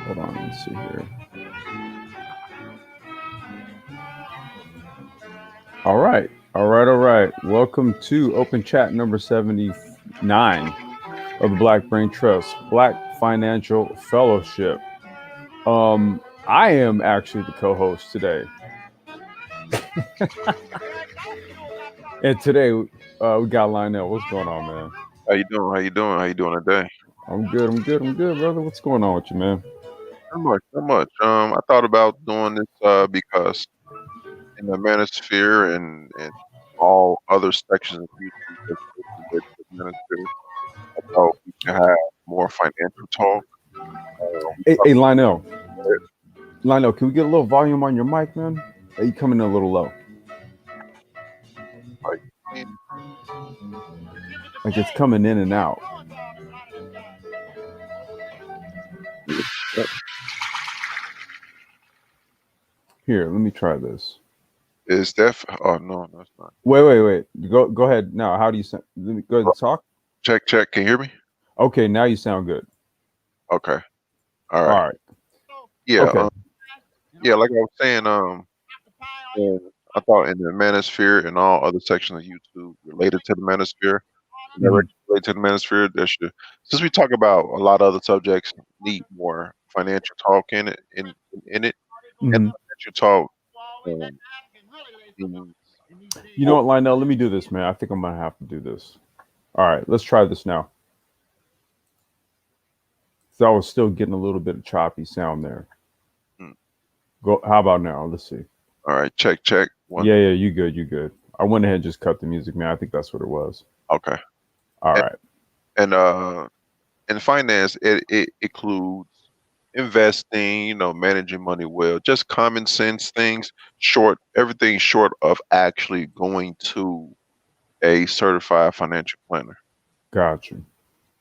Hold on, let's see here. All right. Welcome to Open Chat number 79 of the Black Brain Trust, Black Financial Fellowship. I am actually the co-host today. And today we got Lionel. What's going on, man? How you doing? How you doing? How you doing today? I'm good, brother. What's going on with you, man? Not much, not much. I thought about doing this because in the manosphere and all other sections of YouTube that's related to the manosphere, I thought we could have more financial talk. We talk Hey, Lionel. about it, Lionel, can we get a little volume on your mic, man? Are you coming in a little low? like, yeah, Like it's coming in and out. Here, let me try this. is that? Oh no, that's not. Wait. Go ahead now. How do you sound? Let me go ahead and talk. Check. Can you hear me? Okay, now you sound good. Okay. All All right. right. Yeah. Okay. Yeah. Like I was saying. And I thought in the manosphere and all other sections of YouTube related to the manosphere. Mhm. Related to the manosphere, there should, since we talk about a lot of other subjects, need more financial talk in it. In it, and Mhm. financial talk. Um, in, You know what, Lionel? Let me do this, man. I think I'm gonna have to do this. All right, let's try this now. So I was still getting a little bit of choppy sound there. mm, Go. How about now? Let's see. all right, check. One. Yeah. You good. I went ahead and just cut the music, man. I think that's what it was. Okay. All And, right. and in finance, it includes investing, managing money well, just common sense things. Everything short of actually going to a certified financial planner Got you.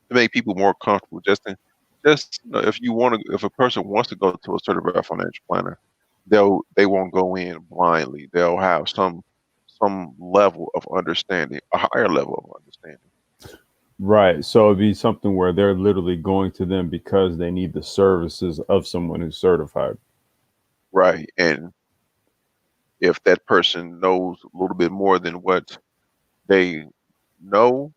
to make people more comfortable. If you want to, if a person wants to go to a certified financial planner, they won't go in blindly. They'll have some level of understanding, a higher level of understanding. Right. So it'd be something where they're literally going to them because they need the services of someone who's certified. Right. And if that person knows a little bit more than what they know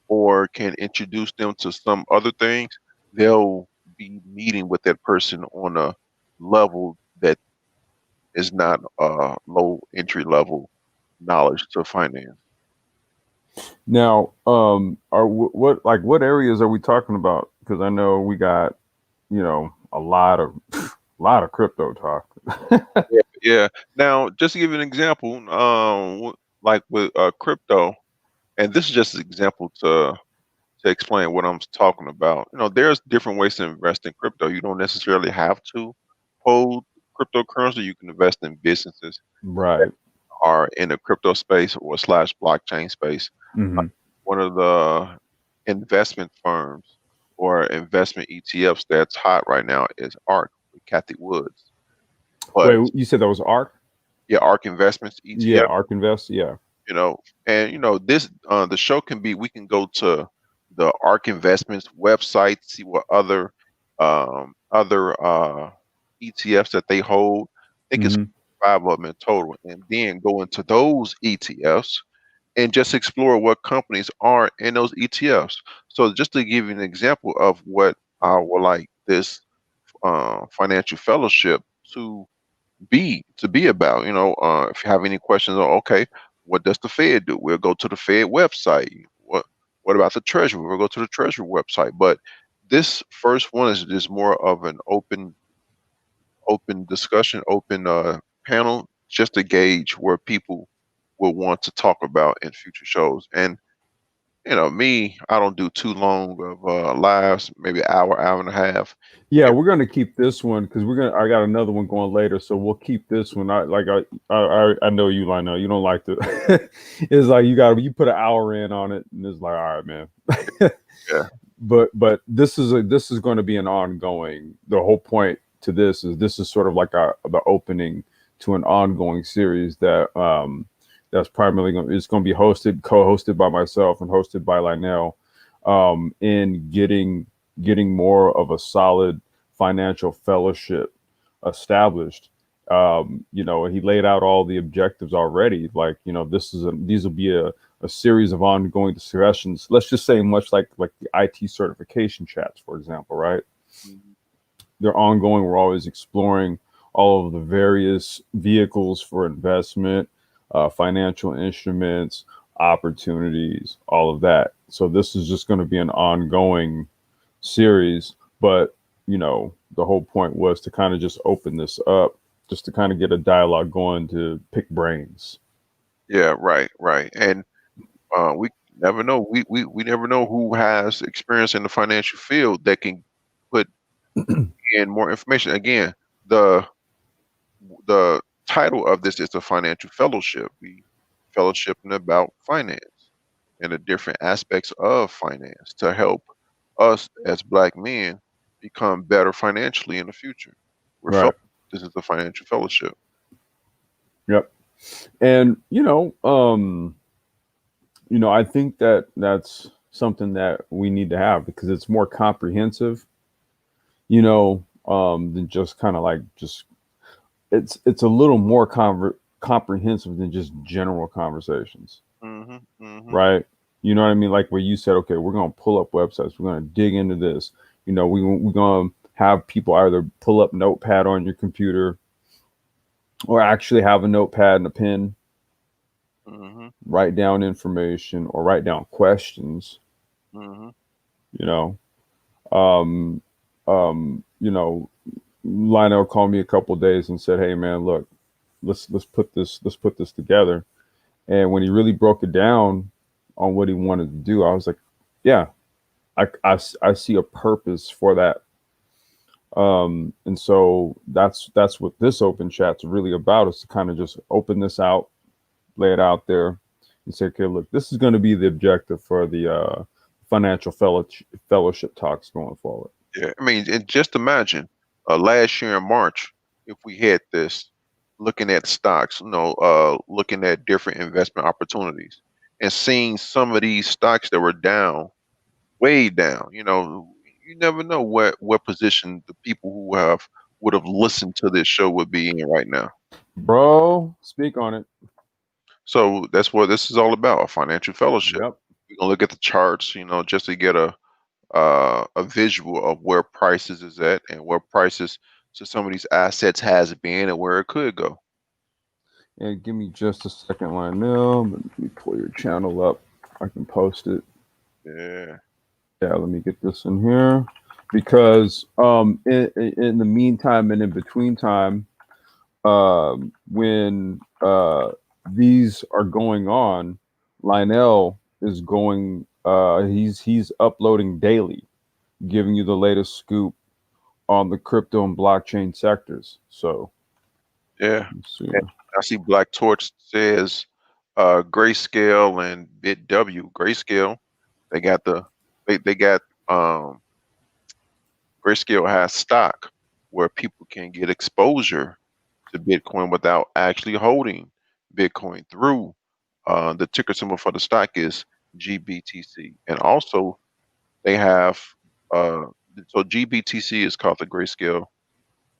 or can introduce them to some other things, they'll be meeting with that person on a level that is not low entry level knowledge to finance. Now, what areas are we talking about? Because I know we got a lot of crypto talk. Yeah. Now, just to give you an example, like with crypto, and this is just an example to explain what I'm talking about. There's different ways to invest in crypto. You don't necessarily have to hold cryptocurrency. You can invest in businesses that Right. are in the crypto space or slash blockchain space. Hmm. One of the investment firms or investment ETFs that's hot right now is ARK with Kathy Woods. But Wait, you said that was ARK? yeah, ARK Investments Yeah, ETF, ARK Invest. Yeah. you know, and this the show can be, we can go to the ARK Investments website, see what other ETFs that they hold. I think it's Hmm. 5 of them in total, and then go into those ETFs and just explore what companies are in those ETFs. So just to give you an example of what I would like this financial fellowship to be about. If you have any questions on, okay, what does the Fed do? We'll go to the Fed website. What about the Treasury? We'll go to the Treasury website. But this first one is more of an open discussion, open panel, just to gauge where people will want to talk about in future shows. And me, I don't do too long of lives, maybe an hour and a half. Yeah, If- we're gonna keep this one because we're gonna. I got another one going later, so we'll keep this one. I know you, Lionel. You don't like to. It's like you put an hour in on it, and it's like, all right, man. yeah, But this is going to be an ongoing. The whole point to this is sort of like the opening to an ongoing series that's primarily it's going to be co-hosted by myself and hosted by Lionel, in getting more of a solid financial fellowship established. He laid out all the objectives already. Like, these will be a series of ongoing discussions. Let's just say much like the IT certification chats, for example, right? Mhm. They're ongoing. We're always exploring all of the various vehicles for investment, financial instruments, opportunities, all of that. So this is just going to be an ongoing series, but the whole point was to kind of just open this up, just to kind of get a dialogue going to pick brains. Yeah, right, right. And we never know. We never know who has experience in the financial field that can put in more information. Again, the the title of this is a financial fellowship. We fellowshipping about finance and the different aspects of finance to help us as Black men become better financially in the future. We're fel- Right. this is a financial fellowship. Yep. And I think that that's something that we need to have because it's more comprehensive, than just kind of like just it's a little more comprehensive than just general conversations, Hmm. Hmm. right? You know what I mean? Like where you said, okay, we're gonna pull up websites, we're gonna dig into this. We're gonna have people either pull up Notepad on your computer or actually have a notepad and a pen, Hmm. write down information or write down questions. Hmm. You know, um, um, you know, Lionel called me a couple of days and said, "Hey, man, look, let's put this together." And when he really broke it down on what he wanted to do, I was like, "Yeah, I see a purpose for that." And so that's what this open chat's really about, is to kind of just open this out, lay it out there, and say, "Okay, look, this is going to be the objective for the financial fellowship talks going forward." Yeah, I mean, and just imagine last year in March, if we had this, looking at stocks, looking at different investment opportunities, and seeing some of these stocks that were down, way down. You never know what position the people who have would have listened to this show would be in right now. Bro, speak on it. So that's what this is all about, a financial fellowship. Yep. We're gonna look at the charts, just to get a visual of where prices is at and where prices to some of these assets has been and where it could go. And give me just a second, Lionel. Let me pull your channel up. I can post it. Yeah. Yeah, let me get this in here because in the meantime and in between time, when these are going on, Lionel is going. He's uploading daily, giving you the latest scoop on the crypto and blockchain sectors. So Yeah. let's see. And I see Black Torch says Grayscale and BitW. Grayscale, they got they got Grayscale has stock where people can get exposure to Bitcoin without actually holding Bitcoin through the ticker symbol for the stock is GBTC. And also they have uh, so GBTC is called the Grayscale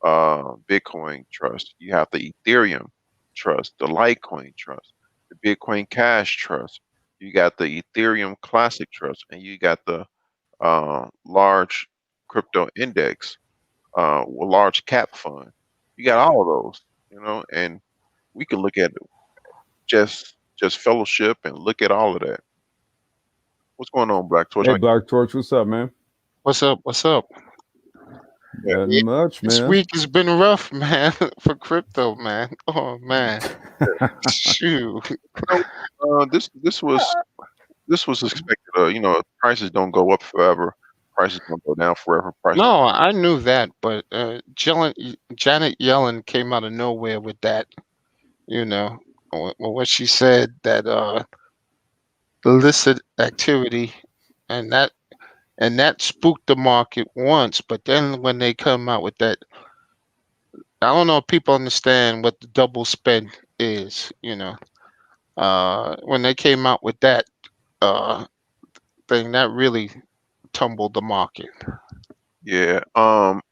Bitcoin Trust. You have the Ethereum Trust, the Litecoin Trust, the Bitcoin Cash Trust. You got the Ethereum Classic Trust, and you got the large crypto index, large cap fund. You got all of those, and we can look at just fellowship and look at all of that. What's going on, Black Torch? Hey, Black Torch, what's up, man? What's up? What's up? Yeah. Not Yeah, much, this man. week has been rough, man, for crypto, man. Oh man, shoot. This was expected. Prices don't go up forever. Prices don't go down forever. Prices. No, I knew that, but Janet Yellen came out of nowhere with that. You know, what she said that illicit activity, and that spooked the market once. But then when they come out with that, I don't know if people understand what the double spend is. When they came out with that uh thing, that really tumbled the market. Yeah.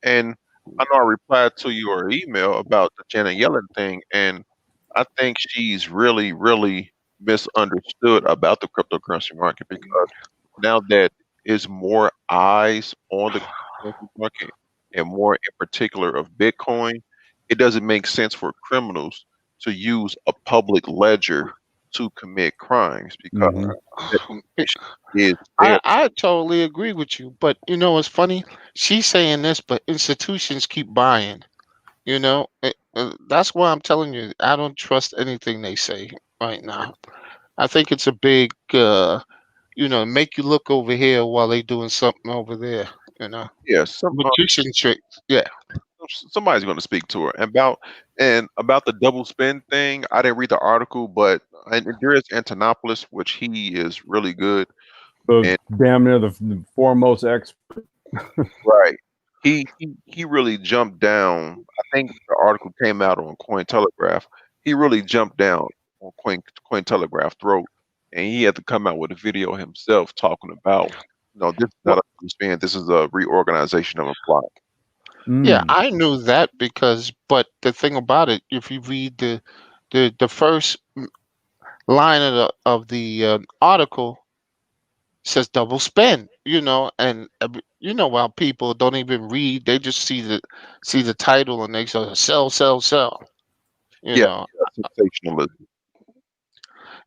And I know I replied to your email about the Janet Yellen thing, and I think she's really, really misunderstood about the cryptocurrency market because now that is more eyes on the cryptocurrency market and more in particular of Bitcoin, it doesn't make sense for criminals to use a public ledger to commit crimes because Hmm. the information is there. I totally agree with you, but you know what's funny? She's saying this, but institutions keep buying. You know, that's why I'm telling you, I don't trust anything they say right now. I think it's a big, make you look over here while they doing something over there. You know, Yeah, magician tricks. Yeah. somebody's going to speak to her and about the double spend thing. I didn't read the article, but and there is Antonopoulos, which he is really good. The And damn near the foremost expert. right, he really jumped down. I think the article came out on Cointelegraph. He really jumped down on Cointelegraph throat, and he had to come out with a video himself talking about, this is not Well, a double spend. This is a reorganization of a block. yeah, Mm. I knew that because, but the thing about it, if you read the first line of the article, says double spend. And while people don't even read, they just see the title and they say sell, sell, sell. You Yeah, know, sensationalism.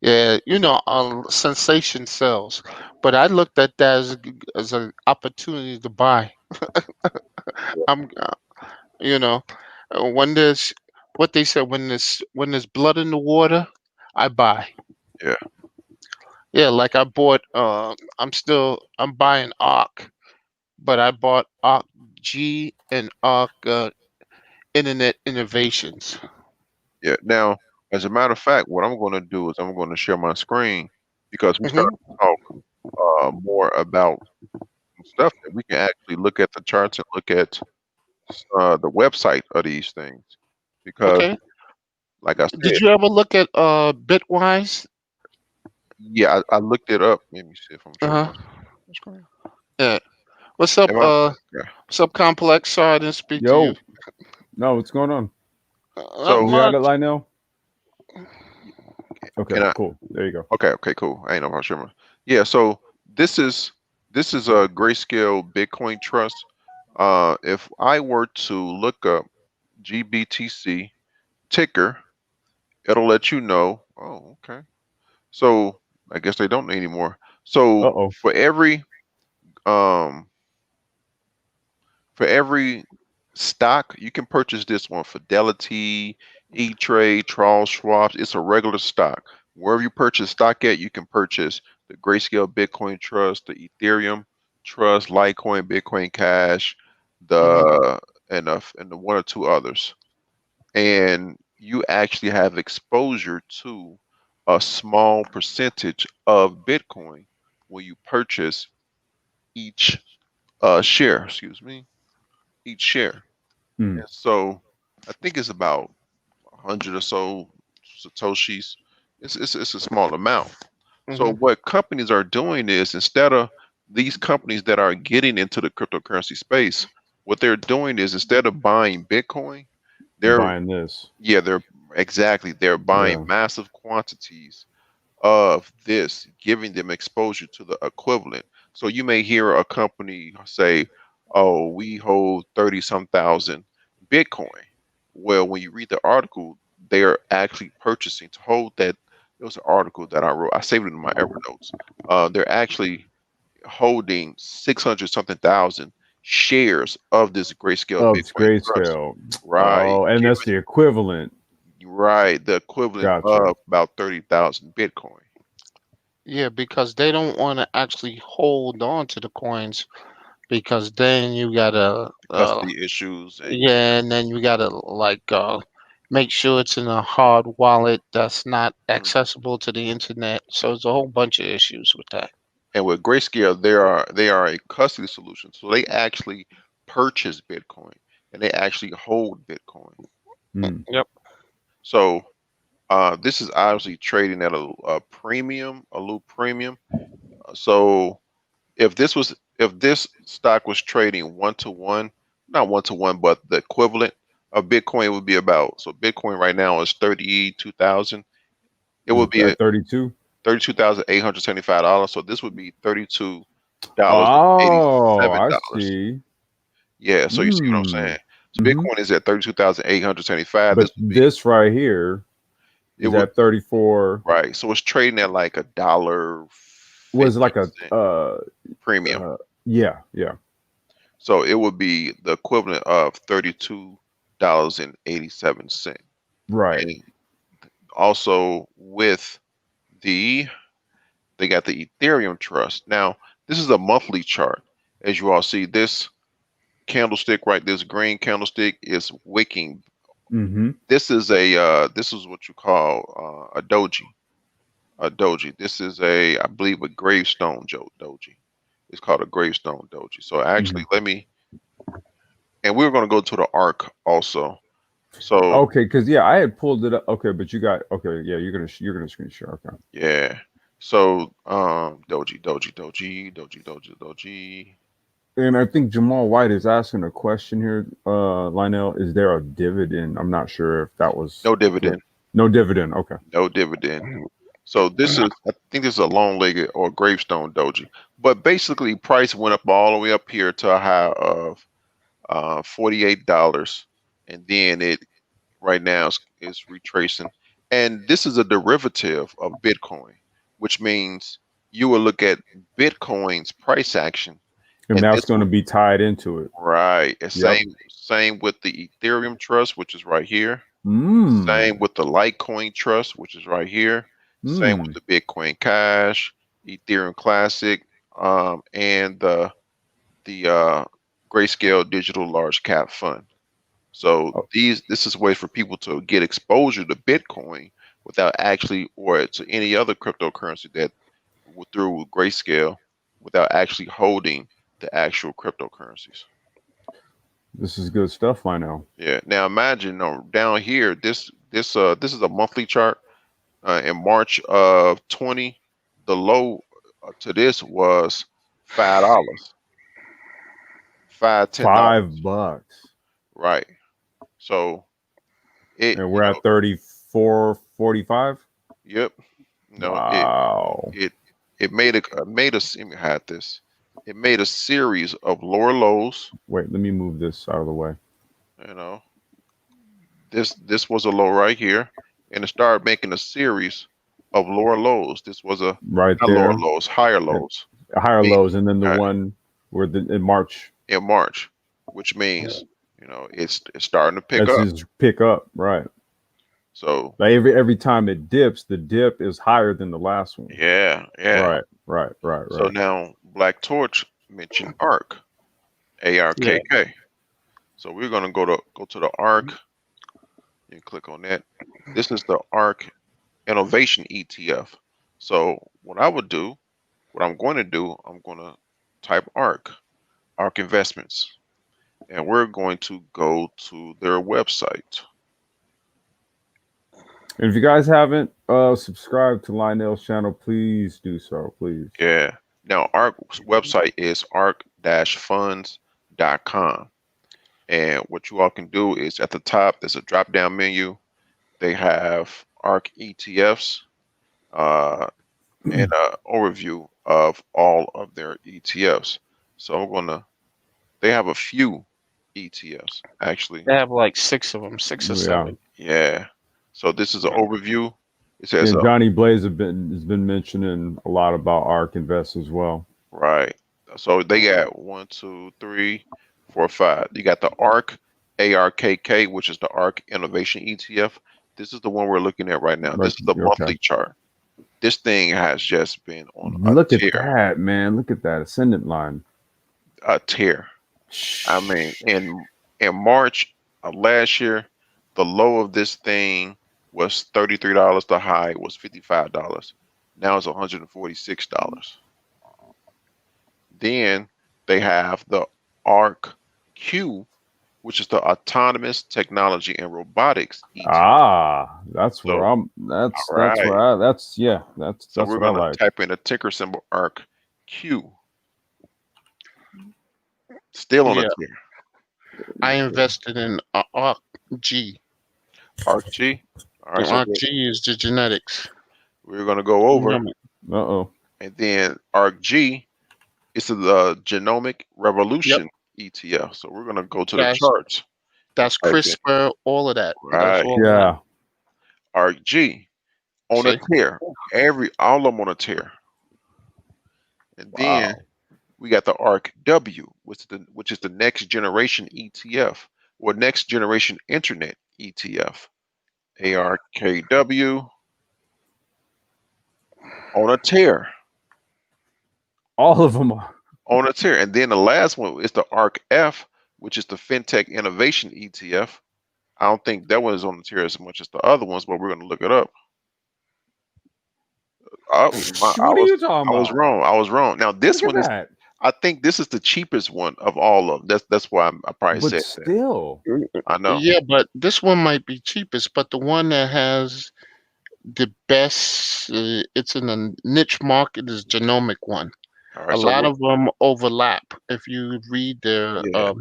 yeah, sensation sells. But I looked at that as an opportunity to buy. I'm, you know, when there's what they said when there's blood in the water, I buy. Yeah. Yeah, like I bought. I'm buying ARK, but I bought ARK G and ARK Internet Innovations. Yeah. Now, as a matter of fact, what I'm going to do is I'm going to share my screen because we Hmm. started to talk more about some stuff that we can actually look at the charts and look at the website of these things. Because, Okay. like I Did said, you ever look at Bitwise? yeah, I looked it up. Let me see if I'm Uh showing my huh. screen. Yeah. What's up? Am I? Yeah. What's up, Complex? Sorry I didn't speak to you. Yo, no, what's going on? Not So, You got it, much. Lionel? Okay, can I? cool. There you go. Okay, cool. I ain't know if I'm sharing. Yeah. So this is a Grayscale Bitcoin Trust. If I were to look up GBTC ticker, it'll let you know. Oh, okay. So I guess they don't anymore. Uh So oh. um for every stock, you can purchase this one Fidelity, E-Trade, Charles Schwab. It's a regular stock. Wherever you purchase stock at, you can purchase the Grayscale Bitcoin Trust, the Ethereum Trust, Litecoin, Bitcoin Cash, Hmm. the and the one or two others. And you actually have exposure to a small percentage of Bitcoin when you purchase each share, excuse me, each share. Mm. And so I think it's about 100 or so satoshis. It's a small amount. So Hmm. what companies are doing is instead of these companies that are getting into the cryptocurrency space, what they're doing is instead of buying Bitcoin, they're Buying this. yeah, they're buying Yeah. massive quantities of this, giving them exposure to the equivalent. So you may hear a company say, "Oh, we hold 30 some thousand Bitcoin." Well, when you read the article, they are actually purchasing to hold that. It was an article that I wrote. I saved it in my Evernote. They're actually holding 600 something thousand shares of this Grayscale Oh, it's Bitcoin Trust. Grayscale. Right, Oh, and that's giving the equivalent. right the equivalent Gotcha. of about 30,000 Bitcoin. Yeah, because they don't want to actually hold on to the coins because then you gotta, Custody issues and yeah, and then you gotta like make sure it's in a hard wallet that's not mm, accessible to the internet. So there's a whole bunch of issues with that. and with Grayscale, they are a custody solution, so they actually purchase Bitcoin and they actually hold Bitcoin. Mm. Yep. So this is obviously trading at a premium, a little premium. So if this stock was trading 1 to 1, not 1-to-1, but the equivalent of Bitcoin would be about. So Bitcoin right now is 32,000. It would be at 32. $32,875. So this would be Oh, I $32.87. see. Yeah, so you see what I'm Hmm. saying? So Mm-hmm. Bitcoin is at 32,875. But This would be this right here it is would at 34. right. So it's trading at like Was like a $1.50 premium. yeah. So it would be the equivalent of $32.87. Right. And also with they got the Ethereum trust. Now, this is a monthly chart. As you all see, this candlestick, right, this green candlestick is wicking. Mm-hmm. This is what you call a doji. A doji. This is I believe a gravestone doji. It's called a gravestone doji. So actually, and we're going to go to the arc also. So Okay, because I had pulled it up. Okay, but you got yeah, you're gonna screen share. Okay. yeah. So doji. And I think Jamal White is asking a question here, Lionel. Is there a dividend? I'm not sure if that was No dividend. No dividend. Okay. No dividend. So this is, I think this is a long-legged or gravestone doji. But basically, price went up all the way up here to a high of $48, and then it right now is retracing. And this is a derivative of Bitcoin, which means you will look at Bitcoin's price action, And and that's this going to be tied into it. right. And Yep. same with the Ethereum trust, which is right here. Mm. Same with the Litecoin trust, which is right here. Same with the Bitcoin Cash, Ethereum Classic, and the Grayscale Digital Large Cap Fund. So this is a way for people to get exposure to Bitcoin without actually, or to any other cryptocurrency that through Grayscale, without actually holding the actual cryptocurrencies. This is good stuff, I know. Yeah. Now imagine down here, this is a monthly chart. In March of 20, the low to this was $5, $10. $5. Right. So And we're at 34.45. Yep. Wow. It made a let me hide this. It made a series of lower lows. Wait, let me move this out of the way. This was a low right here, and it started making a series of lower lows. This was a right not there. Lower lows, higher lows. Higher lows, and then the one where in March. In March, which means it's starting to pick up. Pick up, right? So every time it dips, the dip is higher than the last one. Yeah. Right. So now Black Torch mentioned ARK, ARKK. Yeah. So we're gonna go to the ARK. You click on that. This is the ARK Innovation ETF. So what I'm going to do, I'm going to type ARK Investments, and we're going to go to their website. And if you guys haven't subscribed to Lionel's channel, please do so, please. Yeah. Now, ARK's website is ark-funds.com. And what you all can do is at the top, there's a drop-down menu. They have ARK ETFs and an overview of all of their ETFs. So they have a few ETFs, actually. They have like 6 of them, 6 or 7. Yeah. So this is an overview. It says Johnny Blaze has been mentioning a lot about ARK Invest as well. Right. So they got 1, 2, 3, 4, 5. You got the ARK ARKK, which is the ARK Innovation ETF. This is the one we're looking at right now. This is the monthly chart. This thing has just been on a tear. Look at that, man. Look at that ascendant line. A tear. I mean, in March of last year, the low of this thing was $33. The high was $55. Now it's $146. Then they have the ARK Q, which is the Autonomous Technology and Robotics ETF. That's where that's right. That's where I that's yeah. That's so that's we're what gonna I like. type in a ticker symbol ARK Q. Still on a tier. I invested in ARC-G. ARC-G. All right, And so ARC-G is the genetics. we're going to go over, Uh-oh. and then ARC-G is the Genomic Yep, Revolution ETF. So we're going to go to the that's charts and that's type in CRISPR, all of that. That's right all of that. Yeah. ARC-G on a See? tear. All of them on a tear. And then Wow. we got the ARC-W, which is the next generation ETF or next generation internet ETF. ARKW on a tear. All of them are. On a tear. And then the last one is the ARC-F, which is the Fintech Innovation ETF. I don't think that one is on the tier as much as the other ones, but we're going to look it up. What are you talking I was about? wrong. I was wrong. Now this Look one at is, that. I think this is the cheapest one of all of them. That's why I probably But said that. still. I know. Yeah, but this one might be cheapest, but the one that has the best, it's in a niche market, is genomic one. All A right. So lot of them overlap. If you read their, yeah.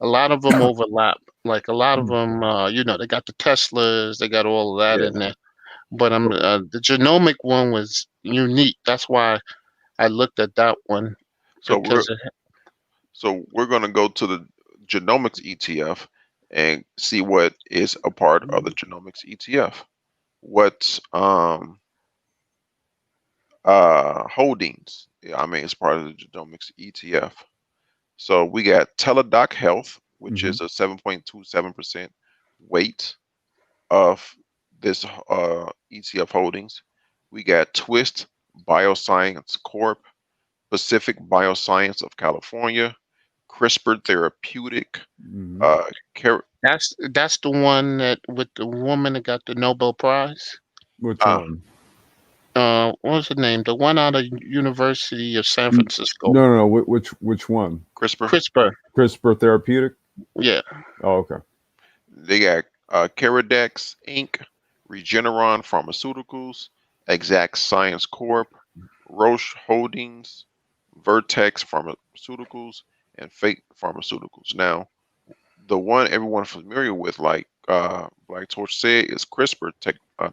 a lot of them overlap. Like a lot of Mm. them, you know, they got the Teslas, they got all of that Yeah. in there. But the genomic one was unique. That's why I looked at that one So we're because going to go to the genomics ETF and see what is a part of the genomics ETF. What holdings? I mean, it's part of the genomics ETF. So we got Teledoc Health, which is a 7.27% weight of this ETF holdings. We got Twist Bioscience Corp, Pacific Bioscience of California, CRISPR Therapeutic, Mhm. that's the one that with the woman that got the Nobel Prize. Which uh, one? What was her name? The one out of University of San Francisco. No. Which one? CRISPR. CRISPR. CRISPR Therapeutic? Yeah. Oh, okay. They got Caradex Inc., Regeneron Pharmaceuticals, Exact Science Corp., Roche Holdings, Vertex Pharmaceuticals, and Fate Pharmaceuticals. Now, the one everyone familiar with, like Black Torch said, is CRISPR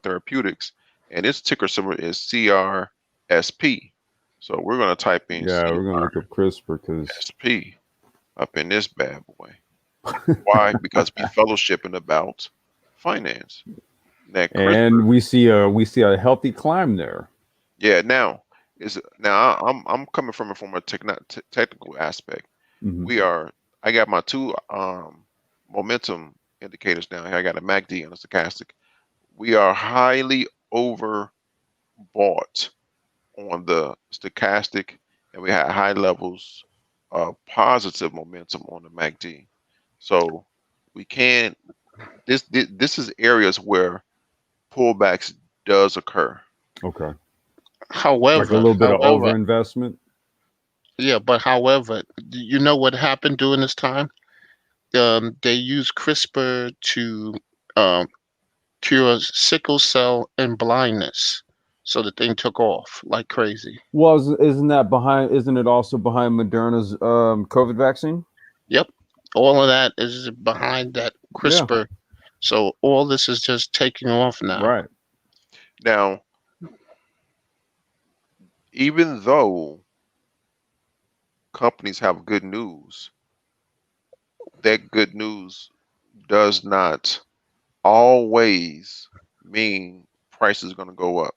Therapeutics, and its ticker symbol is CRSP. So we're going to type in Yeah, we're gonna look up CRISPR because CRSP up in this bad boy. Why? Because we fellowshipping about finance. That CRISPR, and we see a healthy climb there. yeah. Now I'm coming from a technical aspect. Mhm. I got my two momentum indicators now. I got a MACD and a stochastic. We are highly overbought on the stochastic, and we had high levels of positive momentum on the MACD. So we can this is areas where pullbacks does occur. Okay. Like a However, little bit of however, overinvestment. yeah, but however, you know what happened during this time? They used CRISPR to um, cure sickle cell and blindness. So the thing took off like crazy. Well, isn't that behind? Isn't it also behind Moderna's COVID vaccine? Yep. All of that is behind that Yeah. CRISPR. So all this is just taking off now. Right. Now, even though companies have good news, that good news does not always mean price is going to go up.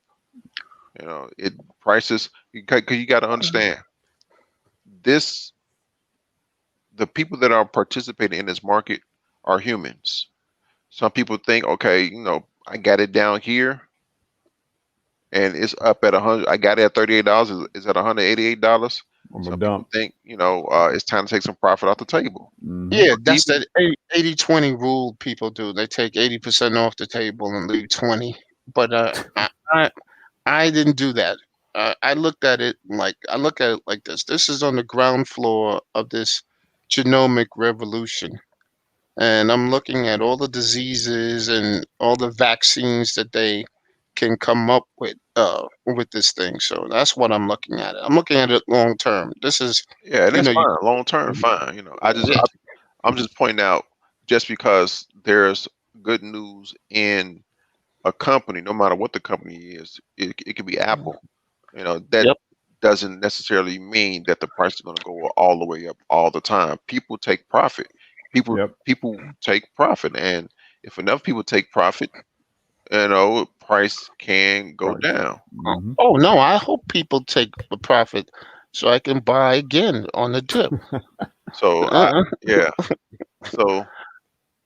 You know, it prices because you got to understand this. The people that are participating in this market are humans. Some people think, okay, you know, I got it down here, and it's up at 100. I got it at $38. Is at $188. I'm a Some people dump. think, you know, it's time to take some profit off the table. Mhm. Yeah, that's Even the 80-20 rule people do. They take 80% off the table and leave 20. But I didn't do that. I looked at it I look at it like this. This is on the ground floor of this genomic revolution. And I'm looking at all the diseases and all the vaccines that they can come up with this thing. So that's what I'm looking at. I'm looking at it long term. This is, yeah, and you that's know, fine. Long term, fine. You know, I just yeah, I'm just pointing out, just because there's good news in a company, no matter what the company is, it could be Apple. You know, that Yep. doesn't necessarily mean that the price is going to go all the way up all the time. People take profit. People Yep. people take profit, and if enough people take profit, you know, price can go Price. down. Mhm. Oh no, I hope people take the profit so I can buy again on the dip. So Uh-uh. yeah. So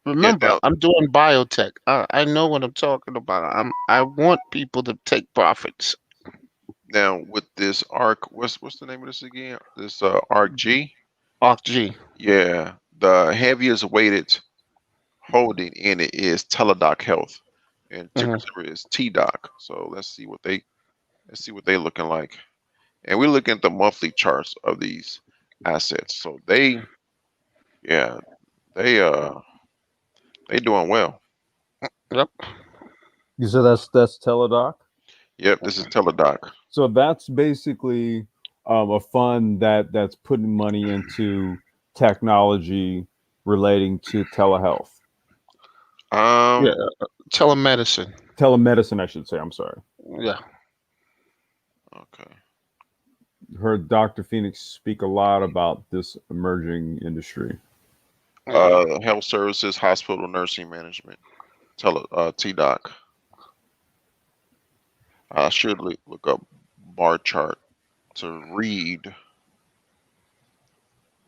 Remember, now I'm doing biotech. I know what I'm talking about. I want people to take profits. with this ARC, what's the name of this again? This ARC G. OG. Yeah, the heaviest weighted holding in it is Teledoc Health, and ticker Mhm. symbol is TDOC. So let's see what they looking like, and we're looking at the monthly charts of these assets. So yeah, they they doing well. Yep. You said that's Teledoc. Yep, this is Teledoc. So that's basically a fund that's putting money into technology relating to telehealth, Yeah. Um, Telemedicine. telemedicine, I should say. I'm sorry. Yeah. okay. Heard Dr. Phoenix speak a lot about this emerging industry. Yeah. Health services, hospital nursing management, TDOC. I should look up bar chart to read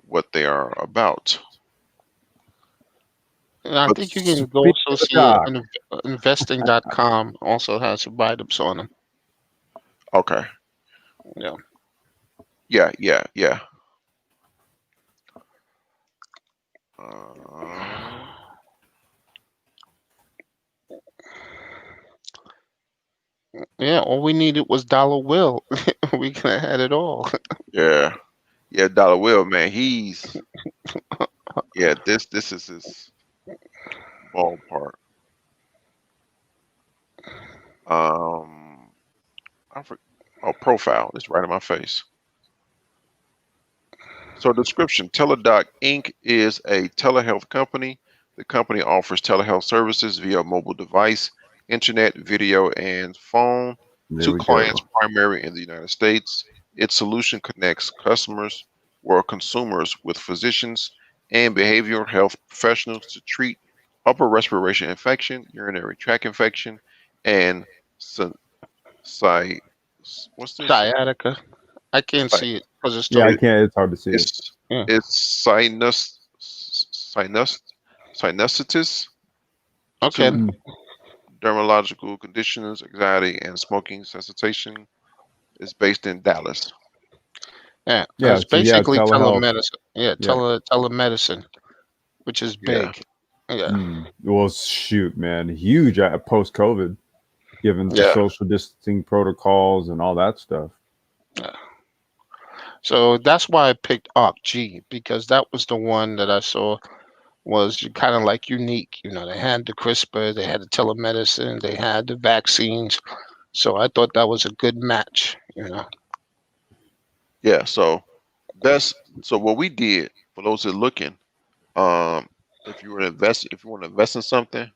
what they are about. And I But think you can go Speak also of the see doc. investing.com also has write-ups on them. okay, Yeah. yeah. Uh, Yeah. All we needed was Dollar Will. We could have had it all. yeah. Dollar Will, man. He's This is his ballpark. Um, I for, oh, profile. It's right in my face. So description, Teledoc Inc. is a telehealth company. The company offers telehealth services via mobile device, internet, video, and phone There to we clients go. primarily in the United States. Its solution connects customers or consumers with physicians and behavioral health professionals to treat upper respiratory infection, urinary tract infection, and sy- sy- what's this? Sciatica. I can't Sy- see it because it's Yeah, I still. it- can't. It's hard to see it. It's Yeah. it's sinus sinusitis Okay. to dermatological conditions, anxiety, and smoking cessation. Is based in Dallas. Yeah. Yeah. It's So yeah, basically telehealth. telemedicine. Yeah. Yeah. Telemedicine, which is Yeah, big. Yeah. Well, shoot, man, huge post COVID, given the Yeah. social distancing protocols and all that stuff. Yeah. So that's why I picked G because that was the one that I saw was kind of like unique. You know, they had the CRISPR, they had the telemedicine, they had the vaccines. So I thought that was a good match. You know. yeah. So that's so what we did for those that are looking. Um, if you want to invest in something,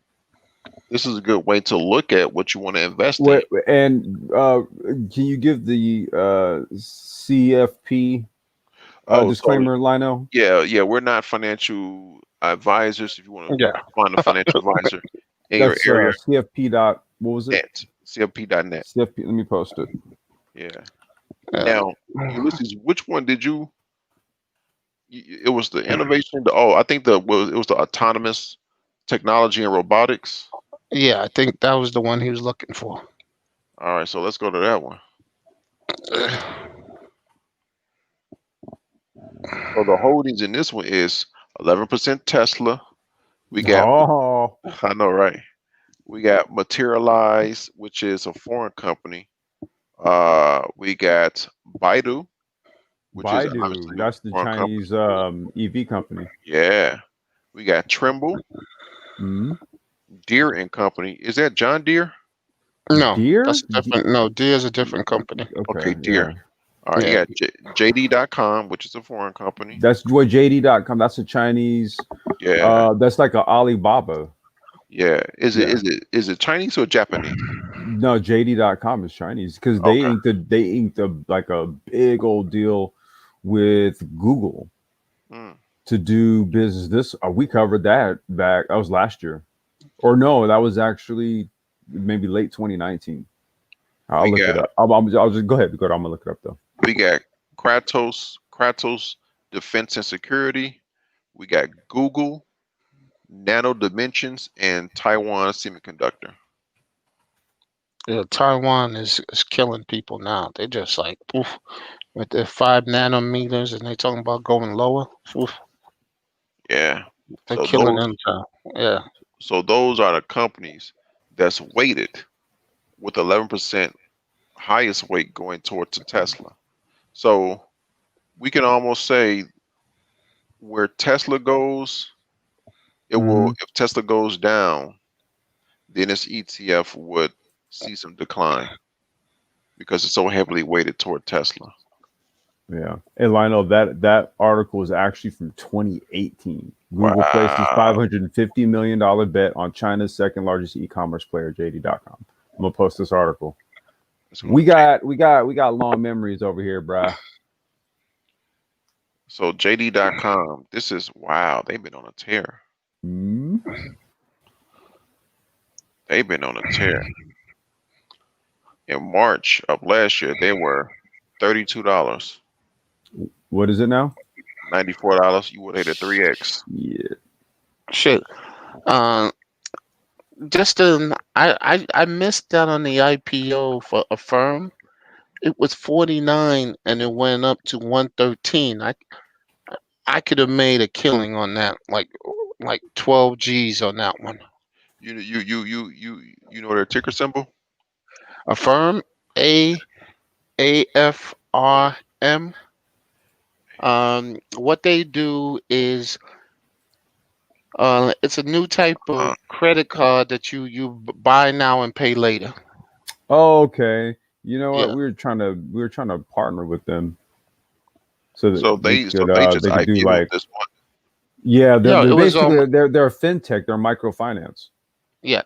this is a good way to look at what you want to invest in. Wait, and can you give the CFP Oh, so disclaimer, Lino? yeah. We're not financial advisors. If you want to Yeah. find a financial advisor in your That's area, CFP dot. What was it? net cfp.net. CFP. Let me post it. Yeah. Yeah. Now, Ulysses, which one did you? It was the innovation. I think it was the autonomous technology and robotics. Yeah, I think that was the one he was looking for. All right, so let's go to that one. So the holdings in this one is 11% Tesla. We got, Oh, I know, right? We got Materialize, which is a foreign company. We got Baidu, which is Baidu. obviously a That's the foreign company. Chinese EV company. Yeah. We got Trimble, Hmm. Deere and Company. Is that John Deere? No, Deer? that's a different. No, Deere is a different company. Okay, Okay, yeah. Deere. All right, you Yeah. got JD.com, which is a foreign company. That's what JD.com. That's a Chinese. Yeah, That's like a Alibaba. yeah. Is it Yeah. is it Chinese or Japanese? No, JD.com is Chinese because Okay. they inked a like a big old deal with Google Mm. to do business. This we covered that back. That was last year, or no, that was actually maybe late 2019. I'll We look it got up. I'll just go ahead. Go ahead. I'm gonna look it up though. we got Kratos Defense and Security. We got Google, Nano Dimensions, and Taiwan Semiconductor. Yeah, Taiwan is killing people now. They're just like, oof, with their 5 nanometers, and they talking about going lower. Oof, Yeah. they're So killing those them. Yeah. so those are the companies that's weighted with 11% highest weight going towards the Tesla. So we can almost say where Tesla goes, it will Mm-hmm. if Tesla goes down, then its ETF would see some decline because it's so heavily weighted toward Tesla. Yeah, and Lionel, that article is actually from 2018. Google places Wow. $550 million bet on China's second largest e-commerce player, JD.com. I'm gonna post this article. Let's go. We got long memories over here, bruh. So JD.com, this is wow, they've been on a tear. Mm. They've been on a tear. In March of last year, they were $32. What is it now? $94. You would hit a 3x. Yeah. Shit. Uh, I missed out on the IPO for a firm. It was 49 and it went up to 113. I could have made a killing on that, like 12 G's on that one. You know their ticker symbol? A firm, AFRM. What they do is it's a new type Uh, of credit card that you buy now and pay later. Oh, okay. You know what? Yeah. We were trying to partner with them so that so we they could just they could do IPO'd like this month. yeah, Yeah, they're it was basically they're a fintech, they're microfinance. yeah,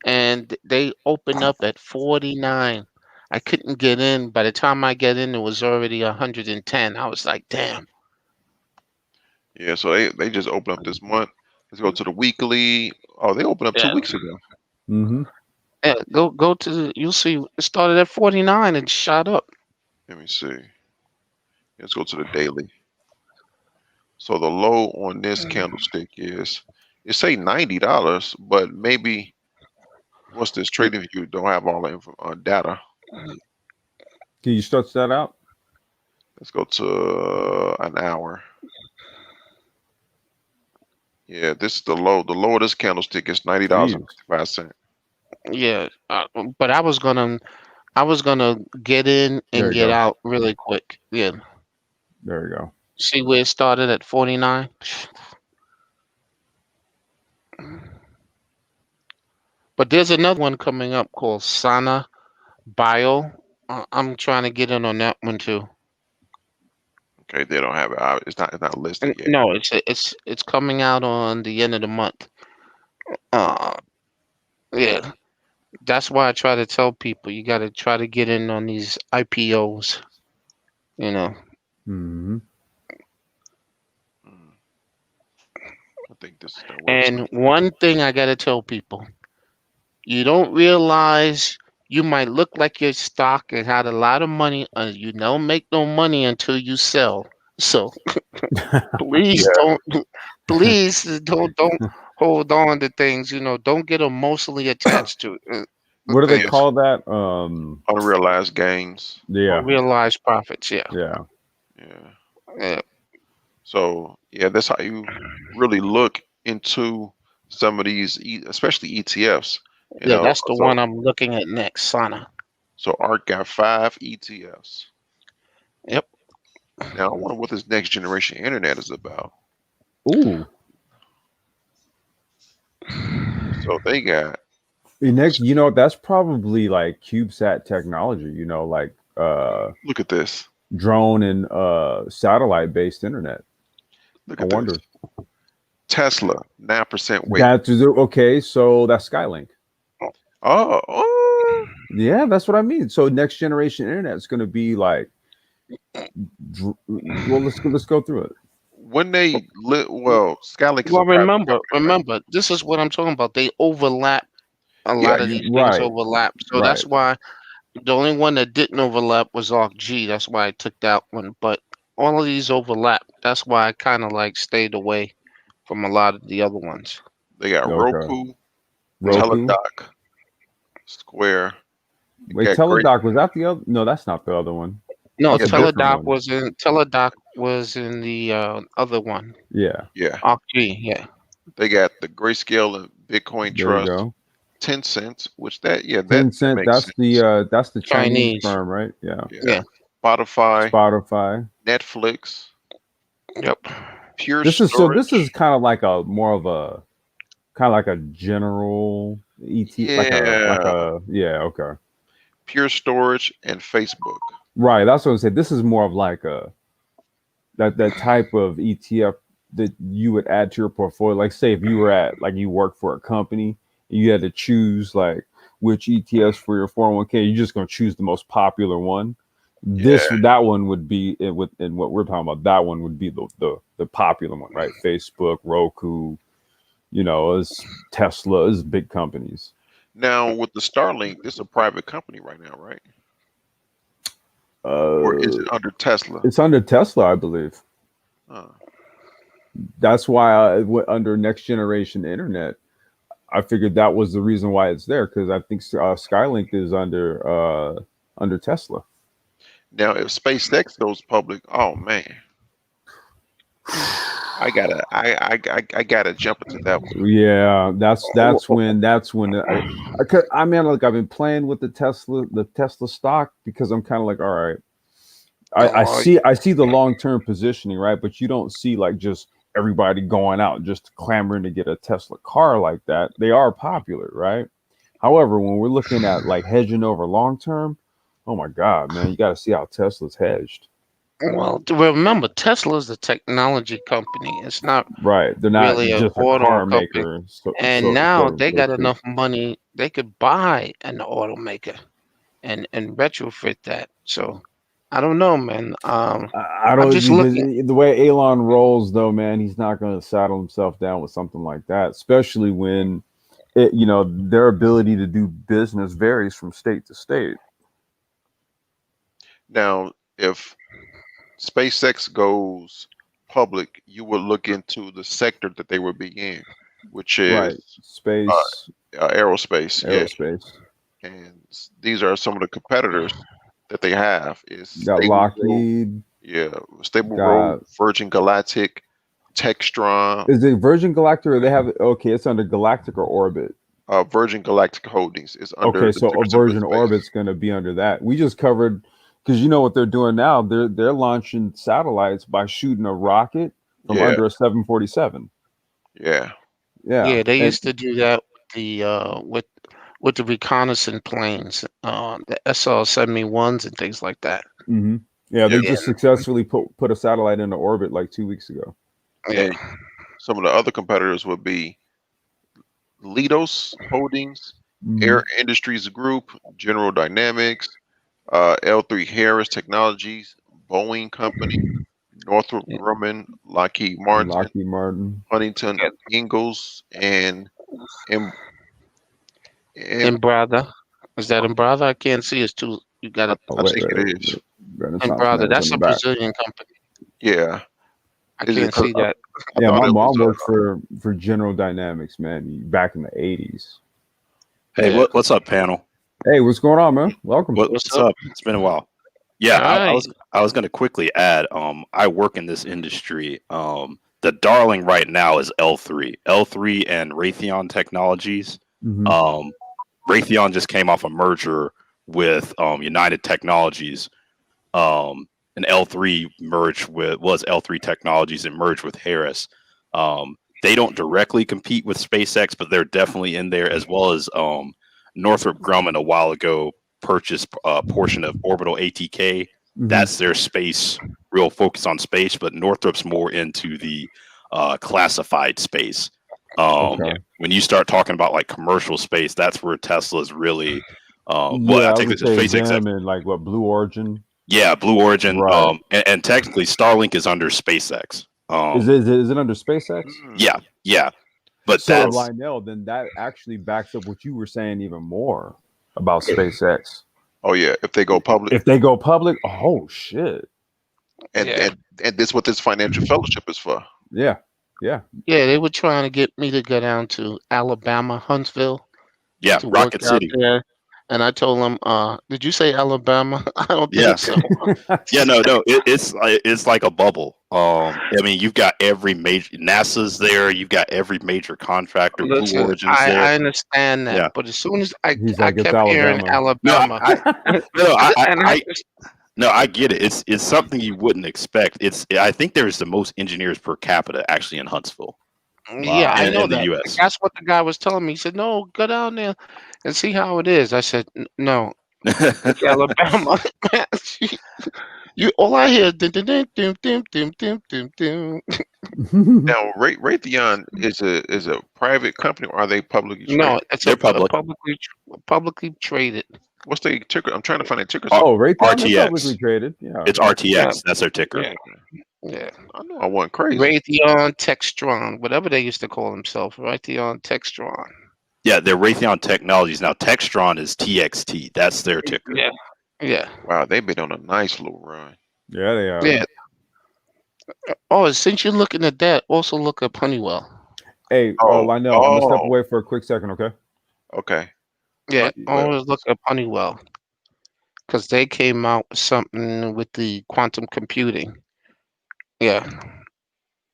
and they opened up at 49. I couldn't get in. By the time I get in, it was already 110. I was like, damn. Yeah, so they just opened up this month. Let's go to the weekly. Oh, they opened up two Yeah. weeks ago. Mm-hmm. Yeah, go to you'll see it started at 49 and shot up. Let me see. Let's go to the daily. So the low on this candlestick is it say $90, but maybe what's this trading view don't have all the data. Can you stretch that out? Let's go to an hour. Yeah, this is the low. The low of this candlestick is $90.55. Yeah, but I was gonna get in There and you get go. out really quick. Yeah, There you go. see where it started at 49. But there's another one coming up called Sana Bio. I'm trying to get in on that one too. Okay, they don't have it out. It's not listed yet. No, it's coming out on the end of the month. Uh, yeah, that's why I try to tell people you got to try to get in on these IPOs. You know, Mm-hmm. Mm, I think this is their and website. one thing I got to tell people, you don't realize you might look like your stock and had a lot of money, and you don't make no money until you sell. So please Yeah. don't hold on to things. You know, don't get emotionally attached to the What do they things call that? Unrealized gains. or Yeah, realized profits. Yeah, yeah. Yeah. yeah, So yeah, that's how you really look into some of these, especially ETFs. You yeah. know, That's the one I'm looking at next. Sana. so ARK got 5 ETFs. Yep. Now I wonder what this next generation internet is about. Ooh. So they got The next, that's probably like CubeSat technology. Like look at this. drone and satellite based internet. Look I at wonder. this. Tesla, 9% weight. That's okay. So that's Skylink. Oh, Yeah, that's what I mean. So next generation internet is going to be like, well, let's go through it. when they Skylink is a Well, private remember, company, right? remember, this is what I'm talking about. They overlap. A Yeah, lot of these things Right, overlap. So right. that's why the only one that didn't overlap was ArcG. That's why I took that one. But all of these overlap. That's why I kind of like stayed away from a lot of the other ones. they got Okay. Roku, Roku. Teledoc, Square. You Wait, got great. Teledoc was that the other? No, that's not the other one. No, That's a different Teledoc was in the other one. Yeah, Yeah, ArcG, yeah. they got the Grayscale and Bitcoin there you Trust, go. 10 cents, which that Tencent. makes sense. That's the Chinese Chinese. firm, right? Yeah. Yeah. Spotify, Spotify. Netflix, Yep. Pure This Storage. is kind of like a more of a kind of like a general Yeah, yeah, okay. Pure Storage and Facebook. Right. That's what I said. This is more of like a that type of ETF that you would add to your portfolio. Like say if you were at like you work for a company, you had to choose like which ETFs for your 401k, you're just gonna choose the most popular one. That one would be in what we're talking about. That one would be the popular one, right? Facebook, Roku, it's Tesla, it's big companies. Now with the Starlink, this is a private company right now, right? Or is it under Tesla? It's under Tesla, I believe. That's why I went under next generation internet. I figured that was the reason why it's there because I think Skylink is under Tesla. Now, if SpaceX goes public, oh man, I gotta jump into that one. Yeah, that's when I mean, like I've been playing with the Tesla stock because I'm kind of like, all right, I see the long term positioning, right? But you don't see like just everybody going out just clamoring to get a Tesla car like that. They are popular, right? However, when we're looking at like hedging over long term, oh my God, man, you got to see how Tesla's hedged. Well, remember, Tesla is a technology company. It's not right. They're not really an just a auto car company. maker. And now they got enough money; they could buy an automaker and retrofit that. So I don't know, man. I don't. I'm just looking. The way Elon rolls, though, man, he's not going to saddle himself down with something like that, especially when their ability to do business varies from state to state. Now, if SpaceX goes public, you would look into the sector that they would be in, which is space, aerospace. Aerospace. Yeah. And these are some of the competitors that they have. Is got Lockheed. Stable Road, Virgin Galactic, Textron. Is it Virgin Galactic or they have? Okay, it's under Galactic or Orbit. Virgin Galactic Holdings is under. Okay, so a Virgin Orbit's going to be under that. We just covered. Because you know what they're doing now? They're launching satellites by shooting a rocket from under a 747. Yeah. They used to do that with the reconnaissance planes, the SR-71s and things like that. Mm-hmm. Yeah, they just successfully put a satellite into orbit like 2 weeks ago. Yeah. Some of the other competitors would be Leidos Holdings, Air Industries Group, General Dynamics, L3 Harris Technologies, Boeing Company, Northrop Grumman, Lockheed Martin, Huntington Ingalls, and Embraer. Is that Embraer? I can't see. It's too. You got it. I think it is. Embraer. That's a Brazilian company. Yeah. I can't see that. Yeah, my mom worked for General Dynamics, man, back in the 80s. Hey, what's up, panel? Hey, what's going on, man? Welcome. What's up? It's been a while. Yeah, I was going to quickly add. I work in this industry. The darling right now is L3 and Raytheon Technologies. Mm-hmm. Raytheon just came off a merger with United Technologies. And L3 was L3 Technologies and merged with Harris. They don't directly compete with SpaceX, but they're definitely in there, as well as Northrop Grumman a while ago purchased a portion of Orbital ATK, That's their space, real focus on space. But Northrop's more into the classified space. When you start talking about like commercial space, that's where Tesla's really. Well, I I take would this as say SpaceX. them and like what Blue Origin. Yeah, Blue Origin. Right. And technically, Starlink is under SpaceX. Is it under SpaceX? Yeah. But so that's Lionel, then that actually backs up what you were saying even more about SpaceX. Oh yeah, if they go public, If they go public, oh shit. and this what this financial fellowship is for. Yeah. They were trying to get me to go down to Alabama, Huntsville, yeah, to Rocket work out City. there. And I told them, did you say Alabama? I don't Yeah. think so. Yeah, no, it's like a bubble. I mean, you've got every major NASA's there. You've got every major contractor. Blue Listen, Origin's there. I understand that, Yeah. but as soon as I He's like, it's kept hearing Alabama. Alabama, No, I get it. It's something you wouldn't expect. I think there's the most engineers per capita actually in Huntsville. yeah, I know in the that. US. That's what the guy was telling me. He said, "No, go down there and see how it is." I said, "No, it's Alabama." You all I hear dum, dum, dum, dum, dum, dum, dum, dum, dum. Now, Raytheon is a private company, or are they publicly traded? No, it's They're a public. publicly traded. What's the ticker? I'm trying to find a ticker. Raytheon is RTX. publicly traded. Yeah. It's RTX. That's their ticker. Yeah. I know I wasn't crazy. Raytheon Textron, whatever they used to call themselves, Raytheon Textron. Yeah, they're Raytheon Technologies. Now Textron is TXT. That's their ticker. Yeah. Wow, they've been on a nice little run. Yeah, they are. Yeah. Oh, since you're looking at that, also look up Honeywell. Hey, Lionel, I'm gonna step away for a quick second, okay? Okay. Yeah, Honeywell. always look up Honeywell because they came out with something with the quantum computing. Yeah.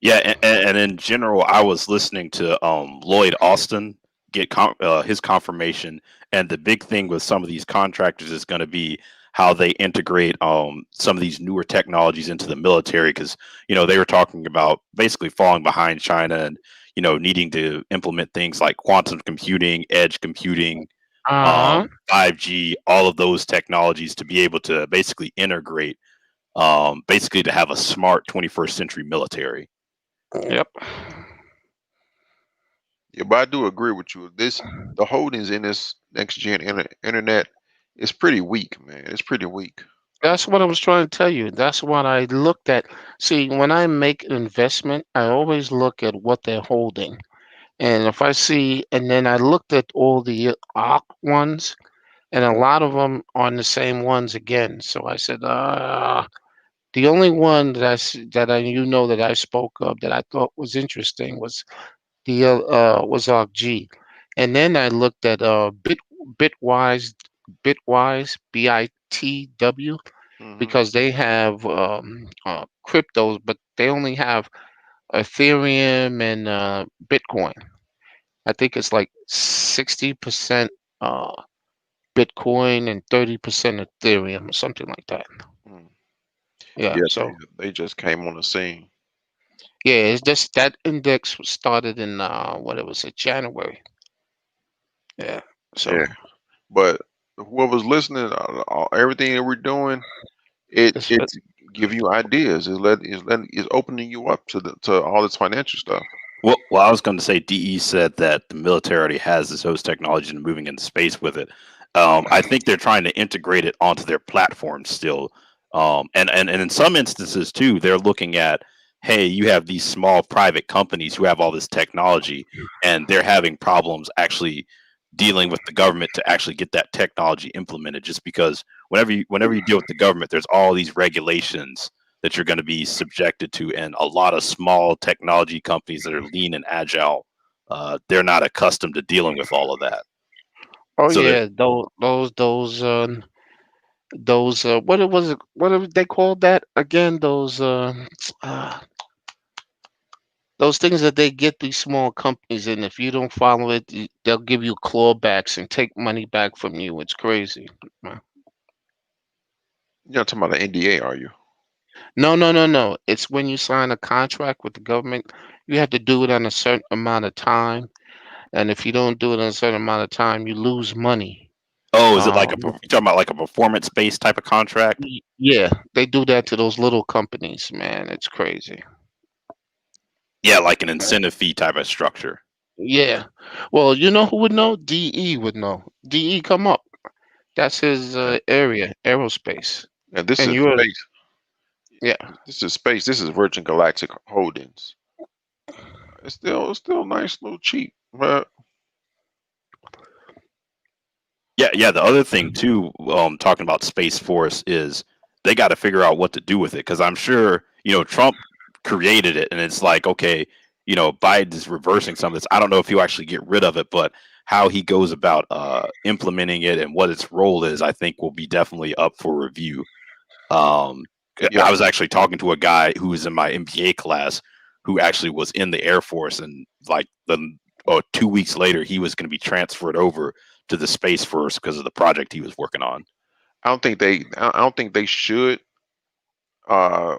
Yeah, and in general, I was listening to Lloyd Austin get his confirmation, and the big thing with some of these contractors is going to be how they integrate some of these newer technologies into the military, because they were talking about basically falling behind China and needing to implement things like quantum computing, edge computing, 5G, all of those technologies to be able to basically integrate, basically to have a smart 21st century military. Yep. Yeah, but I do agree with you. The holdings in this next gen internet is pretty weak, man. It's pretty weak. That's what I was trying to tell you. That's what I looked at. See, when I make an investment, I always look at what they're holding. And if I see, and then I looked at all the ARC ones, and a lot of them are the same ones again. So I said, the only one that I spoke of that I thought was interesting was was ARC-G. And then I looked at Bitwise BITW, because they have cryptos, but they only have Ethereum and Bitcoin. I think it's like 60% Bitcoin and 30% Ethereum or something like that. Yeah. So they just came on the scene. yeah, it's just that index started in January. Yeah. So Yeah, but whoever's listening, everything that we're doing, it's giving you ideas. It's opening you up to all this financial stuff. Well, I was going to say, DE said that the military already has this host technology and moving into space with it. I think they're trying to integrate it onto their platform still. And in some instances too, they're looking at, hey, you have these small private companies who have all this technology, and they're having problems actually dealing with the government to actually get that technology implemented. Just because whenever you deal with the government, there's all these regulations that you're going to be subjected to, and a lot of small technology companies that are lean and agile, they're not accustomed to dealing with all of that. Oh so yeah, those what was it? What they called that again? Those things that they get these small companies, and if you don't follow it, they'll give you clawbacks and take money back from you. It's crazy. You're not talking about an NDA, are you? No. It's when you sign a contract with the government, you have to do it on a certain amount of time. And if you don't do it in a certain amount of time, you lose money. Oh, is it like Um, you talking about like a performance based type of contract? yeah, they do that to those little companies, man. It's crazy. Yeah, like an incentive fee type of structure. Yeah. Well, you know who would know? DE would know. DE come up. That's his Yeah. area, aerospace. And this And is you're, space. yeah. This is space. This is Virgin Galactic Holdings. It's still nice, little cheap. But Yeah. The other thing too, talking about Space Force is they got to figure out what to do with it because I'm sure Trump created it, and it's like okay, Biden's reversing some of this. I don't know if he'll actually get rid of it, but how he goes about implementing it and what its role is, I think will be definitely up for review. Um, yeah, I was actually talking to a guy who was in my MBA class who actually was in the Air Force, and like 2 weeks later, he was going to be transferred over to the Space Force because of the project he was working on. I don't think they should. And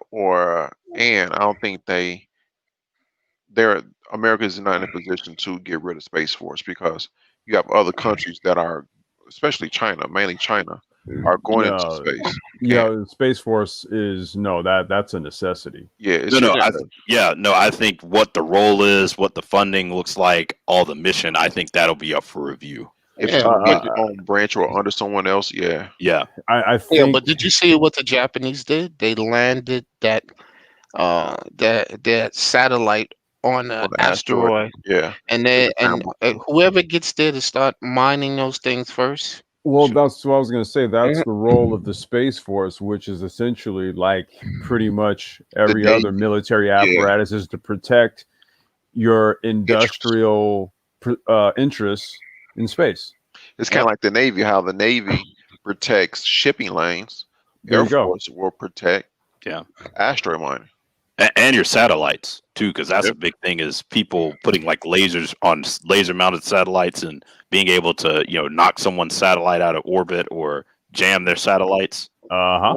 I don't think they're America is not in a position to get rid of Space Force because you have other countries that are, especially China, mainly China, are going into No, space. yeah, the Space Force is no that's a necessity. Yeah, No, it's no, Yeah. I think what the role is, what the funding looks like, all the mission, I think that'll be up for review. if it's Yeah. going to be its Uh, own branch or under someone else, yeah. Yeah, I Yeah, think but did you see what the Japanese did? They landed that satellite on an On the asteroid, asteroid, yeah. and Took they the time. whoever gets there to start mining those things first. well, Shoot. that's what I was going to say. That's Mhm. the role of the Space Force, which is essentially like pretty much The every other Navy, military yeah. apparatus is to protect your Interest. industrial interests in space. It's kind Yep. of like the Navy, how the Navy protects shipping lanes. There Air you go. Force will protect yeah, asteroid mining. and your satellites too, because that's a Yep. big thing. Is people putting like lasers on laser mounted satellites and being able to knock someone's satellite out of orbit or jam their satellites. Uh-huh.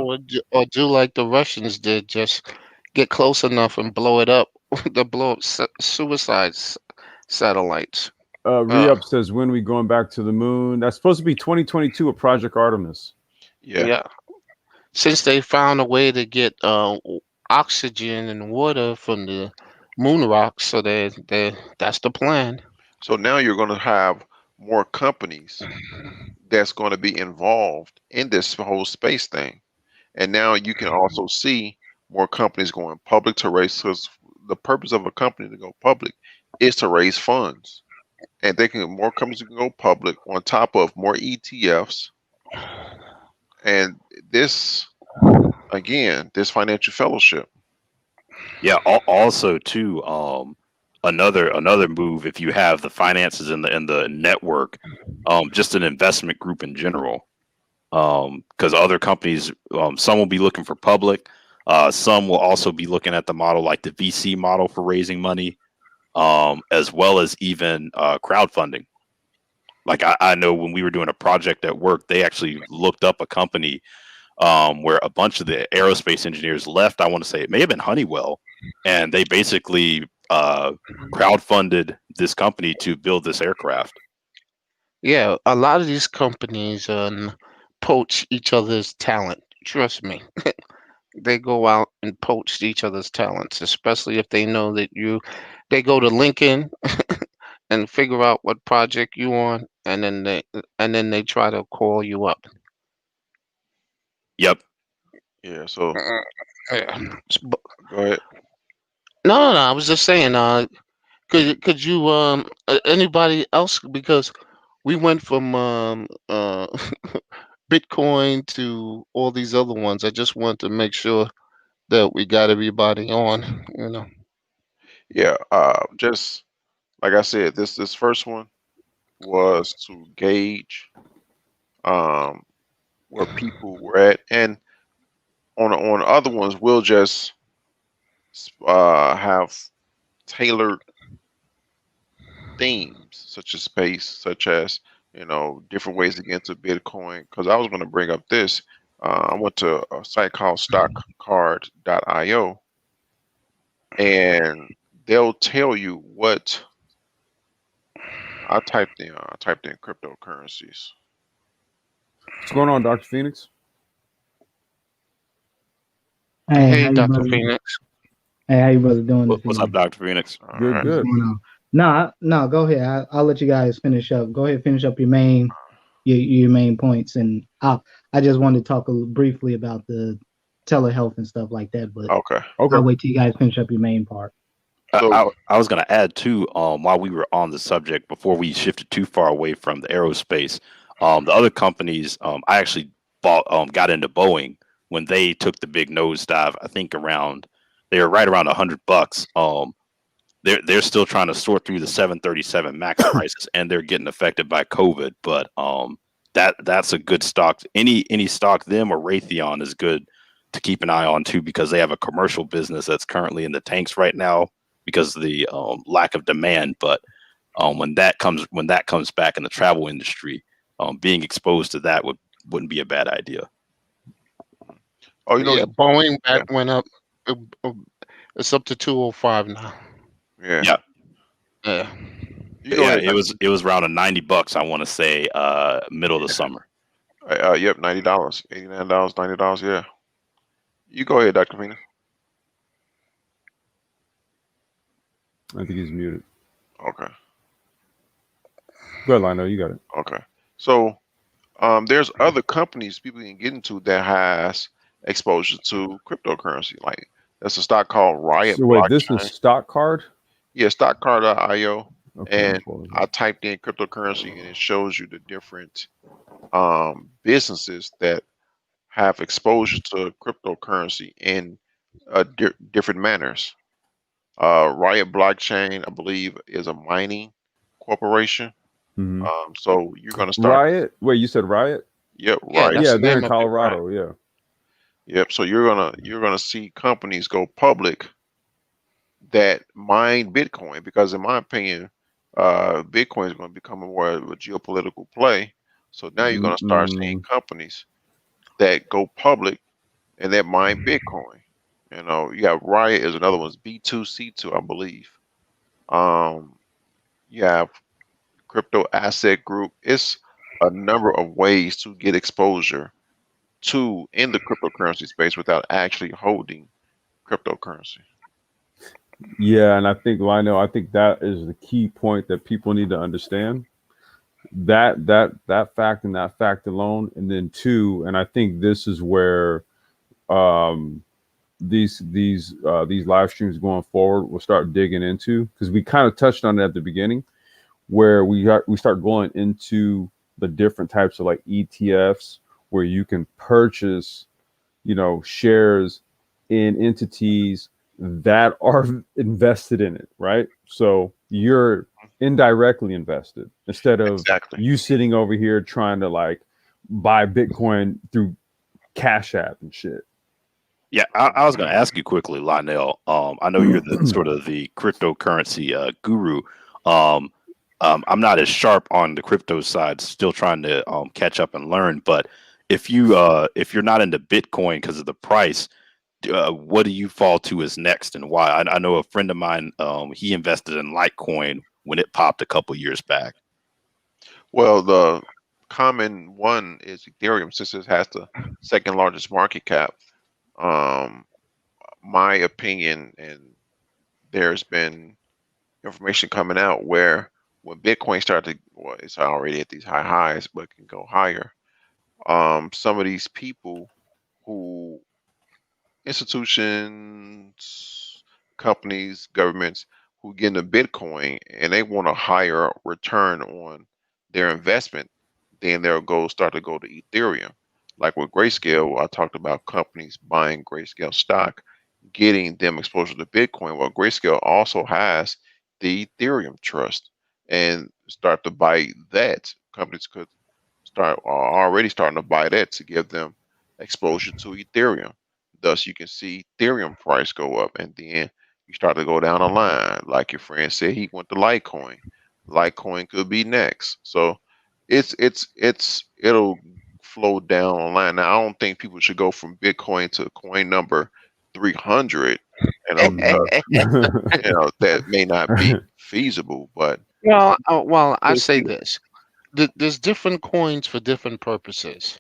Or do like the Russians did, just get close enough and blow it up. The blow up suicide satellites. Uh, Re-up says when we going back to the moon? That's supposed to be 2022 of Project Artemis. Yeah. yeah. Since they found a way to get oxygen and water from the moon rocks, so that's the plan. So now you're going to have more companies that's going to be involved in this whole space thing. And now you can also see more companies going public to raise, because the purpose of a company to go public is to raise funds. And they can more companies can go public on top of more ETFs. And this again, this financial fellowship. Yeah. Also, too, another move if you have the finances in the network, just an investment group in general, because other companies, some will be looking for public, some will also be looking at the model like the VC model for raising money, as well as even crowdfunding. Like I know when we were doing a project at work, they actually looked up a company where a bunch of the aerospace engineers left. I want to say it may have been Honeywell, and they basically crowdfunded this company to build this aircraft. Yeah, a lot of these companies poach each other's talent. Trust me. They go out and poach each other's talents, especially if they know that they go to LinkedIn and figure out what project you on, and then they try to call you up. Yep. Yeah. So Uh, yeah. go ahead. No, I was just saying, could you anybody else, because we went from Bitcoin to all these other ones. I just want to make sure that we got everybody on. Yeah. Just like I said, this first one was to gauge um where people were at, and on other ones we'll just have tailored themes such as space, such as different ways to get into Bitcoin. Because I was going to bring up this. I went to a site called stockcard.io, and they'll tell you what I typed in cryptocurrencies. What's going on, Dr. Phoenix? Hey, Hey, how you Dr. brother? Phoenix. Hey, how you brother doing this What's up, evening? Dr. Phoenix? Good, Alright. What's good. going on? No, go ahead. I'll let you guys finish up. Go ahead, finish up your main points, and I just wanted to talk briefly about the telehealth and stuff like that. But Okay. Okay. I'll wait till you guys finish up your main part. So I was going to add too, while we were on the subject, before we shifted too far away from the aerospace, the other companies, I actually got into Boeing when they took the big nosedive. I think they were right around $100. They're still trying to sort through the 737 Max prices, and they're getting affected by COVID. But that's a good stock. Any stock, them or Raytheon, is good to keep an eye on too, because they have a commercial business that's currently in the tanks right now because of the lack of demand. But when that comes back in the travel industry, being exposed to that wouldn't be a bad idea. Yeah, Boeing yeah. went up. It's up to 205 now. Yeah. Yeah. Yeah. You go Yeah, ahead. it was around $90. I want to say middle of the summer. Yep, $90, $89, $90. Yeah. You go ahead, Dr. Phoenix. I think he's muted. Okay. Go ahead, Lionel. You got it. Okay. So there's other companies people can get into that has exposure to cryptocurrency. Like there's a stock called Riot So wait, Blockchain. this is stock card? Yeah, stockcard.io. Okay. And I typed in cryptocurrency and it shows you the different businesses that have exposure to cryptocurrency in different manners. Riot Blockchain, I believe, is a mining corporation. Mhm. So you're going to start. Riot? Wait, you said Riot? Yep, Yeah, Riot. that's Yeah, the they're name in of it, Colorado. Yeah. Yep. So you're gonna see companies go public that mine Bitcoin, because in my opinion, Bitcoin is going to become more of a geopolitical play. So now you're going to start seeing companies that go public and that mine Bitcoin. You know, you have Riot is another one, B2C2, I believe. You have Crypto Asset Group. It's a number of ways to get exposure to in the cryptocurrency space without actually holding cryptocurrency. Yeah, and I think Lionel, I think that is the key point that people need to understand. That fact and that fact alone, and then two, and I think this is where these live streams going forward will start digging into, because we kind of touched on it at the beginning, where we start going into the different types of like ETFs where you can purchase, shares in entities that are invested in it, right? So you're indirectly invested instead of Exactly. you sitting over here trying to like buy Bitcoin through Cash App and shit. Yeah, I was going to ask you quickly, Lionel. I know you're the sort of the cryptocurrency guru. I'm not as sharp on the crypto side, still trying to catch up and learn. But if you're not into Bitcoin because of the price, what do you fall to as next, and why? I know a friend of mine, he invested in Litecoin when it popped a couple years back. Well, the common one is Ethereum, since it has the second largest market cap. My opinion, and there's been information coming out where when Bitcoin started, well, it's already at these high highs, but can go higher. Some of these people who institutions, companies, governments who get into Bitcoin and they want a higher return on their investment, then they'll start to go to Ethereum. Like with Grayscale, I talked about companies buying Grayscale stock, getting them exposure to Bitcoin. Well, Grayscale also has the Ethereum trust and start to buy that. Companies could are already starting to buy that to give them exposure to Ethereum. Thus, you can see Ethereum price go up, and then you start to go down a line. Like your friend said, he went to Litecoin. Litecoin could be next. So it'll flow down a line. Now, I don't think people should go from Bitcoin to coin number 300. That may not be feasible, but Well, I say this. there's different coins for different purposes.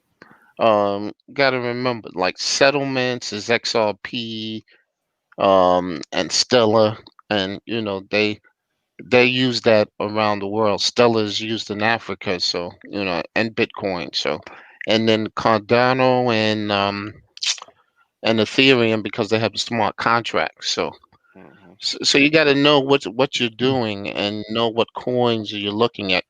Got to remember, like settlements is XRP, and Stellar, and they use that around the world. Stellar is used in Africa, so and Bitcoin. So, and then Cardano and Ethereum because they have the smart contracts. So, Mhm. so you got to know what you're doing and know what coins you're looking at.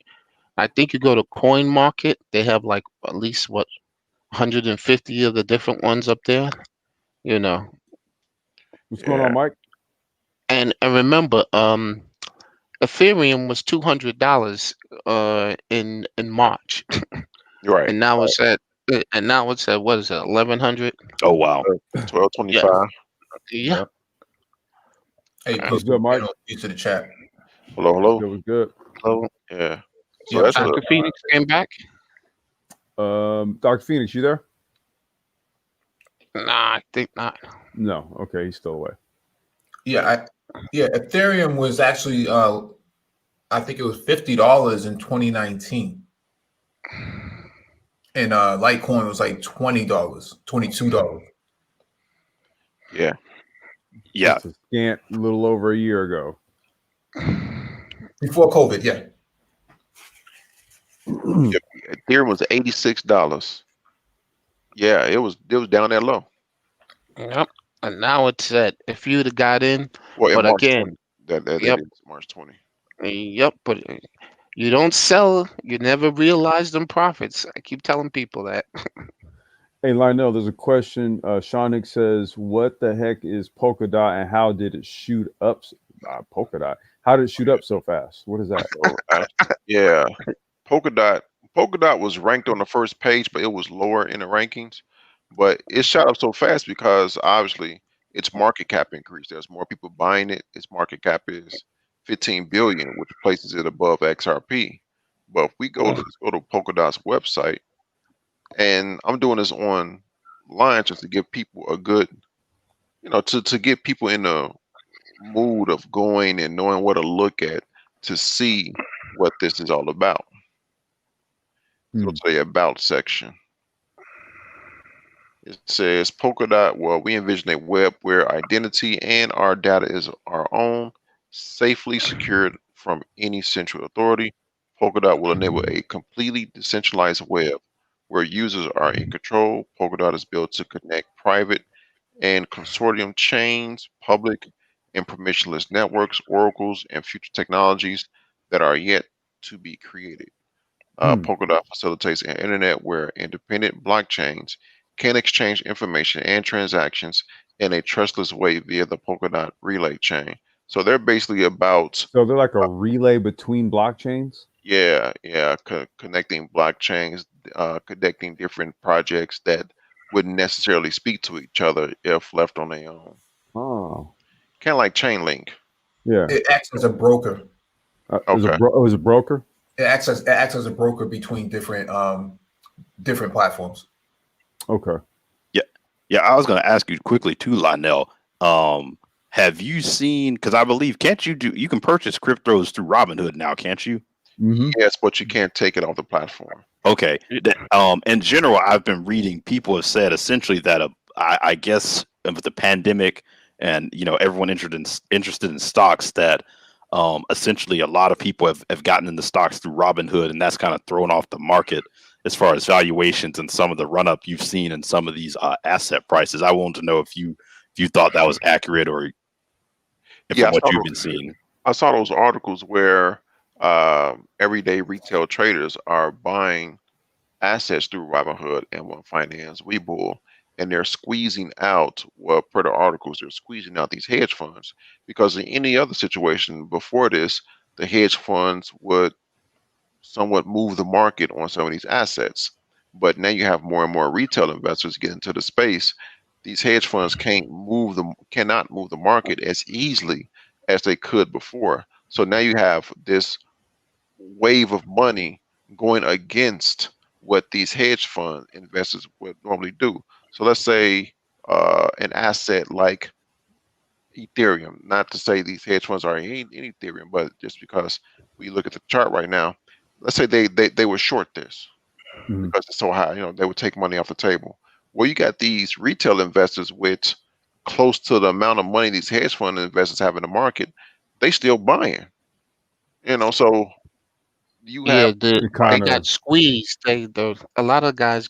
I think you go to Coin Market, they have like at least 150 of the different ones up there. You know, What's going Yeah, on, Mike? and remember, Ethereum was $200 in March, you're right. and now it's at what is it, 1100? Oh wow. 1225. Yeah. Yeah. Hey, Uh, What's peace good, Mike? to the chat. Hello, What's hello. good? What's good? So, Yeah. So Yeah, that's a Dr. Phoenix came back. Dr. Phoenix, you there? Nah, I think not. No. Okay, he's still away. yeah, Ethereum was actually I think it was $50 in 2019. And Litecoin was like $20, $22 yeah. Yeah. Just a scant little over a year ago. before COVID. Yeah. Yep. Ethereum was $86. Yeah, it was down that low. Yep. And now it's at, if you'd have got in, Well, in but March again, 20. That yep, is March 20. yep, but you don't sell, you never realize them profits. I keep telling people that. Hey, Lionel, there's a question. Shaunik says, "What the heck is Polkadot, and how did it shoot up?" Polkadot. How did it shoot up so fast? What is that? So yeah, Polkadot was ranked on the first page, but it was lower in the rankings. But it shot up so fast because obviously its market cap increased. There's more people buying it. Its market cap is 15 billion, which places it above XRP. But if we let's go to Polkadot's website, and I'm doing this online just to give people a good, to get people in the mood of going and knowing what to look at to see what this is all about. Go to the about section. It says Polkadot. Well, we envision a web where identity and our data is our own, safely secured from any central authority. Polkadot will enable a completely decentralized web where users are in control. Polkadot is built to connect private and consortium chains, public and permissionless networks, oracles, and future technologies that are yet to be created. Polkadot facilitates an internet where independent blockchains can exchange information and transactions in a trustless way via the Polkadot relay chain. So they're basically about, So they're like a relay between blockchains. connecting blockchains, connecting different projects that wouldn't necessarily speak to each other if left on their own. Oh, Kind of like Chainlink. yeah. It acts as a broker. It was a broker. It acts as a broker between different platforms. Okay. Yeah, I was going to ask you quickly too, Lionel. Have you seen? Because I believe you can purchase cryptos through Robinhood now, can't you? Mm-hmm. Yes, but you can't take it off the platform. Okay. In general, I've been reading. People have said essentially that I guess with the pandemic and everyone interested in stocks, that essentially a lot of people have gotten into stocks through Robinhood, and that's kind of thrown off the market as far as valuations and some of the run up you've seen in some of these asset prices. I wanted to know if you thought that was accurate, or Yeah, from what you've been seeing. I saw those articles where everyday retail traders are buying assets through Robinhood, M1 Finance, Webull, and they're squeezing out, well, per the articles, they're squeezing out these hedge funds because in any other situation before this, the hedge funds would somewhat move the market on some of these assets. But now you have more and more retail investors get into the space. These hedge funds cannot move the market as easily as they could before. So now you have this wave of money going against what these hedge fund investors would normally do. So let's say an asset like Ethereum, not to say these hedge funds are in Ethereum, but just because we look at the chart right now, let's say they were short this Mhm. because it's so high, they would take money off the table. Well, you got these retail investors with close to the amount of money these hedge fund investors have in the market, they still buying. So you have They Kind got of squeezed. A lot of guys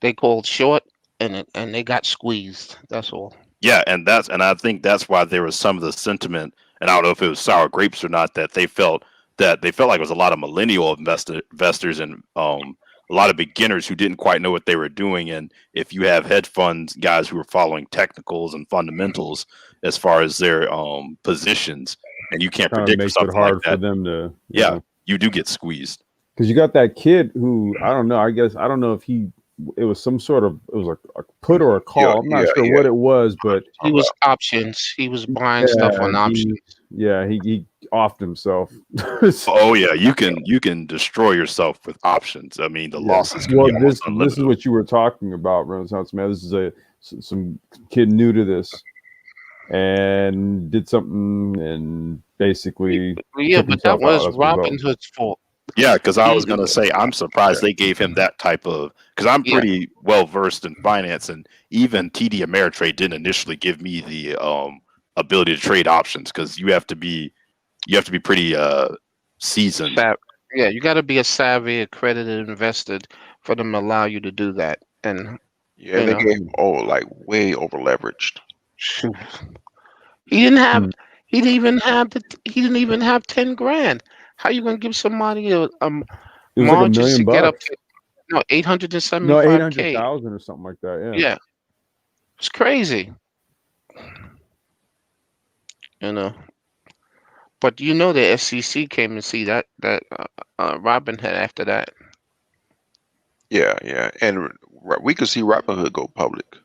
they called short, and they got squeezed. That's all. Yeah, and I think that's why there was some of the sentiment, and I don't know if it was sour grapes or not, that they felt like it was a lot of millennial investors and a lot of beginners who didn't quite know what they were doing. And if you have hedge funds guys who are following technicals and fundamentals as far as their positions, and you can't kind of predict for makes it something like hard for that, them to, yeah, you do get squeezed. because you got that kid who I don't know. I guess I don't know if it was some sort of it was a put or a call. I'm not sure what it was, but He was options. He was buying stuff on options. he offed himself. Oh yeah, you can destroy yourself with options. I mean, the losses can Well, be almost this unlimited. is what you were talking about, Renaissance man. This is some kid new to this and did something and basically Yeah, but that himself out was as a result. Robin Hood's fault. Yeah, because I was gonna say I'm surprised they gave him that type of, because I'm Yeah. pretty well versed in finance, and even TD Ameritrade didn't initially give me the ability to trade options, because you have to be pretty seasoned. Yeah, you got to be a savvy, accredited investor for them to allow you to do that. And Yeah, and they gave him like way over leveraged. shoot, he didn't have. He didn't even have He didn't even have 10 grand. How you gonna give somebody a It was like $1 margins million to get up bucks. to 875K? No, 800,000 or something like that. Yeah. Yeah, it's crazy. But the SEC came and see that Robin had after that. Yeah, and we could see Robinhood go public.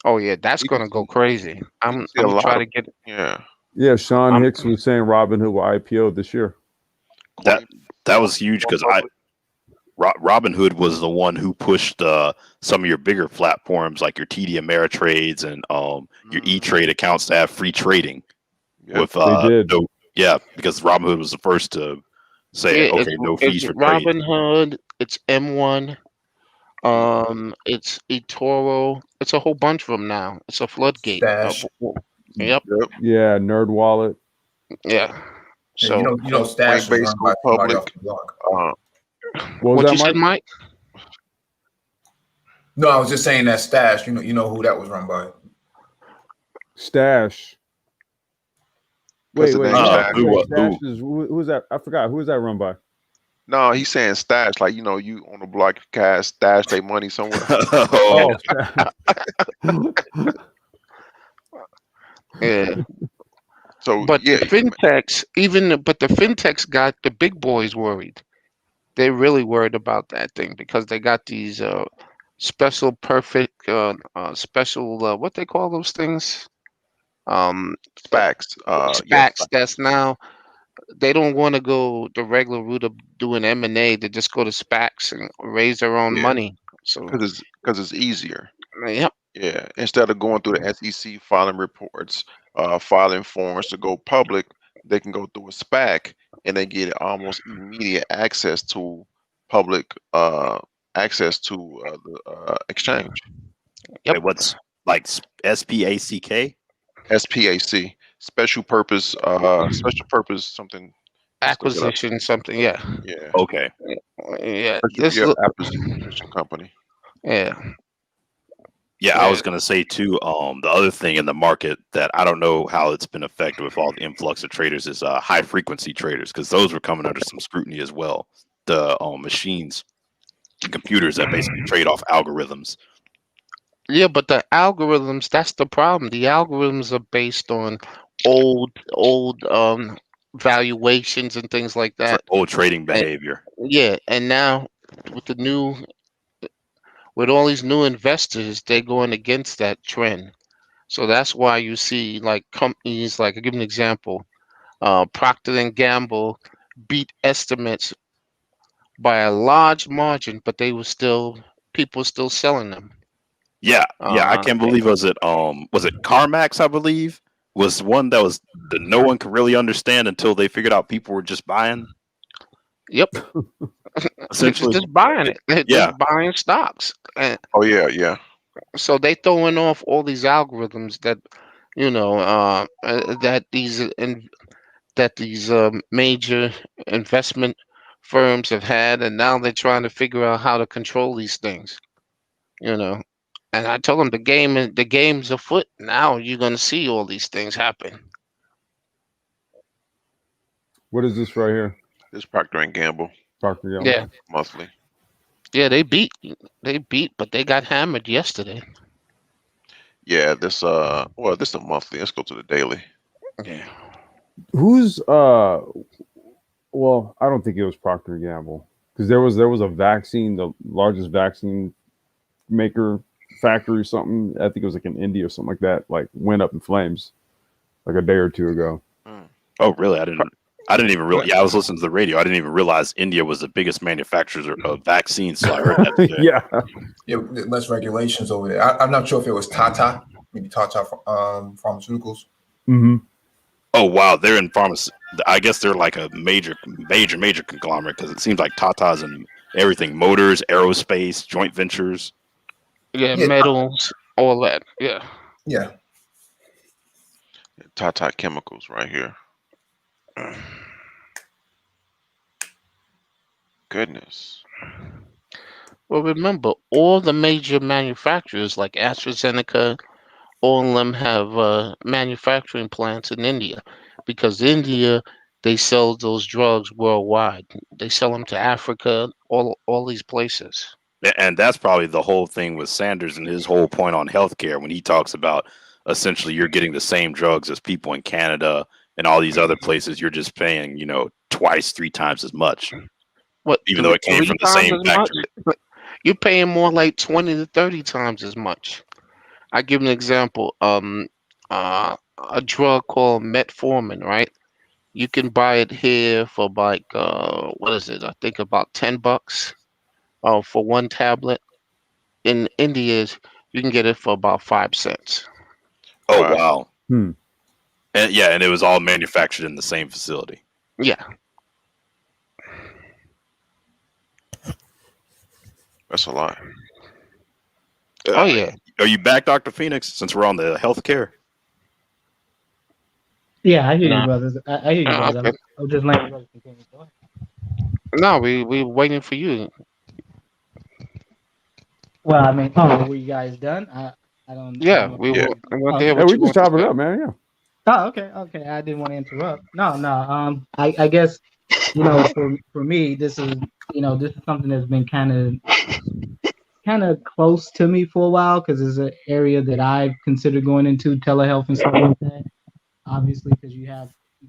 Oh yeah, that's gonna go crazy. I'm gonna try to get. Yeah, Sean Hicks was saying Robinhood will IPO this year. That was huge, because Robinhood was the one who pushed some of your bigger platforms like your TD Ameritrades and your E-Trade accounts to have free trading. With they did. Because Robinhood was the first to say, okay, no fees for trade. Robinhood, it's M1, it's eToro, it's a whole bunch of them now. It's a floodgate. Stash. Yep. Yeah, Nerd Wallet. Yeah. So Stash is run by somebody off the block. What you said, Mike? No, I was just saying that Stash. You know who that was run by. Stash. Wait. Stash is who's that? I forgot. Who is that run by? No, he's saying Stash, like you on the block, guys stash their money somewhere. Yeah. So, but the fintechs, the fintechs got the big boys worried. They're really worried about that thing because they got these special what they call those things? SPACs. SPACs. That's now they don't want to go the regular route of doing M&A. They just go to SPACs and raise their own money. So because it's easier. Yep. Yeah. Instead of going through the SEC filing reports, filing forms to go public, they can go through a SPAC and they get almost immediate access to public access to the exchange. Yep. Wait, what's like SPACK? SPAC, special purpose something. Acquisition something. Yeah. Okay. Yeah. Acquisition company. Yeah. Yeah, I was gonna say too. The other thing in the market that I don't know how it's been affected with all the influx of traders is high frequency traders, because those were coming under some scrutiny as well. The machines, the computers that basically trade off algorithms. Yeah, but the algorithms, that's the problem. The algorithms are based on old valuations and things like that. Old trading behavior. And now with all these new investors, they're going against that trend. So that's why you see like companies like, I'll give an example, Procter and Gamble beat estimates by a large margin, but people still selling them. Yeah, I can't believe was it CarMax, I believe, was one that no one could really understand until they figured out people were just buying. Yep. They're Essentially, just buying it. They're yeah. just buying stocks. And Oh yeah. so they throwing off all these algorithms that, that these major investment firms have had, and now they're trying to figure out how to control these things. And I told them the game's afoot. Now you're gonna see all these things happen. What is this right here? This Procter and Gamble Procter Gamble. Yeah, monthly. yeah, they beat, but they got hammered yesterday. Yeah, this this is a monthly. Let's go to the daily. Yeah, Who's well, I don't think it was Procter and Gamble, because there was a vaccine, the largest vaccine maker factory or something. I think it was like in India or something like that, like went up in flames like a day or two ago. Oh, really? I didn't even realize. Yeah, I was listening to the radio. I didn't even realize India was the biggest manufacturer of vaccines. So I heard that today. Yeah, less regulations over there. I'm not sure if it was Tata, maybe Tata Pharmaceuticals. Mm-hmm. Oh wow, they're in pharmacy. I guess they're like a major conglomerate, because it seems like Tata's in everything: motors, aerospace, joint ventures. yeah, Yeah. metals, all that. Yeah. Yeah. Tata Chemicals right here. Goodness. Well, remember, all the major manufacturers like AstraZeneca, all of them have manufacturing plants in India, because India, they sell those drugs worldwide. They sell them to Africa, all these places. And that's probably the whole thing with Sanders and his whole point on healthcare, when he talks about essentially you're getting the same drugs as people in Canada and all these other places. You're just paying, twice, 3 times as much, What? even though it came 3 from the times same as much? factory. You're paying more like 20 to 30 times as much. I give an example. A drug called metformin, right? You can buy it here for like what is it? I think about $10 for one tablet. In India, you can get it for about 5 cents. Oh Wow. wow. Hmm. And yeah, and it was all manufactured in the same facility. Yeah. That's a lot. Oh yeah. Are you back, Dr. Phoenix, since we're on the healthcare? Yeah, I hear Nah. you, brothers. I hear you, brother. Okay. I was just letting brothers continue. Go ahead. No, we waiting for you. Well, I mean, were you guys done? I don't. Yeah, know. we Yeah. want to Oh, hear Yeah, what we you just want to chop it say. up, man. Yeah. Oh, okay. I didn't want to interrupt. No. I guess for me, this is something that's been kind of close to me for a while, because it's an area that I've considered going into, telehealth and stuff like that. Obviously, because you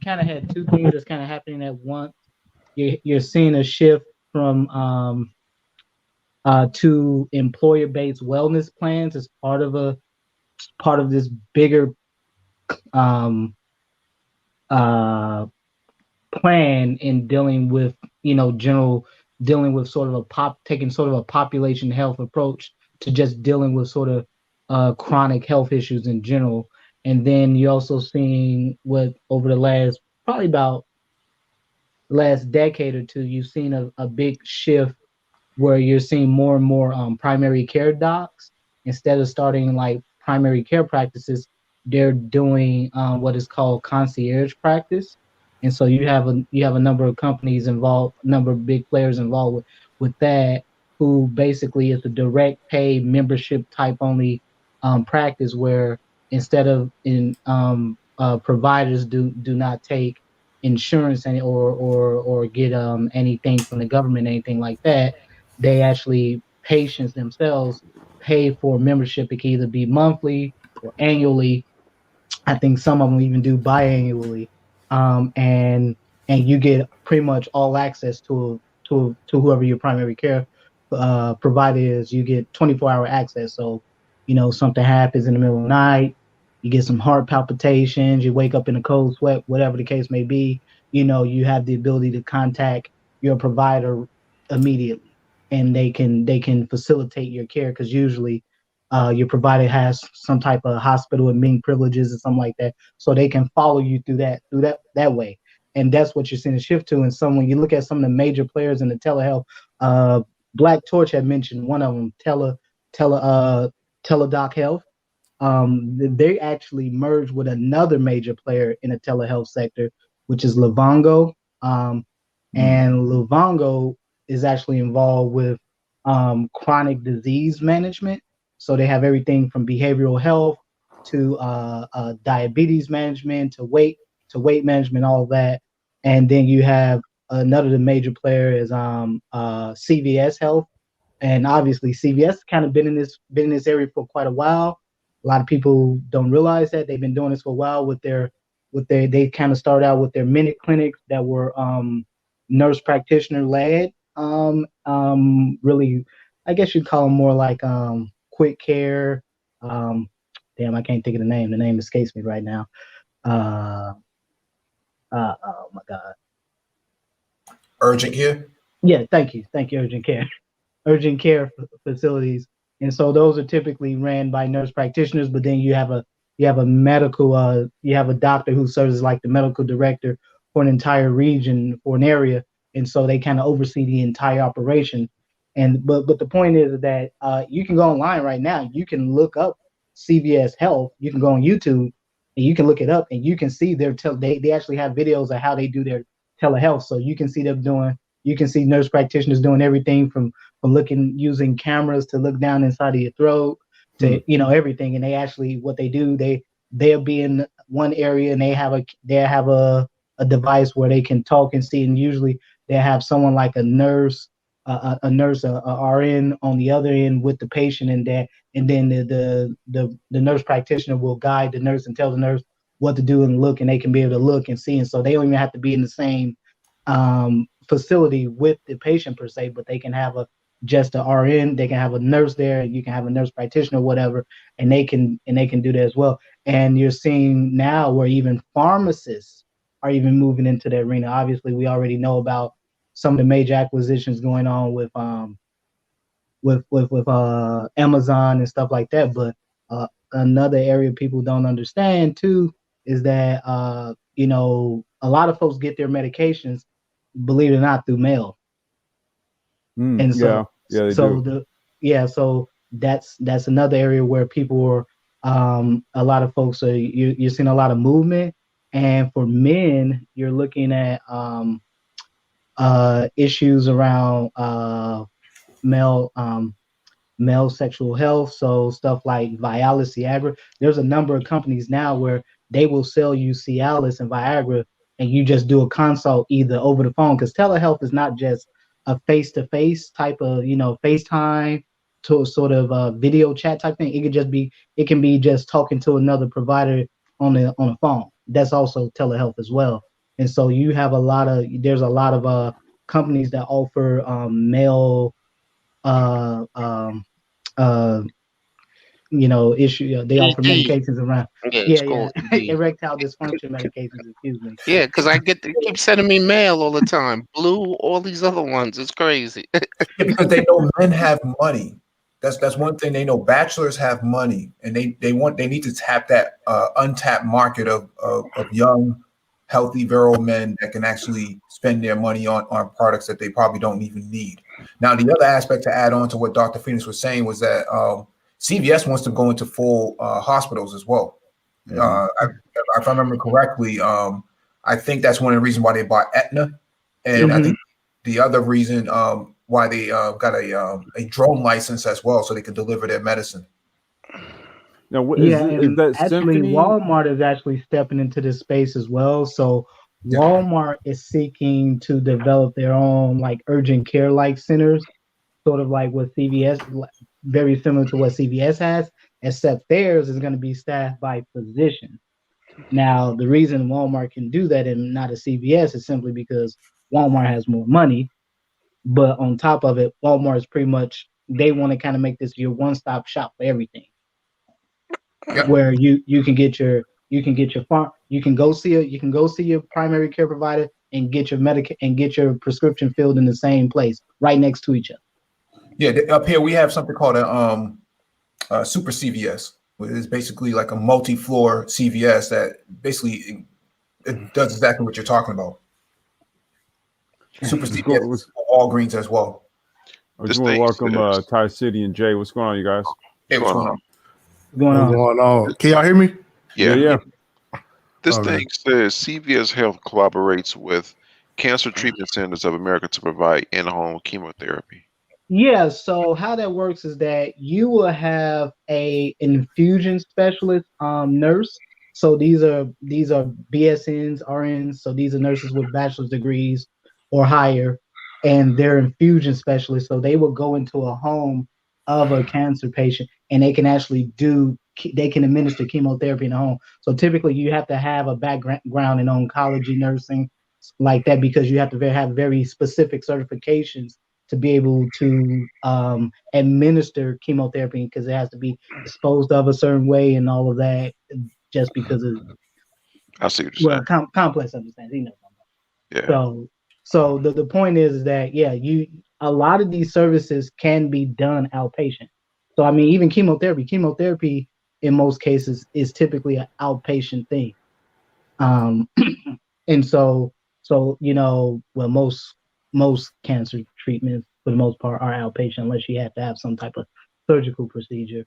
kind of had two things that's kind of happening at once. You're seeing a shift from to employer-based wellness plans as part of this bigger um, plan in dealing with dealing with sort of taking sort of a population health approach to just dealing with sort of chronic health issues in general. And then you're also seeing what over the last probably about last decade or two, you've seen a big shift where you're seeing more and more primary care docs. Instead of starting like primary care practices, they're doing what is called concierge practice. And so you have a number of companies involved, a number of big players involved with that, who basically is a direct pay membership type only practice, where instead of providers do not take insurance or get anything from the government, anything like that. They actually, patients themselves, pay for membership. It can either be monthly or annually. I think some of them even do biannually, and you get pretty much all access to whoever your primary care provider is. You get 24-hour access. So, something happens in the middle of the night, you get some heart palpitations, you wake up in a cold sweat, whatever the case may be. You have the ability to contact your provider immediately, and they can facilitate your care, because usually your provider has some type of hospital admin privileges or something like that, so they can follow you through that way. and that's what you're seeing a shift to. And some, when you look at some of the major players in the telehealth, Black Torch had mentioned one of them, Teledoc Health. They actually merged with another major player in the telehealth sector, which is Livongo. And Livongo is actually involved with chronic disease management. So they have everything from behavioral health to diabetes management to weight management, all of that. And then you have another major player is CVS Health, and obviously CVS kind of been in this area for quite a while. A lot of people don't realize that they've been doing this for a while they kind of started out with their minute clinics that were nurse practitioner led. Really, I guess you'd call them more like quick care. Damn, I can't think of the name. The name escapes me right now. Oh my God. Urgent care? Yeah, thank you, urgent care facilities. And so those are typically ran by nurse practitioners, but then you have a medical you have a doctor who serves as like the medical director for an entire region, for an area, and so they kind of oversee the entire operation. And but the point is that you can go online right now, you can look up CVS Health, you can go on YouTube and you can look it up, and you can see they actually have videos of how they do their telehealth. So you can see nurse practitioners doing everything from using cameras to look down inside of your throat to everything. And they actually, what they do, they'll be in one area and they have a device where they can talk and see, and usually they have someone like a nurse, a RN on the other end with the patient, and then the nurse practitioner will guide the nurse and tell the nurse what to do and look, and they can be able to look and see. And so they don't even have to be in the same facility with the patient per se, but they can have just a RN, they can have a nurse there, and you can have a nurse practitioner, whatever, and they can do that as well. And you're seeing now where even pharmacists are even moving into the arena. Obviously, we already know about some of the major acquisitions going on with Amazon and stuff like that. But another area people don't understand too is that a lot of folks get their medications, believe it or not, through mail. And so so that's another area where people are a lot of folks are you're seeing a lot of movement. And for men, you're looking at issues around male sexual health. So stuff like Vialis, Viagra. There's a number of companies now where they will sell you Cialis and Viagra, and you just do a consult either over the phone, because telehealth is not just a face-to-face type of, FaceTime to a sort of video chat type thing. It can be just talking to another provider on a phone. That's also telehealth as well. And so there's a lot of companies that offer male they offer medications around erectile dysfunction medications, excuse me. Yeah, because they keep sending me mail all the time. Blue, all these other ones. It's crazy. Because they know men have money. That's one thing they know. Bachelors have money, and they need to tap that untapped market of young, healthy, virile men that can actually spend their money on products that they probably don't even need. Now, the other aspect to add on to what Dr. Phoenix was saying was that CVS wants to go into full hospitals as well. If I remember correctly, I think that's one of the reasons why they bought Aetna, and I think the other reason why they got a drone license as well, so they can deliver their medicine. Now, is that actually Symphony? Walmart is actually stepping into this space as well. So Walmart is seeking to develop their own like urgent care like centers, sort of like what CVS, very similar to what CVS has, except theirs is going to be staffed by physicians. Now, the reason Walmart can do that and not a CVS is simply because Walmart has more money. But on top of it, Walmart is pretty much, they want to kind of make this your one-stop shop for everything. Yep. Where you can get your farm, you can go see your primary care provider and get your prescription filled in the same place, right next to each other. Yeah, up here we have something called a super CVS, which is basically like a multi-floor CVS that basically it does exactly what you're talking about. Super What's CVS, Walgreens as well. I just want to welcome Ty City and Jay. What's going on, you guys? Hey, what's going on? What's going on? Can y'all hear me? Yeah. This Okay. thing says CVS Health collaborates with Cancer Treatment Centers of America to provide in-home chemotherapy. Yeah, so how that works is that you will have a infusion specialist nurse. So these are BSNs, RNs, so these are nurses with bachelor's degrees or higher, and they're infusion specialists. So they will go into a home of a cancer patient and they can actually they can administer chemotherapy in the home. So typically you have to have a background in oncology nursing like that, because you have to have very specific certifications to be able to administer chemotherapy, because it has to be disposed of a certain way and all of that, just because of I see what you're saying. Complex understanding. Yeah. So the point is that a lot of these services can be done outpatient. So I mean, even chemotherapy in most cases is typically an outpatient thing. And so most cancer treatments for the most part are outpatient, unless you have to have some type of surgical procedure.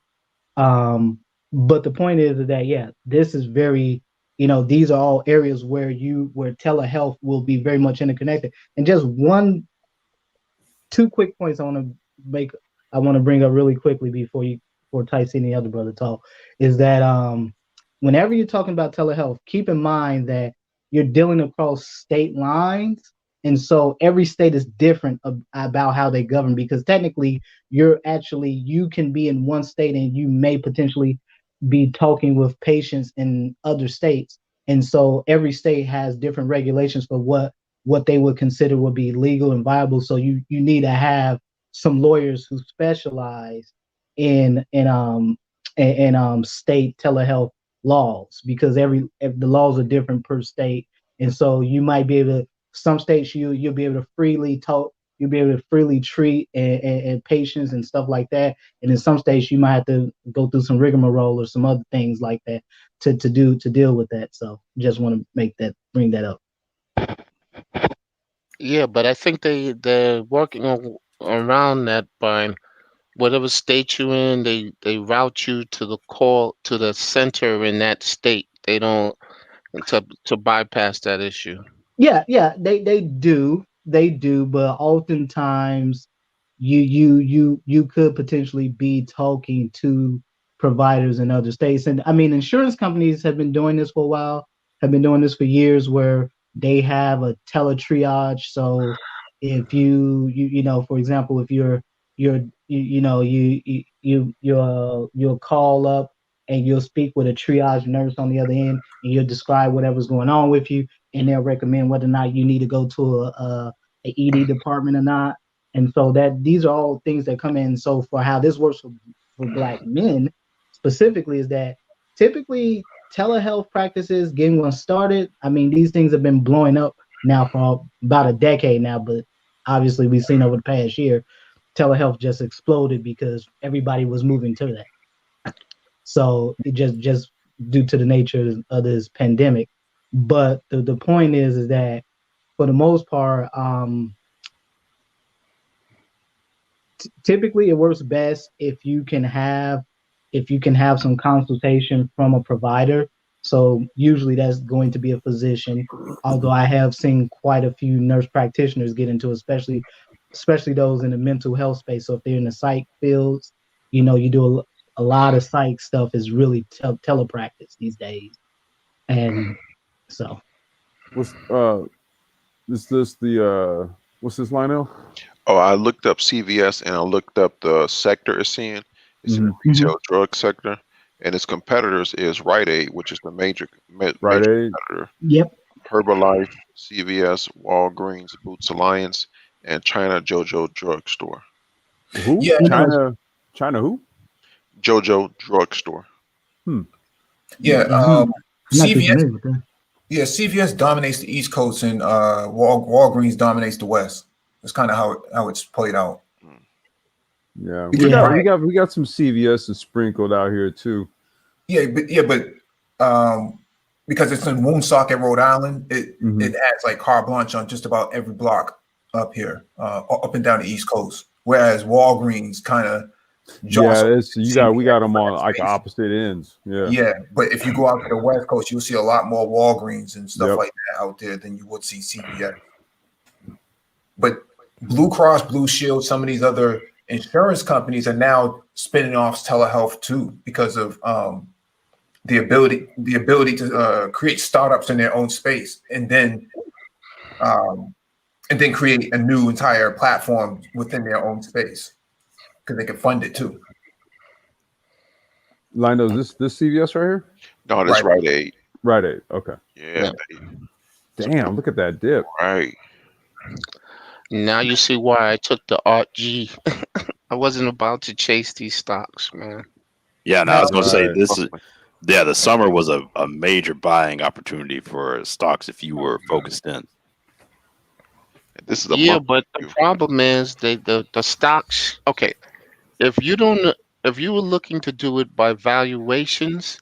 But the point is that this is very, these are all areas where telehealth will be very much interconnected. And just two quick points I want to bring up really quickly before Tyson and the other brother talk, is that whenever you're talking about telehealth, keep in mind that you're dealing across state lines. And so every state is different about how they govern, because technically you can be in one state and you may potentially be talking with patients in other states. And so every state has different regulations for what they would consider would be legal and viable. So you need to have some lawyers who specialize in state telehealth laws, because the laws are different per state. And so you might be able to, some states you'll be able to freely talk, you'll be able to freely treat and patients and stuff like that. And in some states you might have to go through some rigmarole or some other things like that to deal with that. So just want to bring that up. Yeah, but I think they're working around that by whatever state you're in, they route you to the center in that state. They don't to bypass that issue. Yeah, they do, but oftentimes you could potentially be talking to providers in other states. And I mean, insurance companies have been doing this for a while, have been doing this for years, where they have a teletriage. So if you for example, if you'll call up and you'll speak with a triage nurse on the other end, and you'll describe whatever's going on with you, and they'll recommend whether or not you need to go to a ED department or not. And so that these are all things that come in. So for how this works for Black men specifically, is that typically telehealth practices getting one started, I mean, these things have been blowing up now for about a decade now, but obviously we've seen over the past year, telehealth just exploded because everybody was moving to that. So it just due to the nature of this pandemic. But the point is that for the most part, typically it works best if you can have some consultation from a provider. So usually that's going to be a physician, although I have seen quite a few nurse practitioners get into it, especially those in the mental health space. So if they're in the psych fields, you do a lot of psych stuff is really telepractice these days. And so what's this, Lionel? Oh, I looked up CVS and I looked up the sector it's in. It's in the retail drug sector, and its competitors is Rite Aid, which is the major competitor. Yep. Herbalife, CVS, Walgreens, Boots Alliance, and China JoJo Drugstore. Who? Yeah. China who? JoJo Drugstore. Yeah. CVS. Yeah, CVS dominates the East Coast, and Walgreens dominates the West. That's kind of how it's played out. Yeah, we got some CVS sprinkled out here too. Yeah, but because it's in Woonsocket, Rhode Island, it has like carte blanche on just about every block up here, up and down the East Coast, whereas Walgreens kind of Yeah, we got them on like opposite ends. Yeah, but if you go out to the West Coast, you'll see a lot more Walgreens and stuff like that out there than you would see CVS. But Blue Cross, Blue Shield, some of these other insurance companies are now spinning off telehealth too, because of the ability to create startups in their own space, and then create a new entire platform within their own space because they can fund it too. Lino, is this CVS right here? No, that's Rite Aid. Rite Aid. Okay. Yeah. Damn, look at that dip. Right. Now you see why I took the Art G. I wasn't about to chase these stocks, man. Yeah, and I was going to say the summer was a major buying opportunity for stocks if you were focused in. This is but the problem is the stocks. Okay, if you were looking to do it by valuations,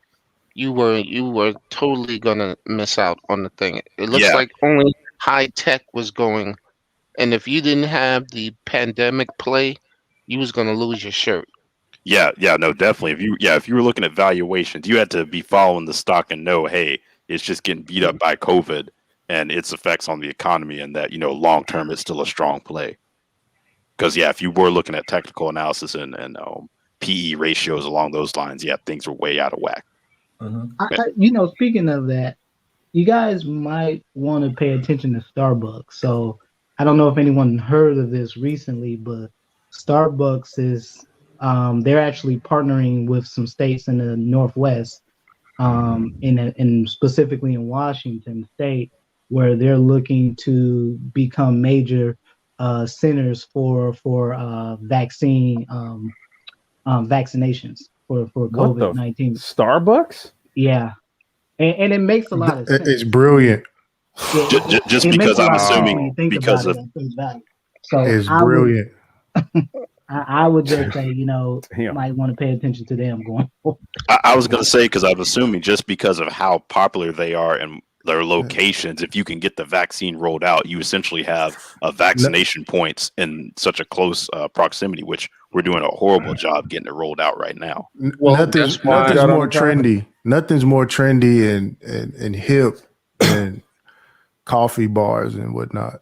you were totally gonna miss out on the thing. It looks like only high tech was going, and if you didn't have the pandemic play, you was gonna lose your shirt. Yeah, no, definitely. If you were looking at valuations, you had to be following the stock and know, hey, it's just getting beat up by COVID and its effects on the economy, and that long term it's still a strong play. Because if you were looking at technical analysis and PE ratios along those lines, things were way out of whack. Mm-hmm. Speaking of that, you guys might want to pay attention to Starbucks. So I don't know if anyone heard of this recently, but Starbucks is they're actually partnering with some states in the Northwest, in specifically in Washington State, where they're looking to become major centers for vaccine vaccinations for COVID-19. Starbucks? Yeah, and it makes a lot of sense. It's brilliant. Just because I'm assuming because of so it's brilliant. I would just say, you might want to pay attention to them going forward. I was going to say, because I'm assuming just because of how popular they are and their locations, if you can get the vaccine rolled out, you essentially have a vaccination points in such a close proximity, which we're doing a horrible job getting it rolled out right now. Well, nothing's more trendy. Nothing's more trendy and hip than coffee bars and whatnot.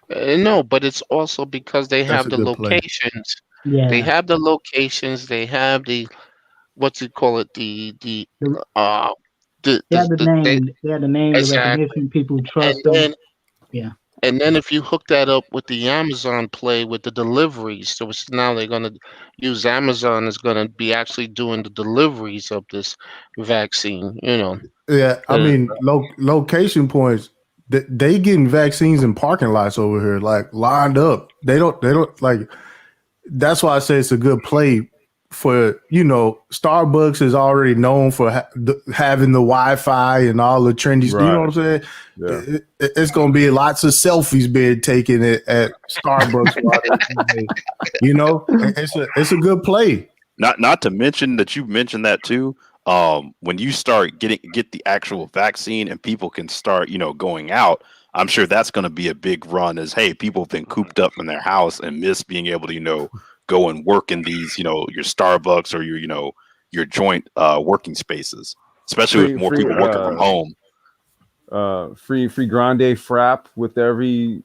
No, but it's also because they have the locations. Yeah. They have the locations. They have the they have the name. They have the name, the recognition. People trust them. And then if you hook that up with the Amazon play with the deliveries, so now they're going to use Amazon is going to be actually doing the deliveries of this vaccine. Yeah, I mean, location points. They getting vaccines in parking lots over here, like lined up. They don't like. That's why I say it's a good play for, Starbucks is already known for having the Wi-Fi and all the trendy. Right. You know what I'm saying? Yeah. It's going to be lots of selfies being taken at Starbucks. It's a good play. Not to mention that you mentioned that too. When you start get the actual vaccine and people can start, going out, I'm sure that's going to be a big run. As hey, people have been cooped up in their house and miss being able to, go and work in these, your Starbucks or your joint working spaces, especially with more people working from home. Free grande frap with every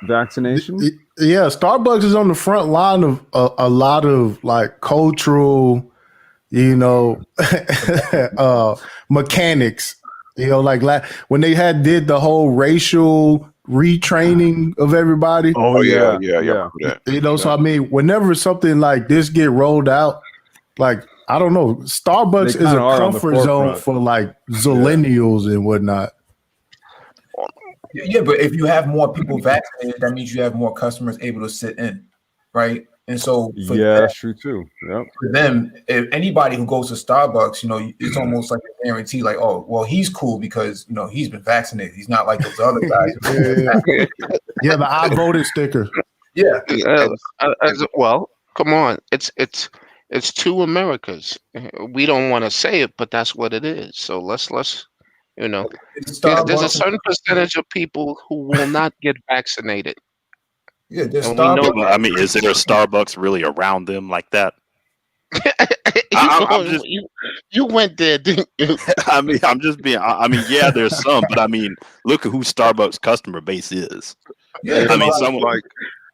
vaccination. Yeah, Starbucks is on the front line of a lot of like cultural, mechanics. Like when they did the whole racial retraining of everybody. Oh yeah. So I mean, whenever something like this get rolled out, like I don't know, Starbucks is a comfort zone for like zillennials and whatnot. Yeah, but if you have more people vaccinated, that means you have more customers able to sit in, right? And so that's true too. Yep. For them, if anybody who goes to Starbucks, it's almost like a guarantee, like, oh, well, he's cool because he's been vaccinated. He's not like those other guys. Yeah, the I voted sticker. Yeah. Well, come on. It's two Americas. We don't want to say it, but that's what it is. So let's there's a certain percentage of people who will not get vaccinated. Yeah, there's And we know Starbucks. I mean, is there a Starbucks really around them like that? I'm just. you went there, didn't you? I mean, I'm just being. I mean, yeah, there's some, but I mean, look at who Starbucks customer base is. Yeah, I mean, it's someone. like,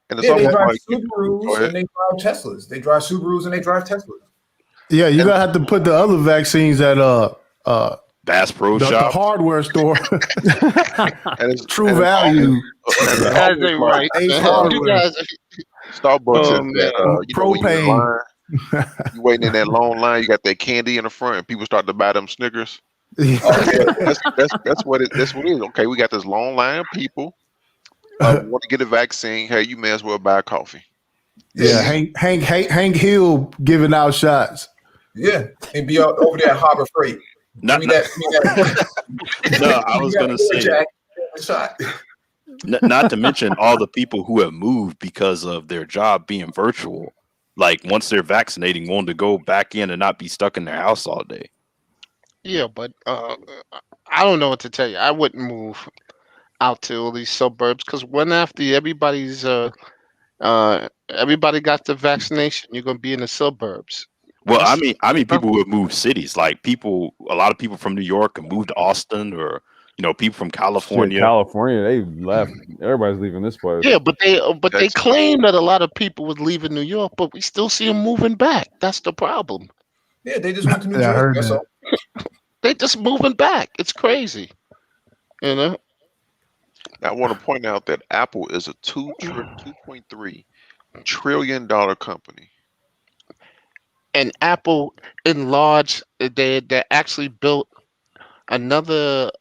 and it's yeah, they almost drive like, go Subarus ahead. and they drive Teslas. They drive Subarus and they drive Teslas. Yeah, you gotta have to put the other vaccines at Bass Pro the Shop. hardware store. And it's True and it's value. almost- and it's Guys almost ain't like right. Ace Man. Hardware. You guys, Starbucks Oh, is that man. you know when you're in Propane. line, you waiting in that long line, you got that candy in the front, and people start to buy them Snickers. Oh, yeah. That's what it is. Okay, we got this long line of people. Want to get a vaccine? Hey, you may as well buy a coffee. Yeah, Hank Hill giving out shots. Yeah, and be over there at Harbor Freight. Not, Give me that. no, I was gonna say. Jack, shot. Not to mention all the people who have moved because of their job being virtual. Like once they're vaccinating, wanting to go back in and not be stuck in their house all day. yeah, but I don't know what to tell you. I wouldn't move out to all these suburbs because one after everybody's everybody got the vaccination, you're gonna be in the suburbs. Well, I That's- mean, people who have moved cities, like a lot of people from New York have moved to Austin, or people from Shit, California. California, they left. Everybody's leaving this place. Yeah, but they That's- claim that a lot of people was leaving New York, but we still see them moving back. That's the problem. Yeah, they just went to New Yeah, I Jersey. heard That's that. all. They just moving back. It's crazy. You know? I want to point out that Apple is a $2.3 trillion company. And Apple enlarged. They actually built another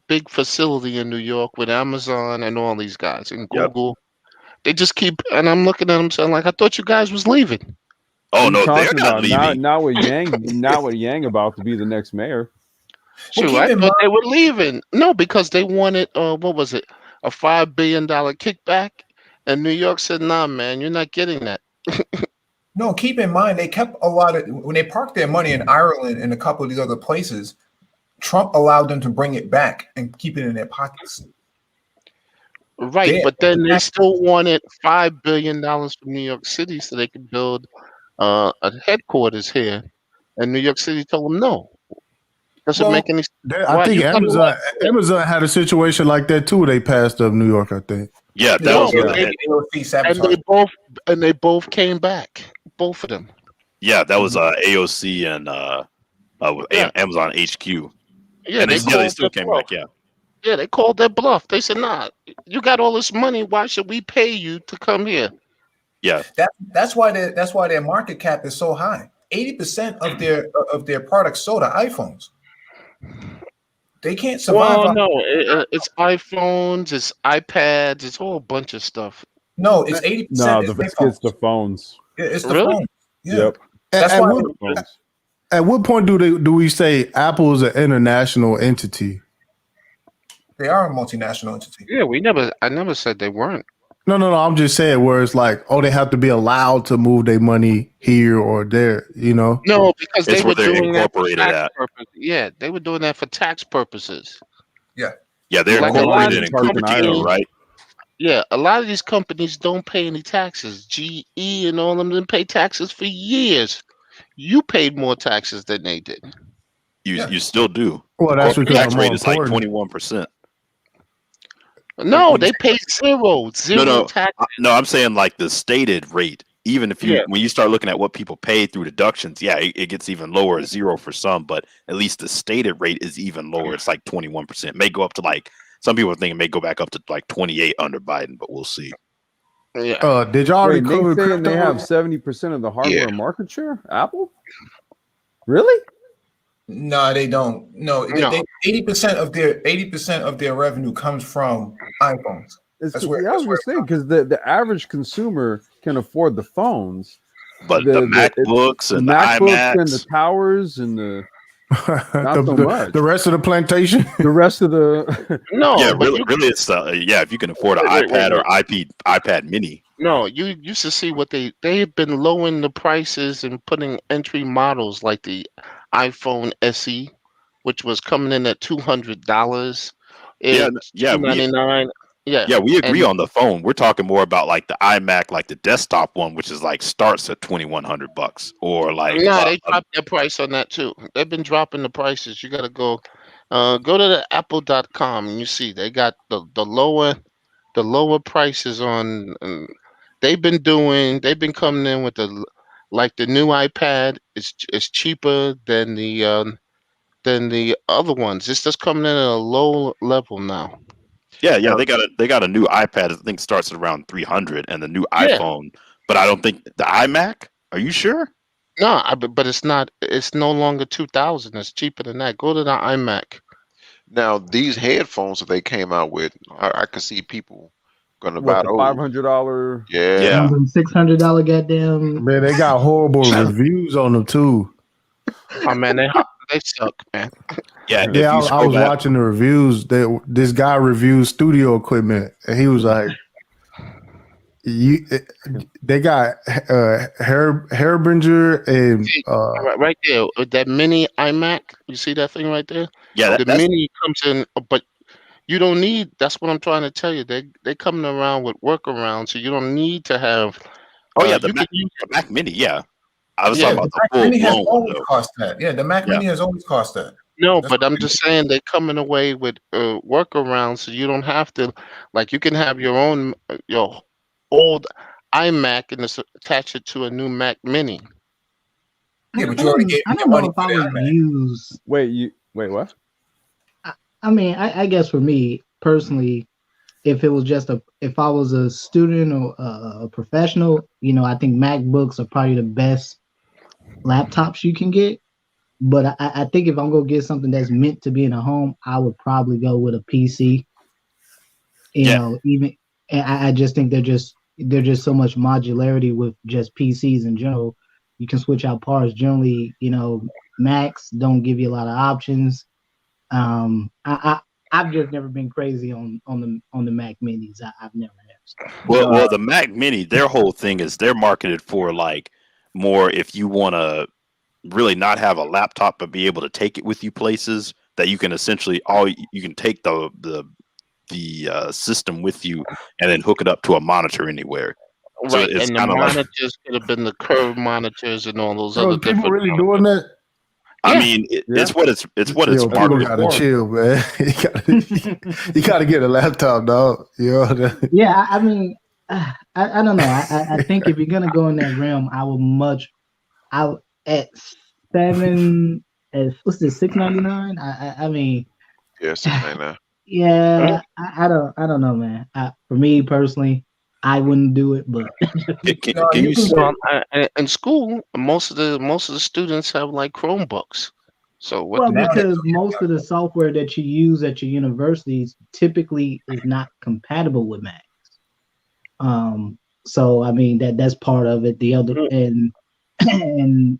big facility in New York with Amazon and all these guys and Yep. Google. They just keep, and I'm looking at them saying like, I thought you guys was leaving. Oh What are no, you they're talking not about? leaving. Not with Yang about to be the next mayor. Shoot, keep I in thought they were leaving. No, because they wanted what was it, a $5 billion kickback, and New York said, "Nah, man, you're not getting that." No, keep in mind they kept a lot of when they parked their money in Ireland and a couple of these other places. Trump allowed them to bring it back and keep it in their pockets. Right, Yeah. but then they still wanted $5 billion from New York City so they could build a headquarters here, and New York City told them no. Doesn't Well, make any sense. I Why, think you cut Amazon had a situation like that too. They passed up New York, I think. Yeah, that No, was but what they- had- and they both came back, both of them. yeah, that was AOC and Yeah. Amazon HQ. Yeah, And they called still their came bluff. back. Yeah, Yeah, they called their bluff. They said, "Nah, you got all this money. Why should we pay you to come here?" yeah. That's why their market cap is so high. 80% of their products sold are iPhones. They can't survive. Well, no, it's iPhones, it's iPads, it's a whole bunch of stuff. No, it's 80%. No, is it's the phones. Yeah, it's the Really? phone. Yeah. Yep. That's At why what- Phones. At what point do we say Apple is an international entity? they are a multinational entity. Yeah, I never said they weren't. No. I'm just saying where it's like, oh, they have to be allowed to move their money here or there. No, because It's they where were they're doing that for incorporated tax at. purposes. Yeah, they were doing that for tax purposes. Yeah, they're Like a lot incorporated of in companies- Cupertino, right? Yeah, a lot of these companies don't pay any taxes. GE and all of them didn't pay taxes for years. You paid more taxes than they did. You still do. Well, that's Corporate because tax I'm more rate is like important. 21%. No, they paid zero No. tax. No, I'm saying like the stated rate. Even if Yeah. when you start looking at what people pay through deductions, yeah, it gets even lower, 0 for some, but at least the stated rate is even lower. It's like 21%. May go up to like some people think it may go back up to like 28 under Biden, but we'll see. Yeah. Did y'all already Wait, cover they saying they crypto? have 70% of the hardware Yeah. market share? Apple? Really? No, they don't. No, No. They 80% of their revenue comes from iPhones. It's, That's where- I that's was where just saying because the average consumer can afford the phones, But The- the, the- MacBooks the and the MacBooks and the iMacs, towers and Not so much. The rest of the plantation. the rest of the. No, yeah, but really, it's if you can afford an Wait, iPad wait, or iPad Mini. no, you used to see what they've been lowering the prices and putting entry models like the iPhone SE, which was coming in at $200. Yeah, $299. Yeah, we agree on the phone. We're talking more about like the iMac, like the desktop one, which is like starts at $2,100, or like No, they dropped their price on that too. They've been dropping the prices. You got to go to the apple.com and you see they got the lower prices on. They've been coming in with the new iPad is cheaper than the other ones. It's just coming in at a low level now. Yeah, they got a new iPad. I think starts at around 300, and the new Yeah. iPhone. But I don't think the iMac. Are you sure? No, but it's not. It's no longer 2,000. It's cheaper than that. Go to the iMac. Now these headphones that they came out with, I can see people gonna What, buy the those. $500? Yeah. $600 goddamn. Man, they got horrible reviews on them too. Oh man, they suck, man. Yeah, if Yeah, you I scroll was back, watching the reviews. This guy reviewed studio equipment, and he was like, they got Hairbringer and Right there with that mini iMac. You see that thing right there? yeah, The mini comes in, but you don't need. That's what I'm trying to tell you. They coming around with workarounds, so you don't need to have. oh yeah, you can use. the Mac Mini. Yeah, I was Yeah, talking about The Mac the Mini has full blown one always though. cost that. Yeah, the Mac Mini has always cost that. No, That's but what I'm just saying they're coming away with workarounds, so you don't have to. Like you can have your own your old iMac and just attach it to a new Mac Mini. Yeah, but you already gave I me don't your know money if for I the would iMac. use. Wait, what? I mean, I guess for me personally, if I was a student or a professional, I think MacBooks are probably the best laptops you can get. But I think if I'm gonna get something that's meant to be in a home, I would probably go with a PC. Even and I just think there's just so much modularity with just PCs in general. You can switch out parts. Generally, Macs don't give you a lot of options. I've just never been crazy on the Mac Minis. I've never have. Well, the Mac Mini, their whole thing is they're marketed for like more if you want to really not have a laptop but be able to take it with you places that you can essentially you can take the system with you and then hook it up to a monitor anywhere. So Right, it's and the kind of like, monitors could have been the curved monitors and all those so other people different. really doing that. I Yeah. mean, it's what it's Yo, people marketed gotta for. chill, man. you gotta get a laptop, dog. Yeah, I mean, I don't know. I think if you're gonna go in that realm, at what's this, $699? I mean, Yeah, something like that. yeah, I don't know, man. For me personally, I wouldn't do it, but Can you see? Well, in school, most of the students have like Chromebooks. So what? well, Now because most of the software that you use at your universities typically is not compatible with Macs. So I mean that's part of it. The other and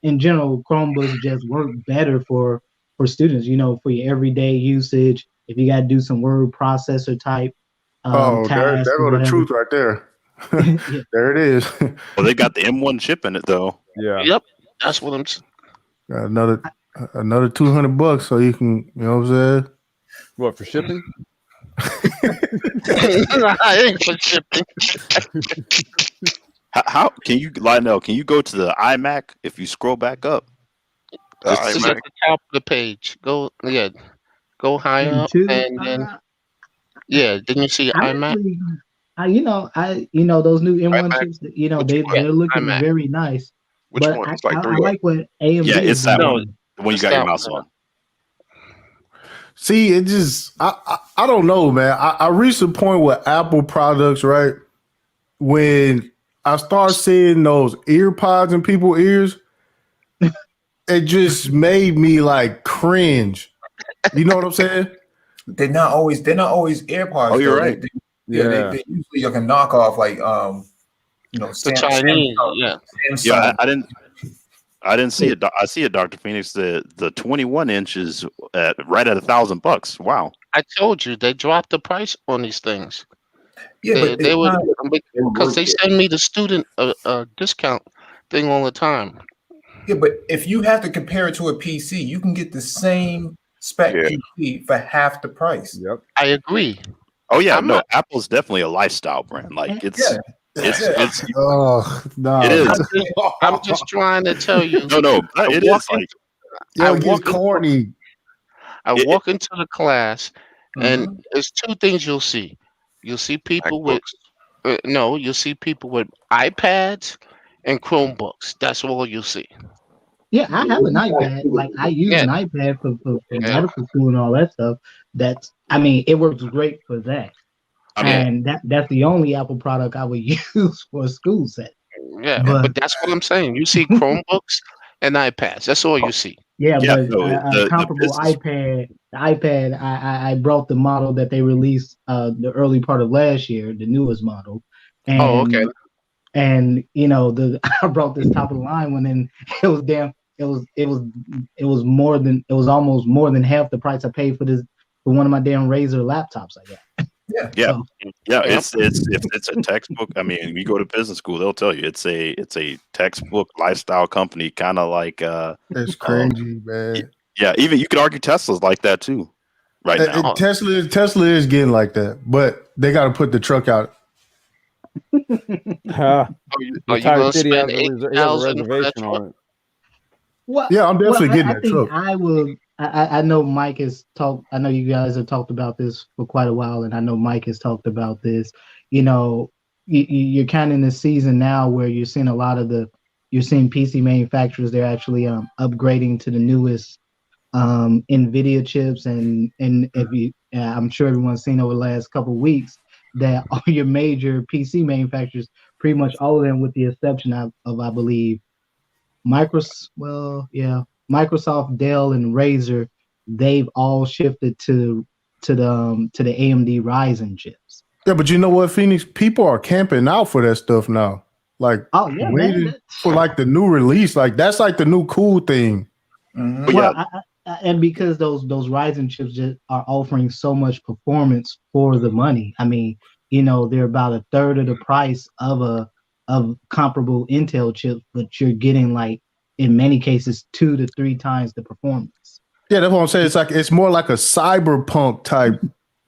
in general, Chromebooks just work better for students. For your everyday usage. If you got to do some word processor type there tasks or go the whatever. truth right there. Yeah. There it is. Well, they got the M1 chip in it though. Yeah. Yep, that's what I'm. Got another $200, so you can, you know what I'm saying? What, for shipping? I ain't for shipping. How can you, Lionel? Can you go to the iMac if you scroll back up? The It's just iMac. at the top of the page. Go higher up, and then then you see iMac. Those new M1 iMac? chips. Which They're looking iMac. very nice. Which But one? It's I like three. like what AMD Yeah, it's is that doing. one. The one you got your mouse on. See, it just I don't know, man. I reached a point with Apple products, right? When I start seeing those ear pods in people's ears, it just made me like cringe. You know what I'm saying? They're not always AirPods. Oh, you're though. right. They usually like a knockoff, like The Chinese, yeah. Yeah, I didn't see it. I see it, Dr. Phoenix. The 21 inches right at $1,000. Wow. I told you they dropped the price on these things. Yeah, They would, because they send me the student discount thing all the time. Yeah, but if you have to compare it to a PC, you can get the same spec PC for half the price. Yep. I agree. Oh yeah, I'm no, not. Apple's definitely a lifestyle brand. Like it's Oh no, it is. I'm just trying to tell you. No, I it walk is in, like yo, I it gets walk into, corny. it, walk into the class, and Mhm. there's two things you'll see. You'll see people with MacBooks. no, you'll see people with iPads and Chromebooks. That's all you'll see. Yeah, I have an iPad. Like I use Yeah, an iPad for yeah, medical school and all that stuff. I mean, it works great for that. I mean, yeah, And that's the only Apple product I would use for a school set. yeah. But But that's what I'm saying. You see Chromebooks and iPads. That's all you see. yeah, yeah, but no, a the comparable business. iPad, I brought the model that they released the early part of last year, the newest model, Oh, okay. and I brought this top of the line one, and it was damn, it was almost more than half the price I paid for one of my damn Razer laptops I got. Yeah. Yeah, So, yeah, Yep. it's a textbook. I mean, you go to business school, they'll tell you it's a textbook lifestyle company, kind of like It's cringy, man. yeah. Even you could argue Tesla's like that too, right now. Oh. Tesla is getting like that, but they got to put the truck out. Huh. Are you Entire gonna city spend has he has a 8,000 for that reservation truck? on it. well, Yeah, I'm definitely getting I that think truck. I will. I know Mike has talked. I know you guys have talked about this for quite a while, and I know Mike has talked about this. You're kind of in the season now where you're seeing you're seeing PC manufacturers. They're actually upgrading to the newest NVIDIA chips, and if I'm sure everyone's seen over the last couple of weeks that all your major PC manufacturers, pretty much all of them, with the exception of I believe Microsoft, Dell, and Razer, they've all shifted to the AMD Ryzen chips. Yeah, but you know what, Phoenix? People are camping out for that stuff now. Like, Oh yeah, waiting man. for like the new release. Like, that's like the new cool thing. Mhm. But Well, yeah, and because those Ryzen chips just are offering so much performance for the money. I mean, they're about a third of the price of comparable Intel chips, but you're getting, like, in many cases 2 to 3 times the performance. Yeah, that's what I'm saying. It's more like a cyberpunk type.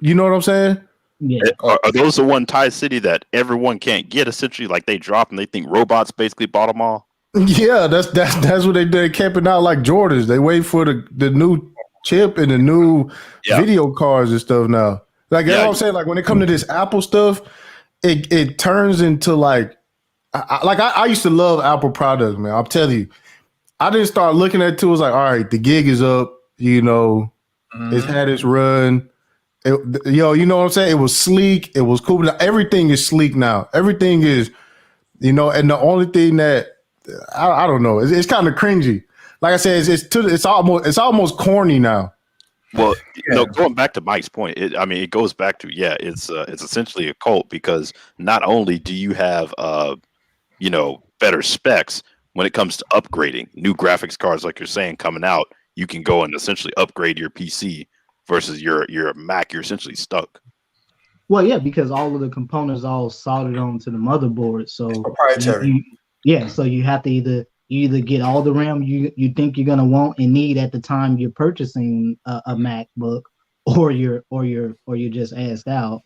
You know what I'm saying? Yeah. are those the one Thai city that everyone can't get? Essentially, like they drop and they think robots basically bought them all. Yeah, that's what they did. Camping out like Jordans. They wait for the new chip and the new video cards and stuff now. Like, that's what I'm saying. Like, when it comes to this Apple stuff, it turns into like I used to love Apple products, man. I'm telling you. I didn't start looking at it too. It was like, all right, the gig is up, it's had its run. You know what I'm saying? It was sleek, it was cool. Now, everything is sleek now. Everything is, and the only thing that I don't know, it's kind of cringy. Like I said, it's almost corny now. Well, going back to Mike's point, it goes back to it's essentially a cult because not only do you have better specs when it comes to upgrading new graphics cards, like you're saying, coming out, you can go and essentially upgrade your PC versus your Mac. You're essentially stuck. Well, yeah, because all of the components all soldered onto the motherboard, so It's proprietary. So you have to either get all the RAM you think you're gonna want and need at the time you're purchasing a MacBook, or you're just asked out.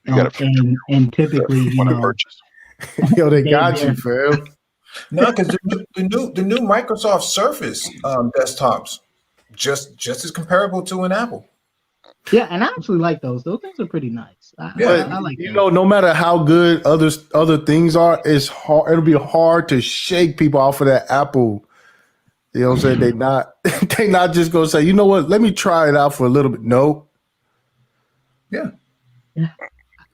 And typically, They got you, fam. No, because the new Microsoft Surface desktops just as comparable to an Apple. Yeah, and I actually like those. Those things are pretty nice. I like those. No matter how good other things are, it's hard. It'll be hard to shake people off of that Apple. You know what I'm saying? They not just gonna say, you know what? Let me try it out for a little bit. No. Yeah.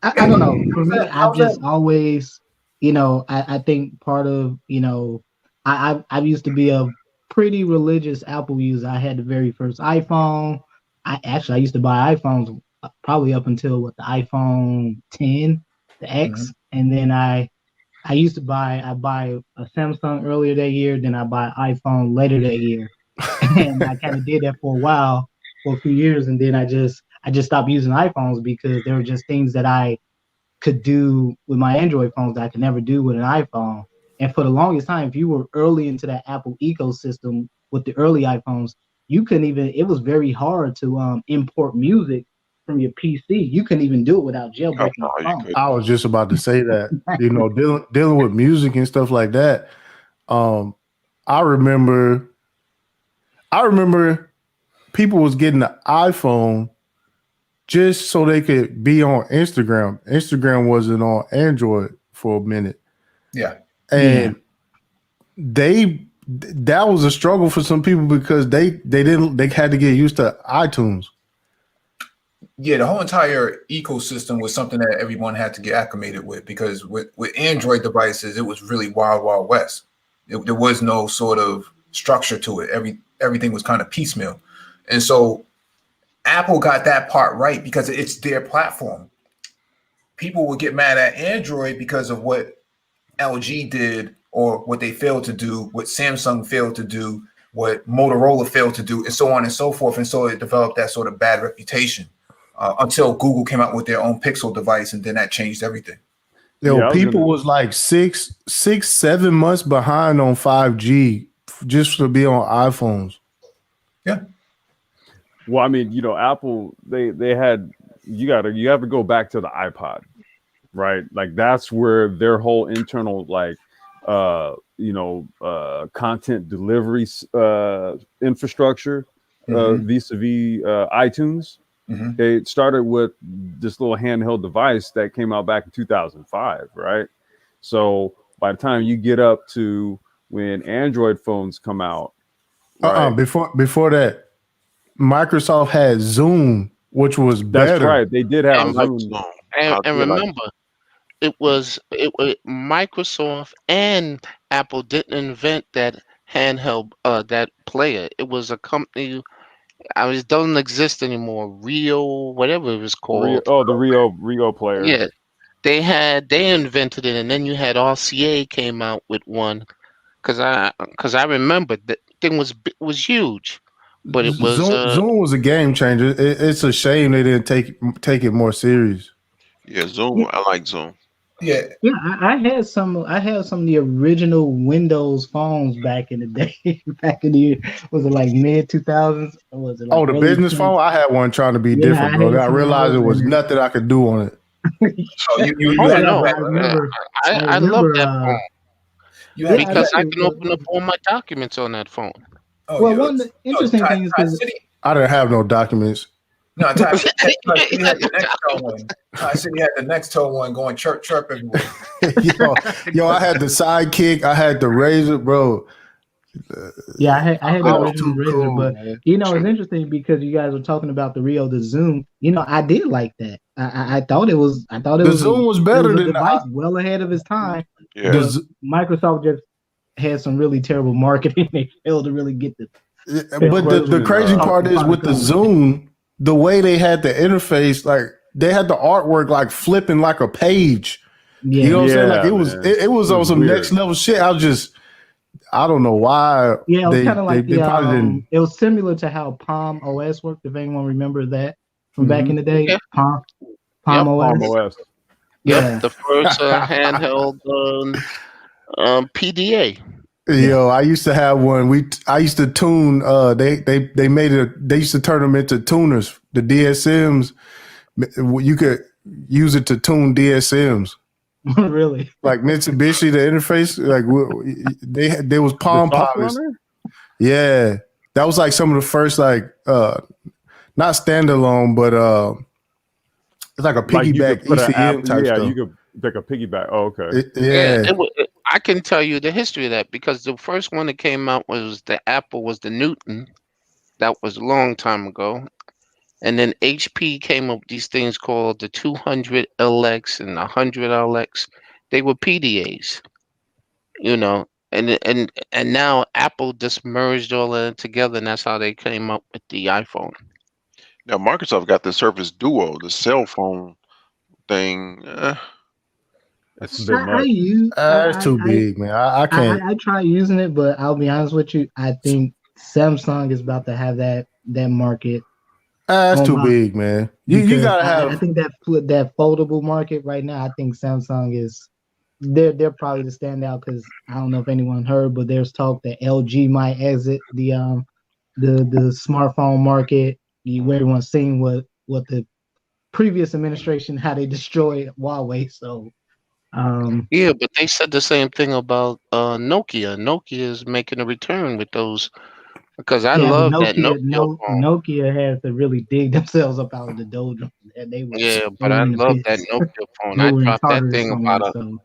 I don't know. For me, I've just always, I think part of, I used to be a pretty religious Apple user. I had the very first iPhone. I used to buy iPhones probably up until the iPhone 10, the X, and then I buy a Samsung earlier that year, then I buy iPhone later that year, and I kind of did that for a while, for a few years, and then I just stopped using iPhones because there were just things that I could do with my Android phones that I could never do with an iPhone. And for the longest time, if you were early into that Apple ecosystem with the early iPhones, you couldn't even. It was very hard to import music. You couldn't even. It was very hard to import music from Apple to Android. And it was very hard to from your PC. You couldn't even do it without jailbreaking no, your you phone. couldn't. I was just about to say that. You know, dealing with music and stuff like that. I remember people was getting the iPhone just so they could be on Instagram. Instagram wasn't on Android for a minute. Yeah. And that was a struggle for some people because they had to get used to iTunes. Yeah, the whole entire ecosystem was something that everyone had to get acclimated with, because with Android devices, it was really wild, wild west. There was no sort of structure to it. Everything was kind of piecemeal. And so Apple got that part right because it's their platform. People would get mad at Android because of what LG did or what they failed to do, what Samsung failed to do, what Motorola failed to do, and so on and so forth. And so it developed that sort of bad reputation until Google came out with their own Pixel device, and then that changed everything. People was like 6-7 months behind on 5G just to be on iPhones. Yeah. Well, I mean, Apple, they had, you have to go back to the iPod, right? Like that's where their whole internal content delivery infrastructure vis-a-vis iTunes. It started with this little handheld device that came out back in 2005, right? So by the time you get up to when Android phones come out, right? Before that, Microsoft had Zoom, which was better. That's right. They did have Zoom. And remember, it was Microsoft and Apple didn't invent that handheld that player. It was a company. It doesn't exist anymore. Rio, whatever it was called. The Rio player. Yeah, they invented it, and then you had RCA came out with one. Because I remember that thing was huge, but it was Zoom was a game changer. It's a shame they didn't take it more serious. Yeah, Zoom. I like Zoom. Yeah. I had some of the original Windows phones back in the day. Back in the was it like mid 2000s? Or was it like the business phone? I had one trying to be different, bro. I realized it was nothing I could do on it. I love that phone. Because I can open up all my documents on that phone. One of the interesting things is I didn't have no documents. No, Ty City had the Nextel one. Ty City had the Nextel one going chirp everywhere. yo, I had the Sidekick. I had the Razor, bro. Yeah, I had the original Razor, but man. It's interesting because you guys were talking about the Zoom. I did like that. I thought it was. The Zoom was better than device, well ahead of its time. Yeah. Microsoft just had some really terrible marketing. They failed to really get the. But the crazy part is with the Zoom, the way they had the interface, like they had the artwork like flipping like a page. Yeah. You know what I'm saying? Like it was on some next level shit. I don't know why. Yeah, it was kind of like it was similar to how Palm OS worked. If anyone remembers that from back in the day, Palm OS. Yeah, the first handheld PDA. Yo, I used to have one. I used to tune. They made it. They used to turn them into tuners. The DSMs. You could use it to tune DSMs. Really? Like Mitsubishi, the interface. Like there was Palm Poppers. Yeah, that was like some of the first not standalone, but it's like a piggyback ECM type stuff. You could pick a piggyback. Oh, okay. I can tell you the history of that because the first one that came out was the Apple was the Newton. That was a long time ago. And then HP came up with these things called the 200LX and the 100LX. They were PDAs, and now Apple just merged all of it together, and that's how they came up with the iPhone. Now Microsoft got the Surface Duo, the cell phone thing. That's a bit much. That's too big, man. I can't. I try using it, but I'll be honest with you. I think Samsung is about to have that market. That's too big, man. You gotta have. I think that foldable market right now. I think Samsung is. They're probably the standout because I don't know if anyone heard, but there's talk that LG might exit the smartphone market. Everyone's seeing what the previous administration how they destroyed Huawei. So Yeah, but they said the same thing about Nokia. Nokia is making a return with those because I yeah, but love that Nokia phone. Nokia has to really dig themselves up out of the doldrums. And they were Yeah, they but were I in the love that pits. Nokia phone. They were in Tartarus somewhere. So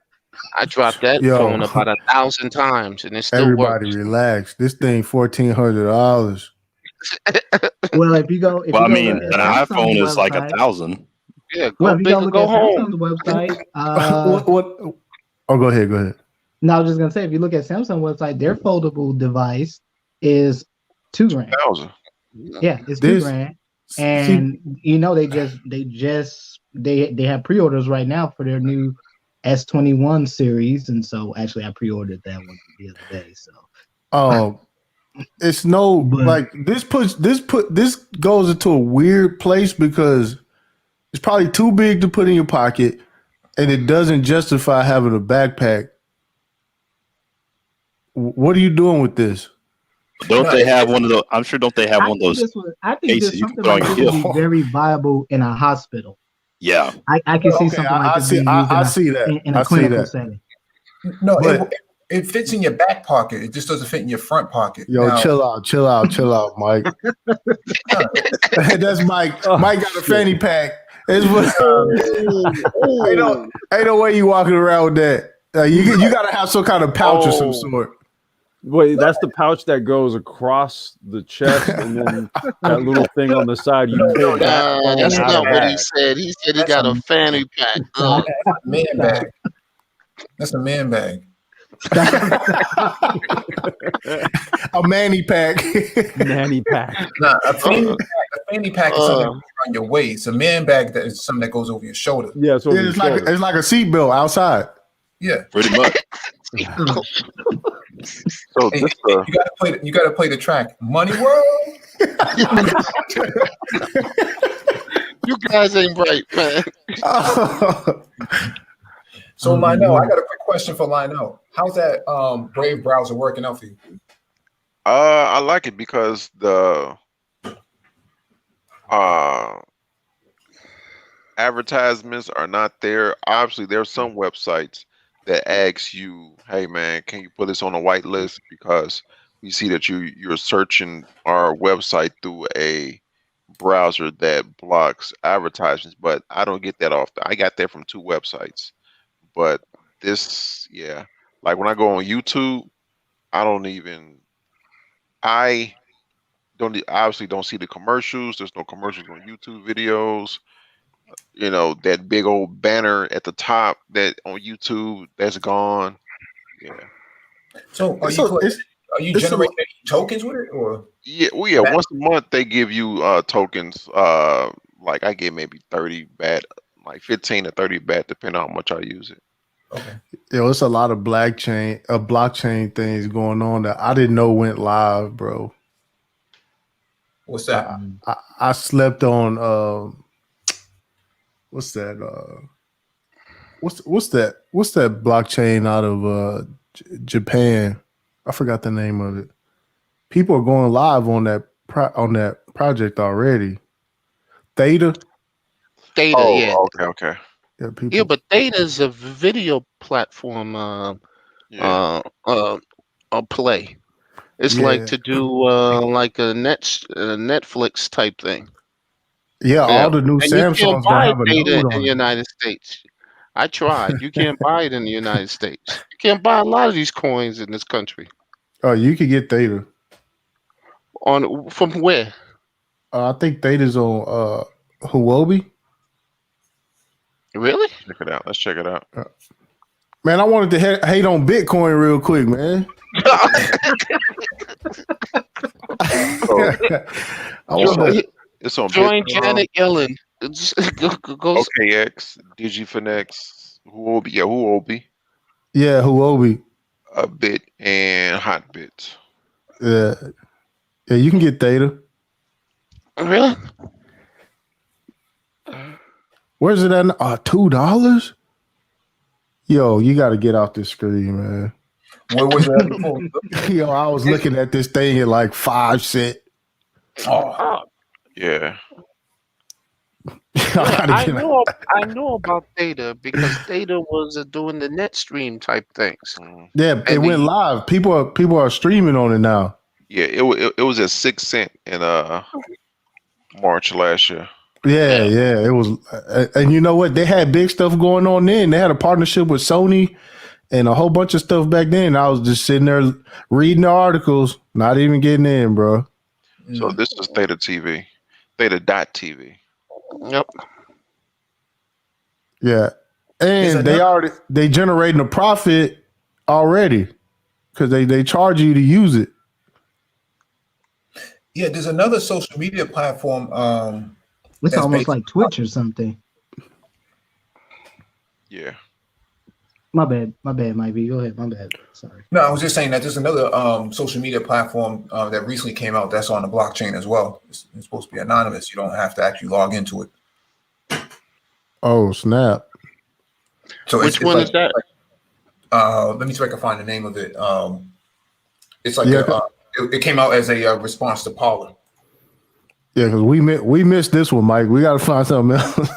I dropped that Yo. phone about 1,000 times, and it still Everybody works. relax. This thing $1,400. well, if you go Well, I look mean, at an Samsung's iPhone is like website, 1,000. Yeah, well, go if you big go or look go at home. Samsung's website, What? Oh, go ahead. Go ahead. no, I was just gonna say, if you look at Samsung website, their foldable device is $2,000. 1,000. Yeah, it's This- $2,000, See, and you know they have pre-orders right now for their new S21 series, and so actually I pre-ordered that one the other day. So it's no But- like this goes into a weird place because it's probably too big to put in your pocket, and it doesn't justify having a backpack. What are you doing with this? Don't they have one of those? I'm sure. Don't they have one of those? I think cases this you can something put on like your this would hip. be very viable in a hospital. Yeah. I can see Okay, something like this being used I see that. in I a see clinical that. setting. No, But- it fits in your back pocket. It just doesn't fit in your front pocket. Yo, Now, chill out, Mike. That's Mike. Oh, Mike got a shit. fanny pack. It's ain't no way you walking around with that. You got to have some kind of pouch of some sort. Wait, that's the pouch that goes across the chest, and then that little thing on the side. You pull that phone That's out not of what he that. said. He said he That's got a- a fanny pack. man bag. That's a man bag. A manny pack. Nanny pack. Nah, a fanny pack is something that goes around your waist. A man bag that is something that goes over your shoulder. Yeah, so It's like a seatbelt outside. Yeah. Pretty much. So Hey, this, you gotta play the track. Money World. You guys ain't right, man. So Lionel, I got a quick question for Lionel. How's that Brave browser working out for you? I like it because the advertisements are not there. Obviously, there are some websites that ask you, "Hey, man, can you put this on a white list?" Because we see that you're searching our website through a browser that blocks advertisements. But I don't get that often. I got that from 2 websites. But this, yeah, like when I go on YouTube, I obviously don't see the commercials. There's no commercials on YouTube videos. You know, that big old banner at the top that on YouTube, that's gone. Yeah. So are you generating any tokens with it, or? Yeah, well, yeah. Once a month they give you tokens. Like I get maybe 30 BAT, like 15 to 30 BAT, depending on how much I use it. Okay. Yo, it's a lot of blockchain things going on that I didn't know went live, bro. What's that? I slept on what's that? What's that blockchain out of Japan? I forgot the name of it. People are going live on that project already. Theta. Oh, yeah. okay. Yeah, people. Yeah, but Theta is a video platform Yeah. a play. It's Yeah. like to do like a Netflix type thing. Yeah, all the new And you Samsungs can't gonna buy have a Theta node in on the it. United States. I tried. You can't buy it in the United States. You can't buy a lot of these coins in this country. Oh, you could get Theta. From where? I think Theta's on Huobi. Really? Check it out. Let's check it out. Man, I wanted to hate on Bitcoin real quick, man. It's on Join Bitcoin, Janet Yellen. Go OKX, DigiFinex, Huobi, Huobi, Yeah, Huobi. Bit, and Hotbit. Yeah, you can get Theta. Really? Where's it at? $2? Yo, you got to get off this screen, man. Where was that before? Yo, I was looking at this thing at like 5 cents. Oh, Yeah. I know about Data because Data was doing the net stream type things. Yeah, it And went live. People are streaming on it now. Yeah, it was at 6 cent in March last year. Yeah, it was. And you know what? They had big stuff going on then. They had a partnership with Sony and a whole bunch of stuff back then. I was just sitting there reading the articles, not even getting in, bro. So this is Theta TV, Theta.tv. Yep. Yeah, and they generating a profit already because they charge you to use it. Yeah, there's another social media platform. It's that's almost based- like Twitch or something. Yeah. My bad, might be. Go ahead, my bad. Sorry. No, I was just saying that there's another social media platform that recently came out that's on the blockchain as well. It's supposed to be anonymous. You don't have to actually log into it. Oh, snap. So Which one is that? Let me see if I can find the name of it. It's like it came out as a response to Paula. Yeah, because we missed this one, Mike. We got to find something else.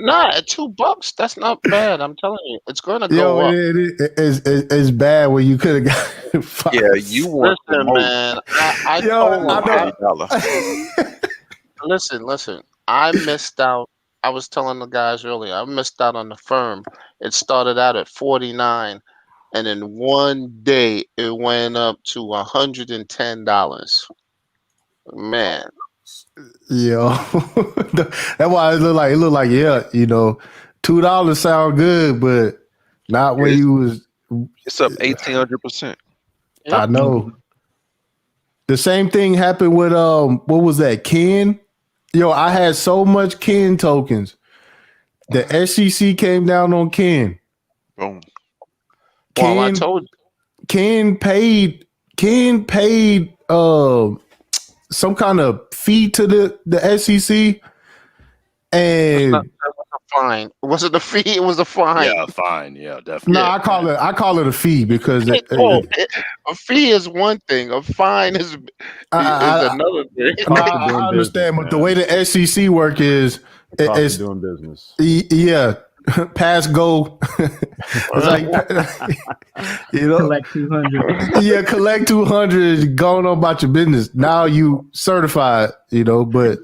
Nah, at $2, that's not bad. I'm telling you, it's gonna go up. It's bad when you could have got five. Yeah, you want Listen, man. I told him. Listen. I missed out. I was telling the guys earlier. I missed out on the firm. It started out at 49, and in one day it went up to $110. Man. Yo, that's why it looked like yeah, $2 sound good, but not when you was. It's up 1,800%. I know. The same thing happened with what was that, Ken? Yo, I had so much Ken tokens. The SEC came down on Ken. Boom. Well, I told you. Ken paid some kind of fee to the SEC, and that was a fine. Was it a fee? It was a fine. Yeah, fine. Yeah, definitely. No, I call it a fee because a fee is one thing. A fine is another thing. I understand, but the way the SEC work is it's doing business. Yeah. Pass go. It's like collect 200. Yeah, collect 200, going on about your business. Now you certified, but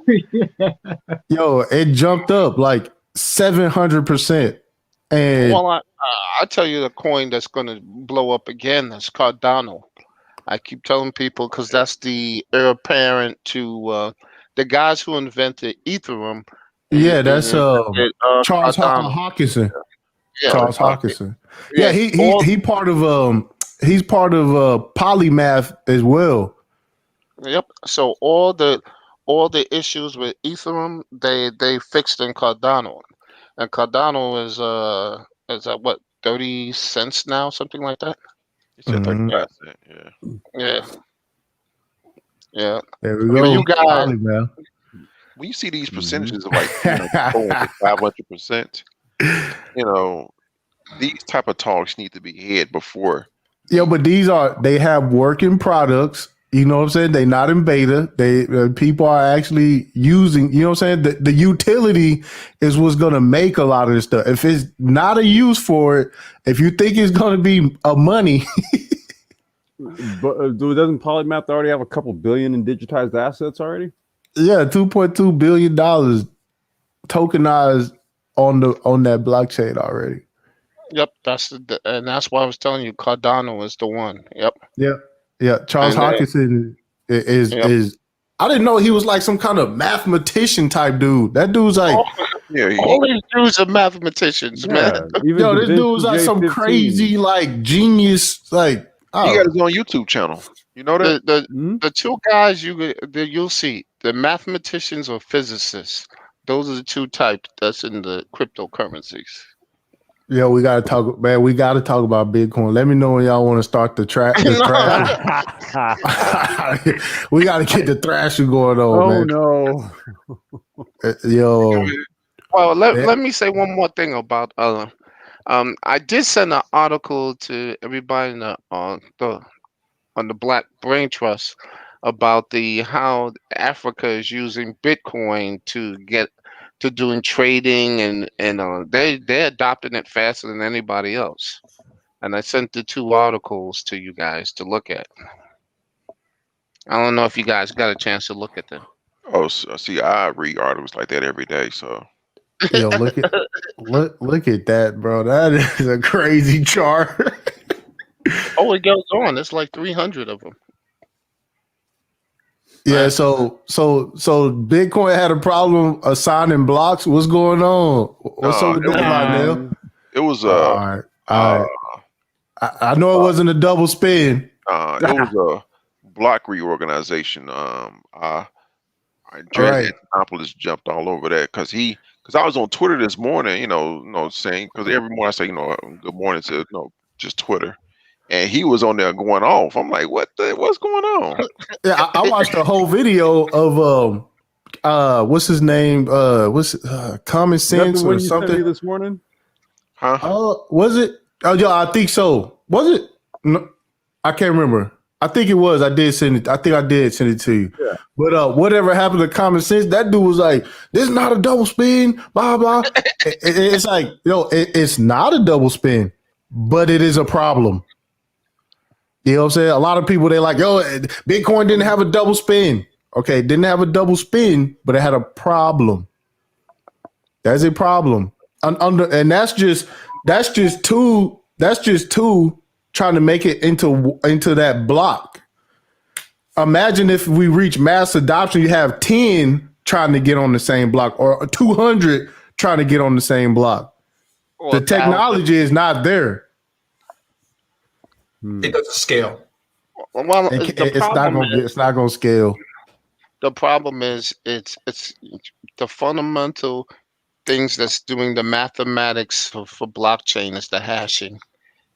yo, it jumped up like 700%. And well, I tell you the coin that's going to blow up again. That's Cardano. I keep telling people because that's the heir apparent to the guys who invented Ethereum. Yeah, that's Charles Hawkinson. Yeah, Charles Hawkinson. Yeah, he part of he's part of Polymath as well. Yep. So all the issues with Ethereum they fixed in Cardano, and Cardano is at what 30 cents now, something like that. It's at 35 cents. Yeah. There we go. You guys. Polymath. When you see these percentages of like 500%, these type of talks need to be had before. Yeah, but they have working products. You know what I'm saying? They're not in beta. People are actually using. You know what I'm saying? The utility is what's going to make a lot of this stuff. If it's not a use for it, if you think it's going to be a money. But doesn't Polymath already have a couple billion in digitized assets already? Yeah, $2.2 billion tokenized on that blockchain already. Yep, and that's why I was telling you Cardano is the one. Yep. Yeah. Charles Hawkinson is. I didn't know he was like some kind of mathematician type dude. That dude's like, all these dudes are mathematicians, man. Yo, this dude's like some crazy like genius. Like he got his own YouTube channel. You know that the two guys you'll see, the mathematicians or physicists. Those are the two types that's in the cryptocurrencies. Yeah, we gotta talk, man. We gotta talk about Bitcoin. Let me know when y'all want to start the trash. We gotta get the thrashing going on, man. Oh no, yo. Well, let me say one more thing about I did send an article to everybody on the Black Brain Trust about how Africa is using Bitcoin to doing trading, and they're adopting it faster than anybody else. And I sent the 2 articles to you guys to look at. I don't know if you guys got a chance to look at them. Oh, see, I read articles like that every day. So Yo, look at that, bro. That is a crazy chart. Oh, it goes on. There's like 300 of them. Yeah, so Bitcoin had a problem assigning blocks. What's going on? What's up with that, Lionel? it was All right. I know it wasn't a double spin. it was a block reorganization. Jared Antonopoulos jumped all over that because I was on Twitter this morning, saying, because every morning I say, good morning to just Twitter. And he was on there going off. I'm like, what's going on? Yeah, I watched the whole video of what's his name? Common Sense or something this morning? Huh? Was it? Oh yeah, I think so. Was it? No, I can't remember. I think it was. I did send it. I think I did send it to you. Yeah. But whatever happened to Common Sense? That dude was like, "This is not a double spin." Blah blah. It's like, it's not a double spin, but it is a problem. You know what I'm saying? A lot of people, they like, Bitcoin didn't have a double spin. Okay, it didn't have a double spin, but it had a problem. That's a problem. And that's just two trying to make it into that block. Imagine if we reach mass adoption, you have 10 trying to get on the same block, or 200 trying to get on the same block. Well, the technology is not there. It doesn't scale. Well, it's not going to scale. The problem is it's the fundamental things that's doing the mathematics for blockchain is the hashing,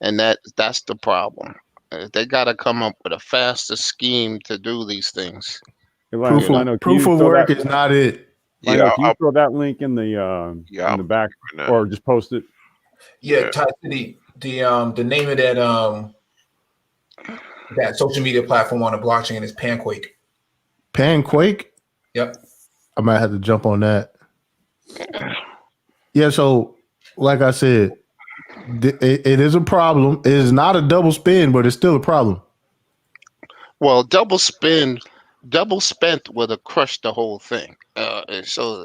and that's the problem. They got to come up with a faster scheme to do these things. Hey, Lionel, proof of work is not it. Lionel, can you throw that link in the in the back, or just post it? Yeah, type the name of that social media platform on the blockchain is Panquake. Panquake? Yep. I might have to jump on that. Yeah, so like I said, it is a problem. It is not a double spin, but it's still a problem. Well, double spent would have crushed the whole thing. So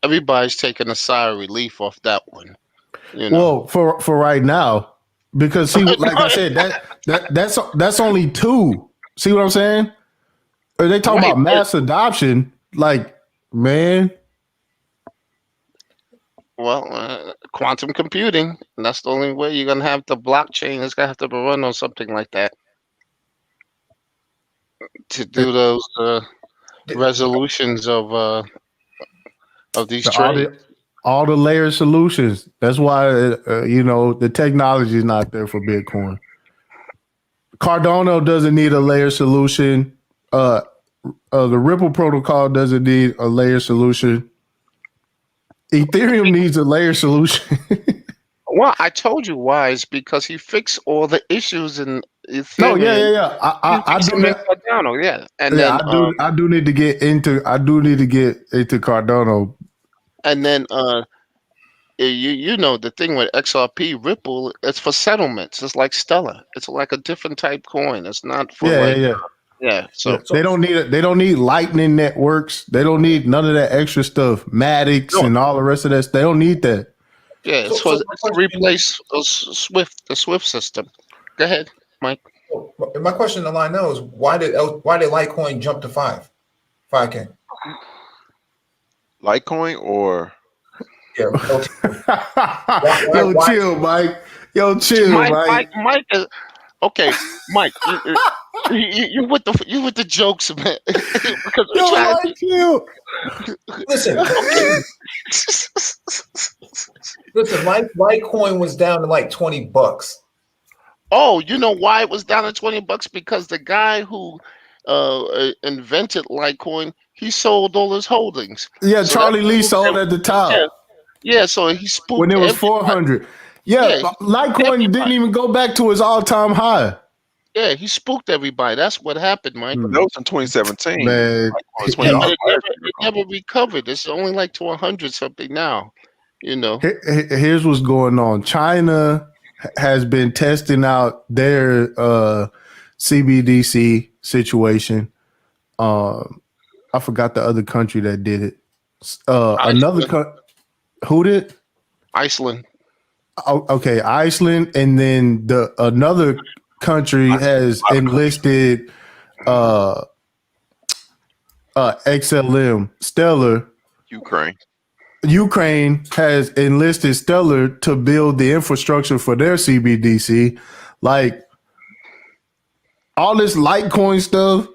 everybody's taking a sigh of relief off that one. Well, for right now, because see, like I said, that's only 2. See what I'm saying? Are they talking about mass adoption? Like, man. Well, quantum computing, and that's the only way you're gonna have the blockchain. It's gonna have to run on something like that to do those resolutions of these trades. All the layer solutions. That's why the technology is not there for Bitcoin. Cardano doesn't need a layer solution. The Ripple protocol doesn't need a layer solution. Ethereum needs a layer solution. Well, I told you why. It's because he fixed all the issues in Ethereum. No, yeah. I do that. Cardano, yeah. And yeah, then I do need to get into Cardano. And then the thing with XRP Ripple, it's for settlements. It's like Stellar. It's like a different type coin. It's not for So they don't need it. They don't need Lightning networks. They don't need none of that extra stuff. Maddox and all the rest of that. They don't need that. Yeah, it's to replace the Swift system. Go ahead, Mike. My question to Lionel is why did Litecoin jump to 5K? Litecoin or Chill, Mike. Chill, Mike. Mike is okay. Mike, you with the jokes, man. Chill. Listen, Litecoin was down to like $20. Oh, you know why it was down to $20? Because the guy who invented Litecoin, he sold all his holdings. Yeah, so Charlie Lee sold at the top. Yeah, so he spooked when it was 400. Yeah, Litecoin didn't even go back to his all-time high. Yeah, he spooked everybody. That's what happened, Mike. But that was in 2017. Man, Like, on $20 Yeah, but it last never year. recovered. It's only like to 100 something now. You know. here's what's going on. China has been testing out their CBDC situation. I forgot the other country that did it. Who did? Iceland. Oh, okay, Iceland, and then another country has enlisted XLM Stellar. Ukraine has enlisted Stellar to build the infrastructure for their CBDC. Like all this Litecoin stuff,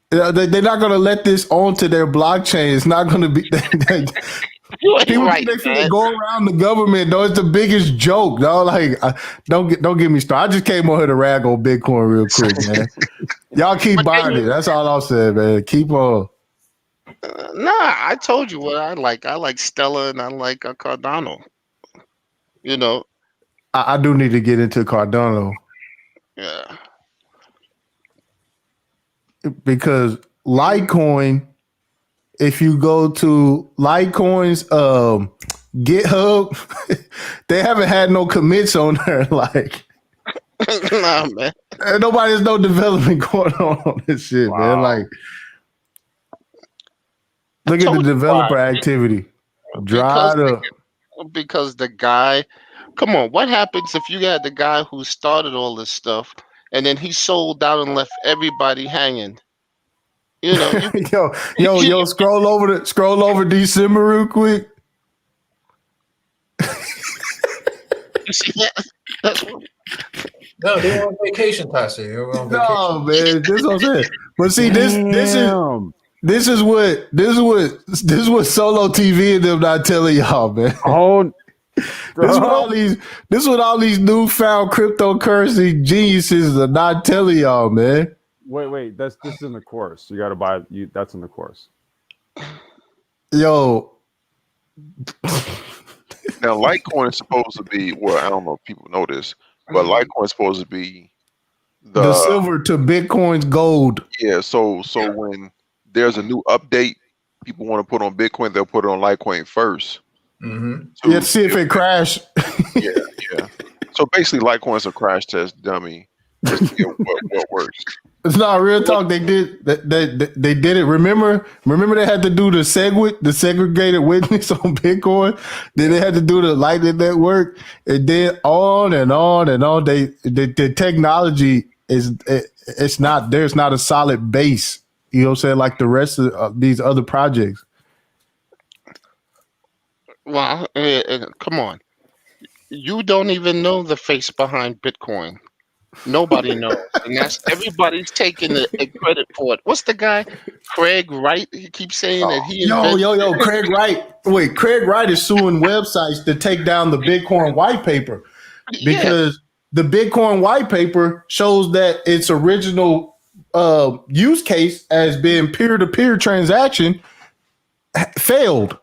they're not going to let this onto their blockchain. It's not going to be. People right, they finna go around the government. Though it's the biggest joke. Though, like, don't get me started. I just came on here to rag on Bitcoin real quick, man. Y'all keep buying it. That's all I'm saying, man. Keep on. Nah, I told you what I like. I like Stella and I like Cardano. You know. I do need to get into Cardano. Yeah. Because Litecoin, if you go to Litecoin's GitHub, they haven't had no commits on there. Like, nah, man. Nobody's no development going on this shit, man. Like, look at the developer activity. Dried up. Because the guy, come on, what happens if you got the guy who started all this stuff and then he sold out and left everybody hanging? You know, yo, scroll over December real quick. You see that? No, they were on vacation, Tassie. They were on vacation. No, man, this is what I'm saying. But see, this is what Solo TV and them not telling y'all, man. Oh, this is what all these newfound cryptocurrency geniuses are not telling y'all, man. Wait, this is in the course. You got to buy you. That's in the course. Yo. Now, Litecoin is supposed to be, well, I don't know if people know this, but Litecoin is supposed to be the silver to Bitcoin's gold. Yeah, so when there's a new update people want to put on Bitcoin, they'll put it on Litecoin first. Mm-hmm. To see if it crashed. yeah. So basically, Litecoin is a crash test dummy. Just to get what works. It's not real talk. They did they did it. Remember they had to do the segregated witness on Bitcoin. Then they had to do the Lightning Network, and then on and on and on. The technology there's not a solid base. You know what I'm saying? Like the rest of these other projects. Well, come on. You don't even know the face behind Bitcoin. Nobody knows, and that's everybody's taking the credit for it. What's the guy, Craig Wright? He keeps saying that he. Craig Wright. Wait, Craig Wright is suing websites to take down the Bitcoin white paper because the Bitcoin white paper shows that its original use case as being peer-to-peer transaction failed.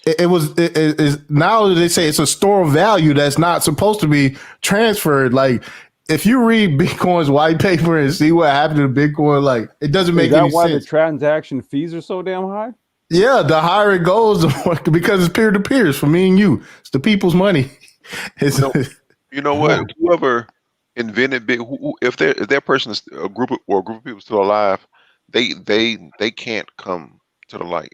It is now they say it's a store of value that's not supposed to be transferred. Like, if you read Bitcoin's white paper and see what happened to Bitcoin, like, it doesn't make any sense. Is that why the transaction fees are so damn high? Yeah, the higher it goes, because it's peer to peer. It's for me and you. It's the people's money. You know what? Whoever invented if that person is a group of people still alive, they can't come to the light.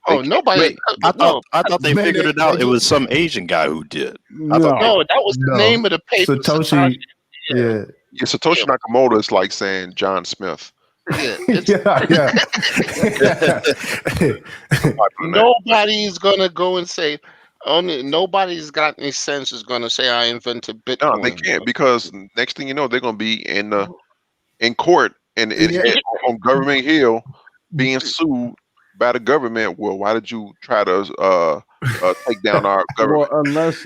Nobody. Wait, I thought they figured it out. It was some Asian guy who did. No, that was the name of the paper. Satoshi. Yeah, Satoshi Nakamoto is like saying John Smith. Yeah. Nobody's gonna go and say. Nobody's got any sense is gonna say I invented Bitcoin. No, they can't, because next thing you know, they're gonna be in court and on Government Hill being sued by the government. Well, why did you try to take down our government? Well,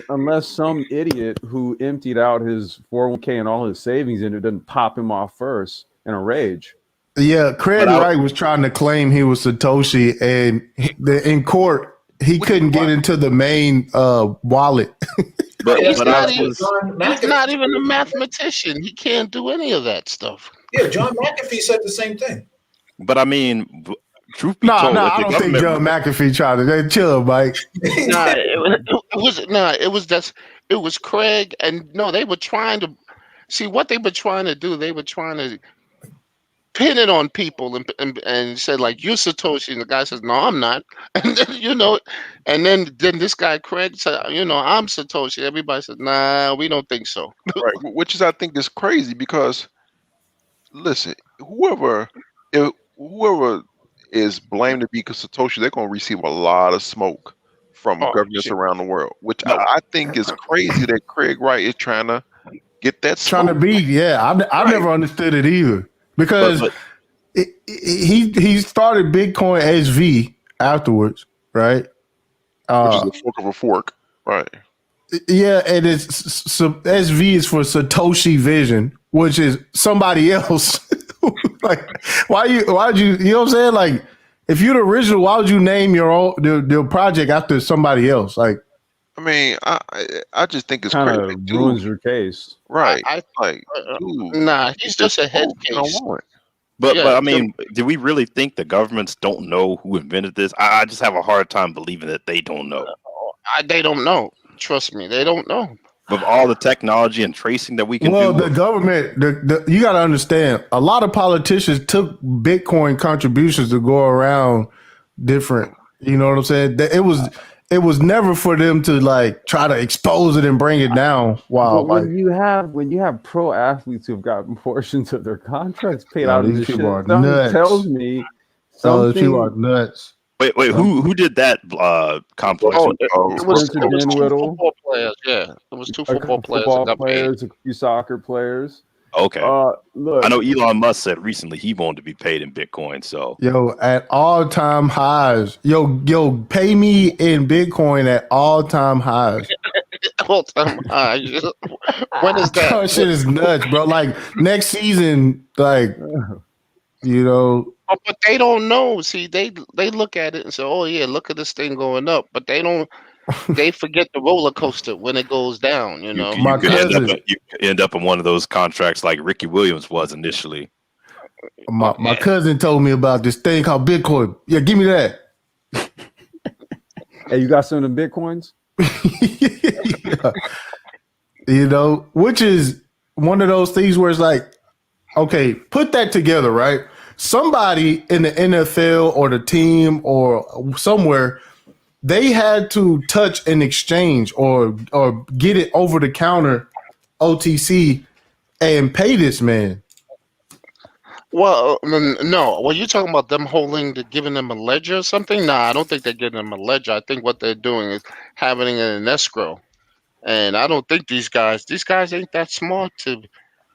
unless some idiot who emptied out his 401k and all his savings in it didn't pop him off first in a rage. Yeah, Craig Wright was trying to claim he was Satoshi, and in court he couldn't get into the main wallet. But He's but not I even. was He's not even a mathematician. He can't do any of that stuff. Yeah, John McAfee said the same thing. but I mean, truth be No, told, if I the don't think government John McAfee tried to. They chill, Mike. Nah, it was Craig, and no, they were trying to see what they were trying to do. They were trying to pin it on people and said like you're Satoshi, and the guy says no, I'm not, and then, and then this guy Craig said I'm Satoshi. Everybody said nah, we don't think so. Right, which is I think is crazy because listen, whoever is blamed to be Satoshi, they're gonna receive a lot of smoke from Oh, governments shit. around the world, which No. I think is crazy that Craig Wright is trying to get that Trying to smoke. be, yeah. I never understood it either because but he started Bitcoin SV afterwards, right? Which is a fork of a fork, right? Yeah, and it's SV is for Satoshi Vision, which is somebody else. Like, why'd you know what I'm saying? Like, if you're the original, why would you name your own the project after somebody else? Like, I mean, I just think it's Kind crazy. of Like, ruins dude, your case. right? I Like, dude, nah, he's just a head smoke, you don't case. want it. But Yeah, I mean, do we really think the governments don't know who invented this? I just have a hard time believing that they don't know. they don't know. Trust me, they don't know. With all the technology and tracing that we can well, do. the government, you got to understand, a lot of politicians took Bitcoin contributions to go around different. You know what I'm saying? It was never for them to like try to expose it and bring it down. Wow, But when you have pro athletes who've gotten portions of their contracts paid out of these this shit, people are something nuts. tells me these people are something. nuts. Wait, who did that complex? Oh, it was Spencer two Dinwiddie, football players. Yeah, it was two a football couple players football that got paid. players, a few soccer players. Okay. Look, I know Elon Musk said recently he wanted to be paid in Bitcoin. So Yo, at all time highs. Yo, pay me in Bitcoin at all time highs. All time high. When is that? That shit is nuts, bro. Like next season, like you know. Oh, but they don't know. See, they look at it and say, "Oh yeah, look at this thing going up," but they don't. They forget the roller coaster when it goes down. You know, My cousin- you could end up in one of those contracts like Ricky Williams was initially. My cousin told me about this thing called Bitcoin. Yeah, give me that. hey, you got some of the Bitcoins? Yeah. You know, which is one of those things where it's like, okay, put that together, right? Somebody in the NFL or the team or somewhere, they had to touch an exchange or get it over the counter OTC and pay this man. well, no. Well, you're talking about them giving them a ledger or something? Nah, I don't think they're giving them a ledger. I think what they're doing is having it in an escrow. And I don't think these guys ain't that smart to Yeah,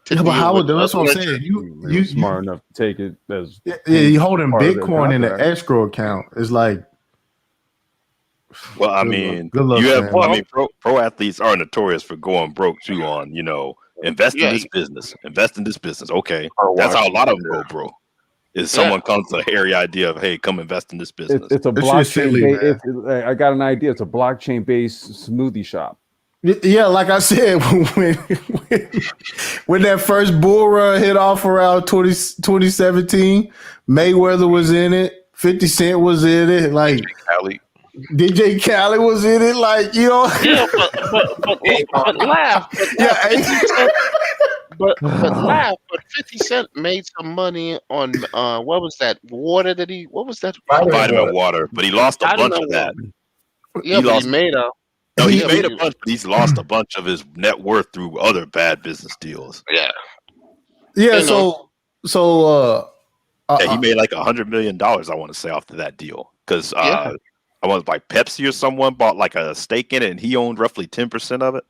but deal how with would that's a what I'm ledger. saying? You smart enough to take it as Yeah, you holding part of their Bitcoin in an contract. escrow account. It's like, Well, I Good mean, luck. Good luck, you have. man. I mean, pro athletes are notorious for going broke too. On invest in Yeah. this business. Invest in this business. Okay, Car that's how a wash, lot of them yeah. go broke. Is someone comes to a hairy idea of, hey, come invest in this business. It's a It's just silly, blockchain. I got an idea. It's a blockchain based smoothie shop. yeah, like I said, when that first bull run hit off around 2017, Mayweather was in it, 50 Cent was in it, like Cali. DJ Khaled was in it, like, you know. Yeah, but laugh. But laugh. But 50 Cent made some money on what was that water that he? What was that? Vitamin water, but he lost a bunch of Vitamin that. Yeah, He but lost- he made a. No, he Yeah, made but a bunch, but he's lost a bunch of his net worth through other bad business deals. Yeah. Yeah, You know. so Yeah, he made like $100 million, I want to say, off of that deal. Because Yeah. I was like Pepsi or someone bought like a stake in it, and he owned roughly 10% of it.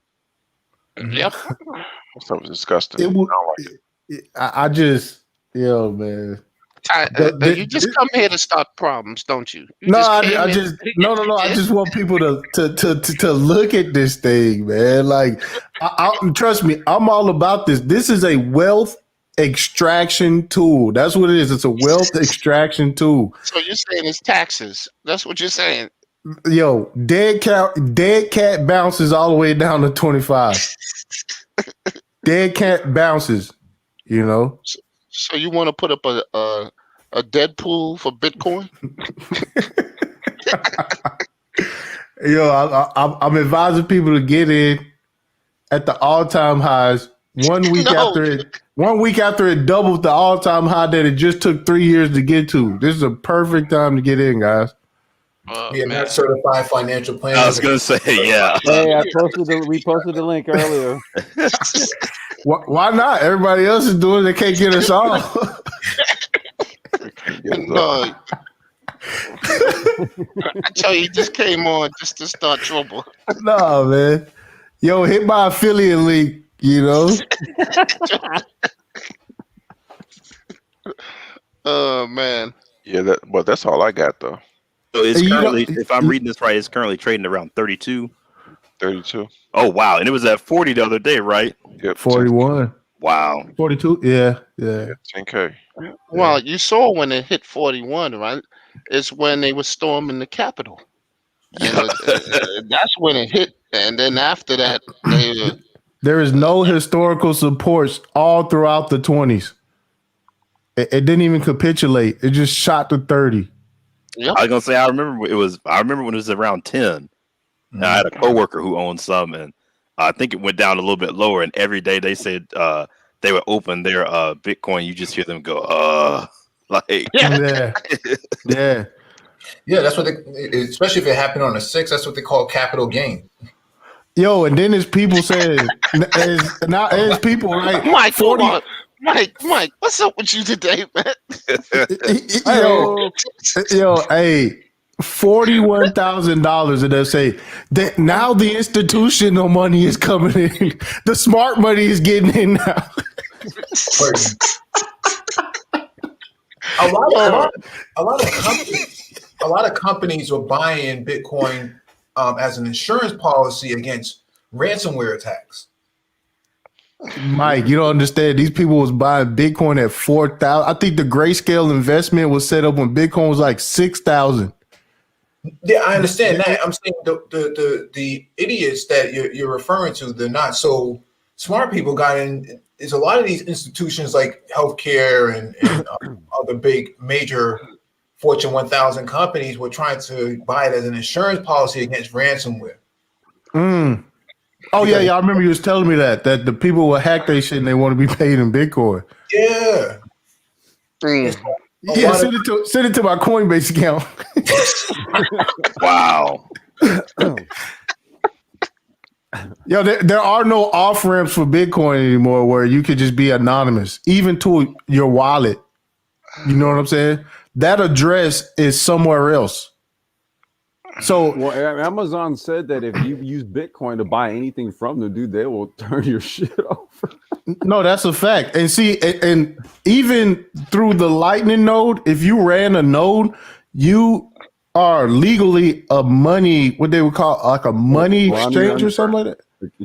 Yep. That stuff was disgusting. it I would, don't like it. I just, yo, man. You just come here to start problems, don't you? You No, came I in- just no. I just want people to look at this thing, man. Like, trust me, I'm all about this. This is a wealth extraction tool. That's what it is. It's a wealth extraction tool. So you're saying it's taxes? That's what you're saying? Yo, dead cat bounces all the way down to 25. Dead cat bounces, you know. So you want to put up a Deadpool for Bitcoin? Yo, I'm advising people to get in at the all-time highs. 1 week after it doubled the all-time high that it just took 3 years to get to. This is a perfect time to get in, guys. Not certified financial planner. I was gonna say, yeah. Hey, we posted the link earlier. Why not? Everybody else is doing it. They can't get us all. No. I tell you, he just came on just to start trouble. No, man. Yo, hit my affiliate link, you know? Oh, man. Yeah, but that's all I got though. So it's currently, if I'm reading this right, it's currently trading around 32. 32. Oh wow, and it was at 40 the other day, right? Yep. 41. Wow. 42. Yeah. 10K. Well, you saw when it hit 41, right? It's when they were storming the Capitol. And that's when it hit. And then after that, there is no historical supports all throughout the 20s. It didn't even capitulate. It just shot to 30. Yep. I was gonna say I remember when it was around 10. And I had a coworker who owned some, and I think it went down a little bit lower. And every day they said they would open their Bitcoin. You just hear them go, like Yeah. Yeah, that's what especially if it happened on a 6, that's what they call capital gain. Yo, and then there's people saying, there's people, right? Mike, Mike, what's up with you today, man? Yo, hey, $41,000, and they say that now the institutional money is coming in. The smart money is getting in now. A lot of companies were buying Bitcoin as an insurance policy against ransomware attacks. Mike, you don't understand. These people was buying Bitcoin at 4,000. I think the Grayscale investment was set up when Bitcoin was like 6,000. Yeah, I understand that. I'm saying the idiots that you're referring to, the not so smart people got in. Is a lot of these institutions like healthcare and other big major Fortune 1000 companies were trying to buy it as an insurance policy against ransomware. Oh yeah, I remember you was telling me that the people will hack their shit and they want to be paid in Bitcoin. Yeah. Yeah, send it to my Coinbase account. wow. Yo, there are no off ramps for Bitcoin anymore where you could just be anonymous, even to your wallet. You know what I'm saying? That address is somewhere else. So, well, Amazon said that if you use Bitcoin to buy anything from them, dude, they will turn your shit over. No, that's a fact. And see, and even through the Lightning node, if you ran a node, you are legally a money, what they would call like a money exchange or something like that.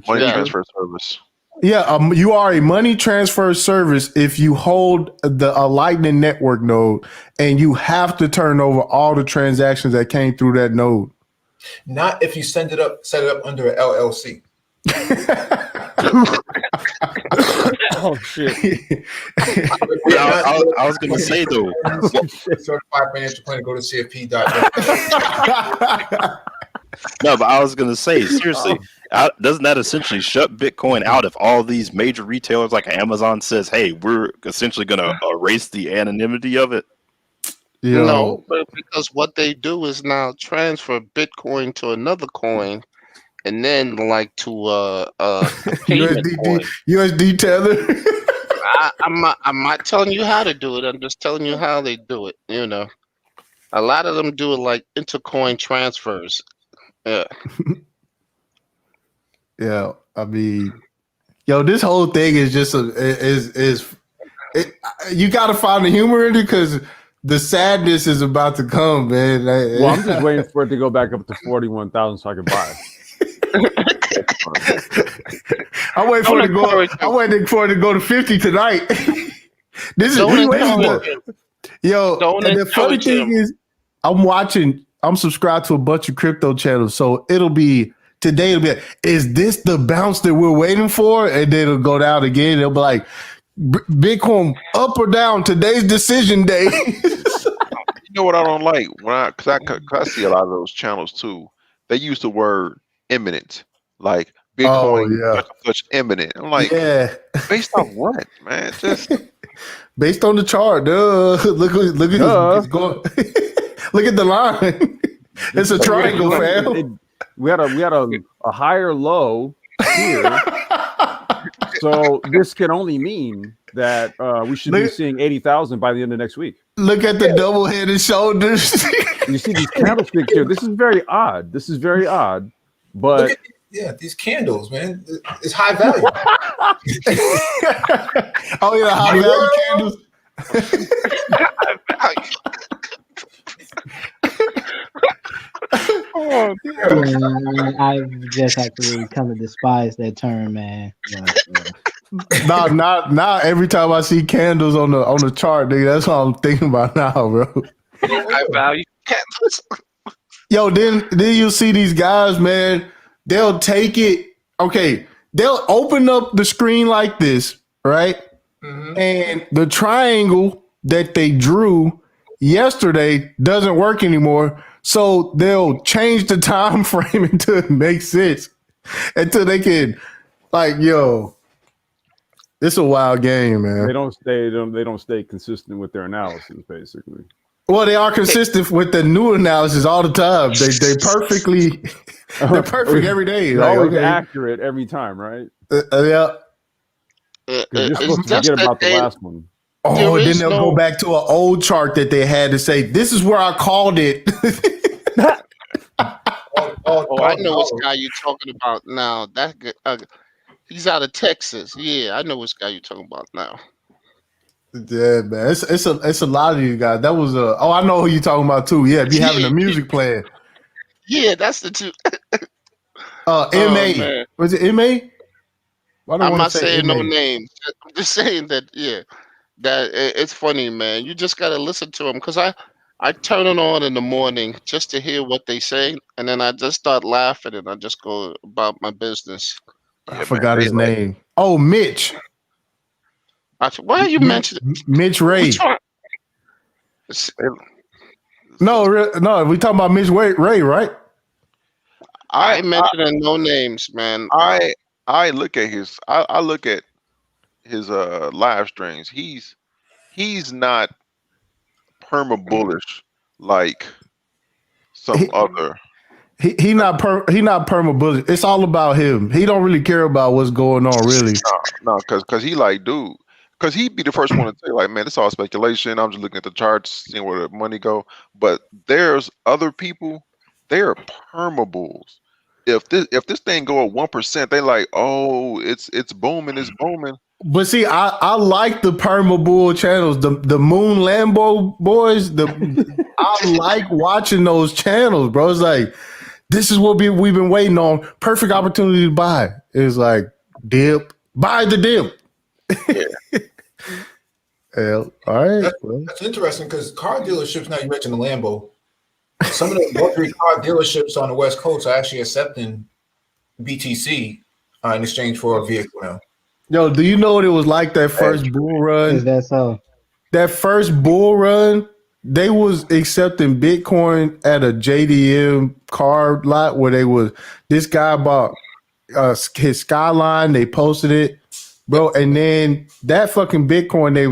Money transfer service. Yeah, you are a money transfer service if you hold a Lightning Network node, and you have to turn over all the transactions that came through that node. Not if you set it up under an LLC. Oh shit! I was going to say though, certified financial planner. Go to CFP.com. No, but I was going to say seriously, doesn't that essentially shut Bitcoin out if all these major retailers like Amazon says, "Hey, we're essentially going to erase the anonymity of it"? Yeah. No, but because what they do is now transfer Bitcoin to another coin, and then like to payment coin. USD Tether. I'm not telling you how to do it. I'm just telling you how they do it. You know, a lot of them do it like intercoin transfers. Yeah. Yeah, I mean, yo, this whole thing is just you got to find the humor in it because the sadness is about to come, man. Well, I'm just waiting for it to go back up to 41,000 so I can buy it. I'm waiting for it to go to 50 tonight. This is Don't yo. And the funny thing is, I'm watching I'm subscribed to a bunch of crypto channels, so it'll be today. It'll be, is this the bounce that we're waiting for? And then it'll go down again. It'll be like Bitcoin up or down. Today's decision day. You know what I don't like because I see a lot of those channels too. They use the word imminent, like Bitcoin such imminent. I'm like, based off what, man? Just based on the chart. Look at it's going. Look at the line. It's a triangle, fam. We had a higher low here, so this can only mean that we should be seeing 80,000 by the end of next week. Look at the double-headed shoulders. You see these candlesticks here. This is very odd. But these candles, man. It's high value. Oh yeah, high value candles. I've just actually come to despise that term, man. Not every time I see candles on the chart, nigga, that's what I'm thinking about now, bro. High value candles. Yo, then you see these guys, man. They'll take it. Okay, they'll open up the screen like this, right? Mm-hmm. And the triangle that they drew yesterday doesn't work anymore. So they'll change the time frame until it makes sense. Until they can, like, yo, it's a wild game, man. They don't stay consistent with their analysis, basically. Well, they are consistent with the new analysis all the time. They're perfect every day. They're always accurate every time, right? Yeah. You're supposed to forget about the last one. Oh, then they'll go back to an old chart that they had to say, this is where I called it. I know which guy you're talking about now. He's out of Texas. Yeah, I know which guy you're talking about now. Yeah, man. It's a lot of you guys. That was I know who you're talking about too. Yeah, be having the music playing. Yeah, that's the two. MA. Was it MA? I'm not saying no names. I'm just saying that, that it's funny, man. You just got to listen to them because I turn it on in the morning just to hear what they say, and then I just start laughing and I just go about my business. I forgot his name. Oh, Mitch. Why are you mentioning Mitch Ray? No, we talking about Mitch Ray, right? I mentioning no names, man. I look at his live streams. He's not perma bullish like some other. He not perma bullish. It's all about him. He don't really care about what's going on, really. No, because he like, dude. Because he'd be the first one to say, like, man, it's all speculation. I'm just looking at the charts, seeing where the money go. But there's other people, they are perma bulls. If this thing go at 1%, they like, oh, it's booming, it's booming. But see, I like the perma bull channels, the Moon Lambo boys. I like watching those channels, bro. It's like, this is what we've been waiting on. Perfect opportunity to buy. It's like, dip, buy the dip. All right. That's interesting because car dealerships, now you mentioned the Lambo, some of the luxury car dealerships on the West Coast are actually accepting BTC in exchange for a vehicle now. Yo, do you know what it was like that first bull run? Is that so? That first bull run, they was accepting Bitcoin at a JDM car lot where this guy bought his Skyline, they posted it. Bro, and then that fucking Bitcoin they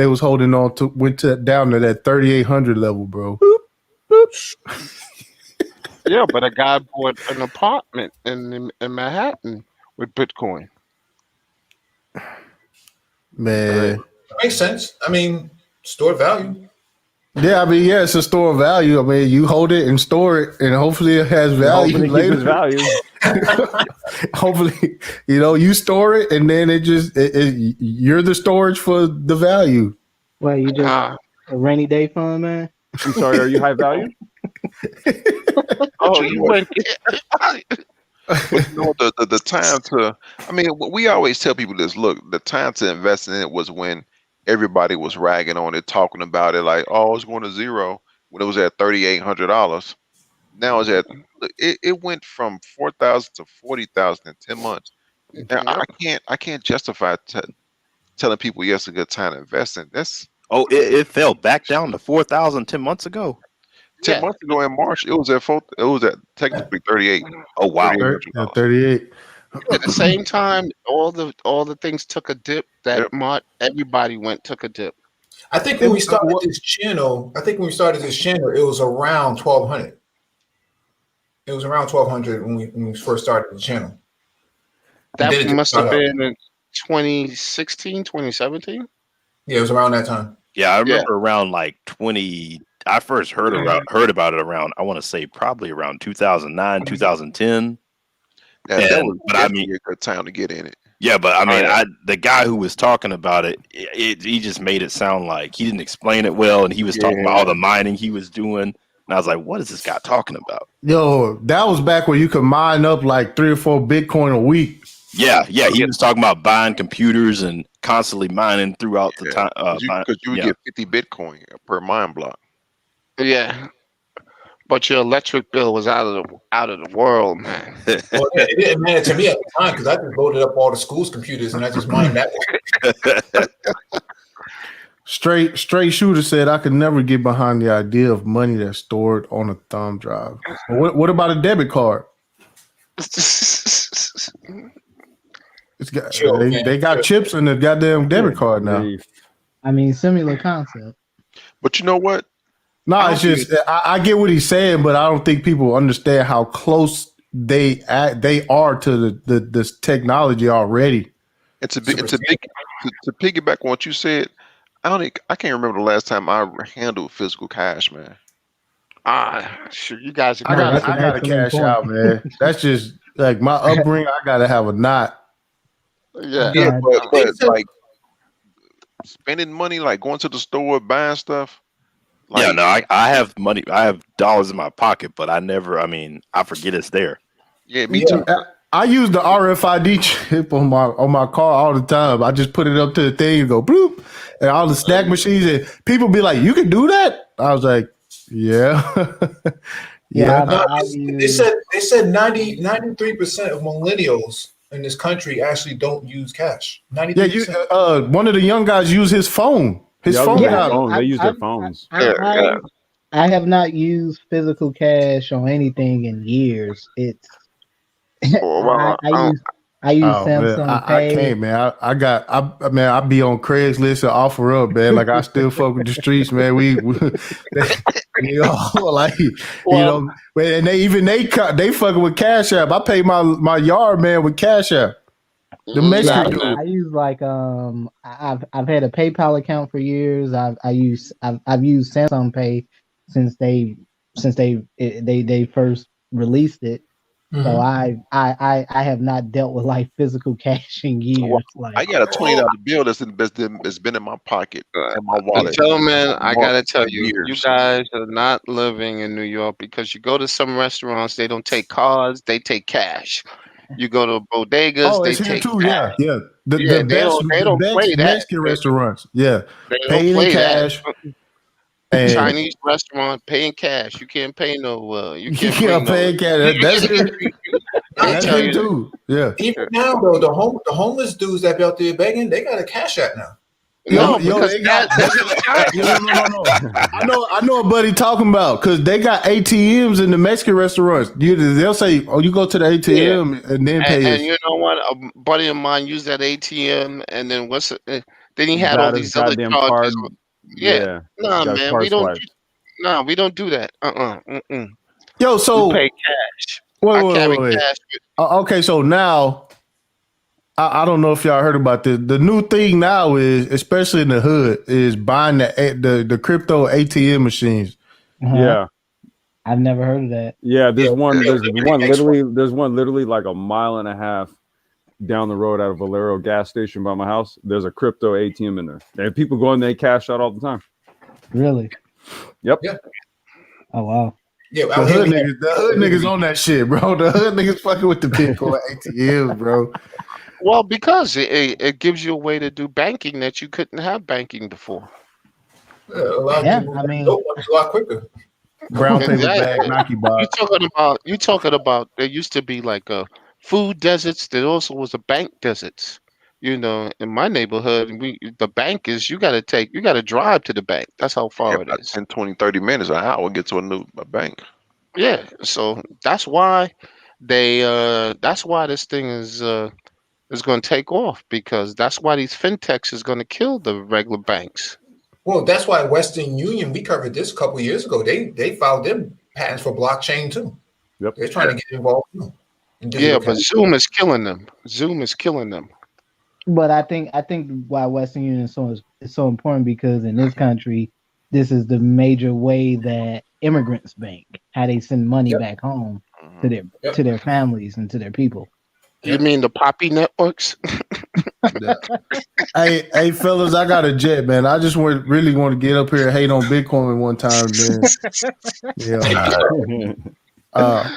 was holding on to went down to that 3,800 level, bro. Yeah, but a guy bought an apartment in Manhattan with Bitcoin. Man, that makes sense. I mean, stored value. Yeah, I mean, yeah, it's a store of value. I mean, you hold it and store it, and hopefully it has value later. Value. Hopefully, you store it, and then you're the storage for the value. Well, you just a rainy day fund, man. I'm sorry, are you high value? Oh, you went. But the time to, I mean, we always tell people this. Look, the time to invest in it was when everybody was ragging on it, talking about it like, oh, it's going to zero when it was at $3,800. now is at it went from 4,000 to 40,000 in 10 months. Now I can't justify telling people yes, a good time to invest in. That's it fell back down to 4,000 10 months ago. 10 months ago in March. It was at technically 38. Oh wow. $3,800. 38. At the same time, all the things took a dip. That everybody took a dip. I think when we started this channel, it was around 1,200. It was around 1,200 when we first started the channel. That must have been in 2016, 2017. Yeah, it was around that time. Yeah, I remember around like 20. I first heard about it around, I want to say probably around 2009, 2010. That was definitely a good time to get in it. Yeah, but I mean, the guy who was talking about it, he just made it sound like he didn't explain it well, and he was talking about all the mining he was doing, and I was like, "What is this guy talking about?" Yo, that was back when you could mine up like 3 or 4 Bitcoin a week. Yeah, he was talking about buying computers and constantly mining throughout the time. Because you would get 50 Bitcoin per mine block. Yeah. But your electric bill was out of the world, man. Well, it didn't matter to me at the time because I just loaded up all the school's computers and I just mined that one. Straight Shooter said, I could never get behind the idea of money that's stored on a thumb drive. What about a debit card? They got chips in the goddamn debit card now. I mean, similar concept. But you know what? No, it's just I get what he's saying, but I don't think people understand how close they are to this technology already. It's a big to piggyback on what you said. I can't remember the last time I handled physical cash, man. Sure, you guys. I gotta cash out, man. That's just like my upbringing. I gotta have a knot. Yeah, but like spending money, like going to the store, buying stuff. Like, I have money. I have dollars in my pocket, but I forget it's there. Yeah, me too. I use the RFID chip on my car all the time. I just put it up to the thing and go bloop, and all the snack machines. And people be like, "You can do that?" I was like, "Yeah, yeah." They said 93% of millennials in this country actually don't use cash. 93%. Yeah, one of the young guys use his phone. They use their phones. I have not used physical cash on anything in years. I use Samsung Pay. I can't, man. I be on Craigslist and offer up, man. Like I still fuck with the streets, man. And they fucking with Cash App. I pay my yard man with Cash App. The Mexican dude. I use I've had a PayPal account for years. I've used Samsung Pay since they first released it. Mm-hmm. So I have not dealt with like physical cash in years. I got a $20 bill that's been in my pocket in my wallet. Gentlemen, I gotta tell you, you guys are not living in New York because you go to some restaurants, they don't take cards, they take cash. You go to bodegas, they take too. Cash. Yeah. The best Mexican restaurants. Yeah. Paying in cash. Chinese restaurant paying cash. You can't pay you can't pay cash. That's it. That's it too. Yeah. Even now though, the homeless dudes that be out there begging, they got a Cash App now. No. I know a buddy talking about because they got ATMs in the Mexican restaurants. They'll say, "Oh, you go to the ATM and then pay." And you know what? A buddy of mine used that ATM, and then then he had all these other charges. Yeah. No, man, we don't. No, we don't do that. Yo, so we pay cash. Wait. Cash okay, so now. I don't know if y'all heard about this. The new thing now is, especially in the hood, is buying the crypto ATM machines. Uh-huh. Yeah, I've never heard of that. Yeah, there's one literally like a mile and a half down the road out of Valero gas station by my house. There's a crypto ATM in there, and people go in there and cash out all the time. Really? Yep. Yeah. Oh wow. Yeah, the hood niggas on that shit, bro. The hood niggas fucking with the Bitcoin ATMs, bro. Well, because it gives you a way to do banking that you couldn't have banking before. A lot quicker. Brown paper Exactly. bag, Nike box. You talking about there used to be like a food deserts. There also was a bank deserts. You know, in my neighborhood, the bank is you got to drive to the bank. That's how Yeah, far it about is. 10, 20, 30 minutes, an hour, get to a bank. Yeah, so that's why that's why this thing is going to take off, because that's why these fintechs is going to kill the regular banks. Well, that's why Western Union, we covered this a couple of years ago. They filed them patents for blockchain too. Yep. They're trying to get involved too. In Yeah, digital but cash. Zoom is killing them. Zoom is killing them. But I think why Western Union is so important, because in this country, this is the major way that immigrants bank, how they send money Yep. back home Mhm. to their families and to their people. You mean the poppy networks? Hey, fellas, I got a jet, man. I just really want to get up here and hate on Bitcoin one time, man. Yeah.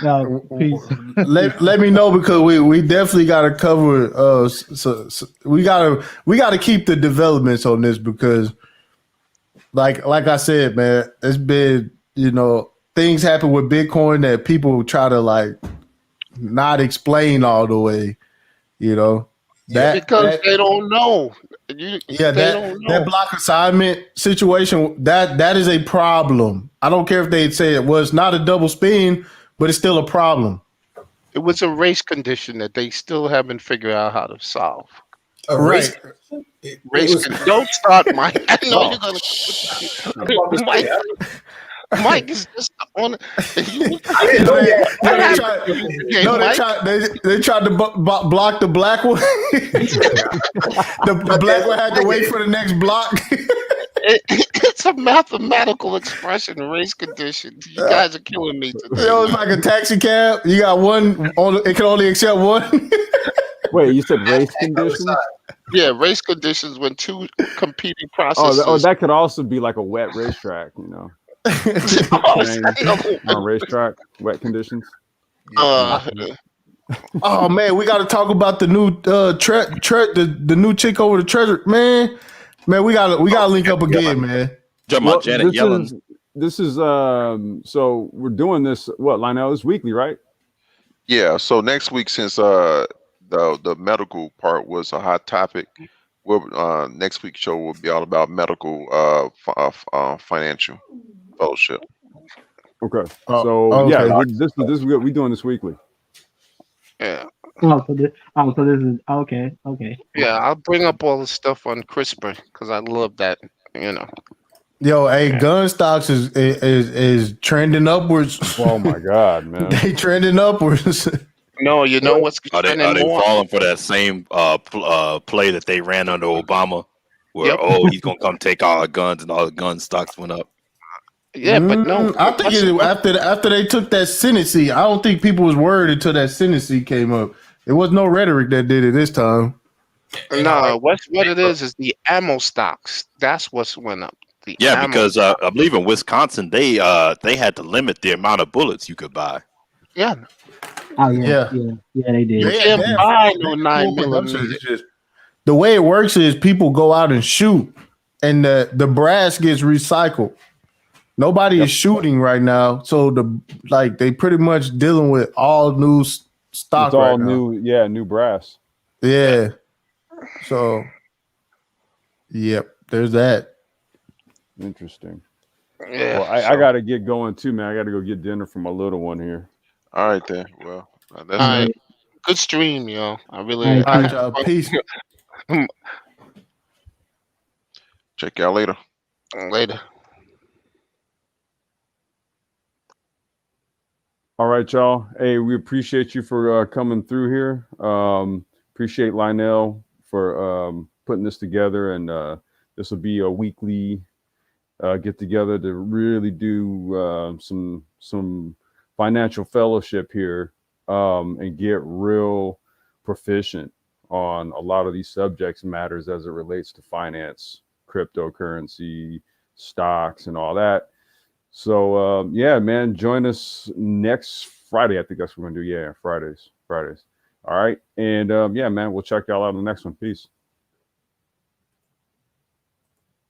No, peace. Let me know, because we definitely got to cover. So we gotta keep the developments on this, because like I said, man, it's been, things happen with Bitcoin that people try to like not explain all the way. Because they don't know. They don't know. That block assignment situation, that is a problem. I don't care if they say it was not a double spin, but it's still a problem. It was a race condition that they still haven't figured out how to solve. A race. Don't start, Mike. I know Oh. you're gonna. Mike is just on. They tried to block the black one. the black one had to wait for the next block. It's a mathematical expression, race conditions. You guys are killing me today. It's like a taxi cab. You got one. It can only accept one. Wait, you said race conditions? Yeah, race conditions when two competing processes. Oh, that could also be like a wet racetrack, on a racetrack, wet conditions. Oh man, we got to talk about the new the new chick over the treasure, man. We gotta link up again, man. Well, Janet Yellen. This is so we're doing this, Lionel, this weekly, right? Yeah. So next week, since the medical part was a hot topic, next week's show will be all about medical financial fellowship. Okay. This is good. We doing this weekly. Yeah. So this is okay. Yeah, I'll bring up all the stuff on CRISPR because I love that. Yo, hey, gun stocks is trending upwards. Oh my God, man! They trending upwards. No, you know what's Are they falling for that same play that they ran under Obama, where he's gonna come take all our guns, and all the gun stocks went up? Yeah, but no, I think after they took that Senate seat, I don't think people was worried until that Senate seat came up. There was no rhetoric that did it this time. No, what it is the ammo stocks. That's what's went up. Because I believe in Wisconsin they had to limit the amount of bullets you could buy. Yeah. Oh yeah, they did. You can't buy no 9mm. The way it works is people go out and shoot, and the brass gets recycled. Nobody is shooting right now, so they pretty much dealing with all new stock. It's all right now. new brass. Yeah. So, yep, there's that. Interesting. Yeah. Well, I got to get going too, man. I got to go get dinner for my little one here. All right then. Well, that's all right. Good stream, yo. I really. All right, y'all. Peace. Check y'all later. Later. All right, y'all. Hey, we appreciate you for coming through here. Appreciate Lionel for putting this together, and this will be a weekly get together to really do some financial fellowship here and get real proficient on a lot of these subjects matters as it relates to finance, cryptocurrency, stocks, and all that. So man, join us next Friday. I think that's what we're gonna do. Yeah, Fridays. All right. And man, we'll check y'all out on the next one. Peace.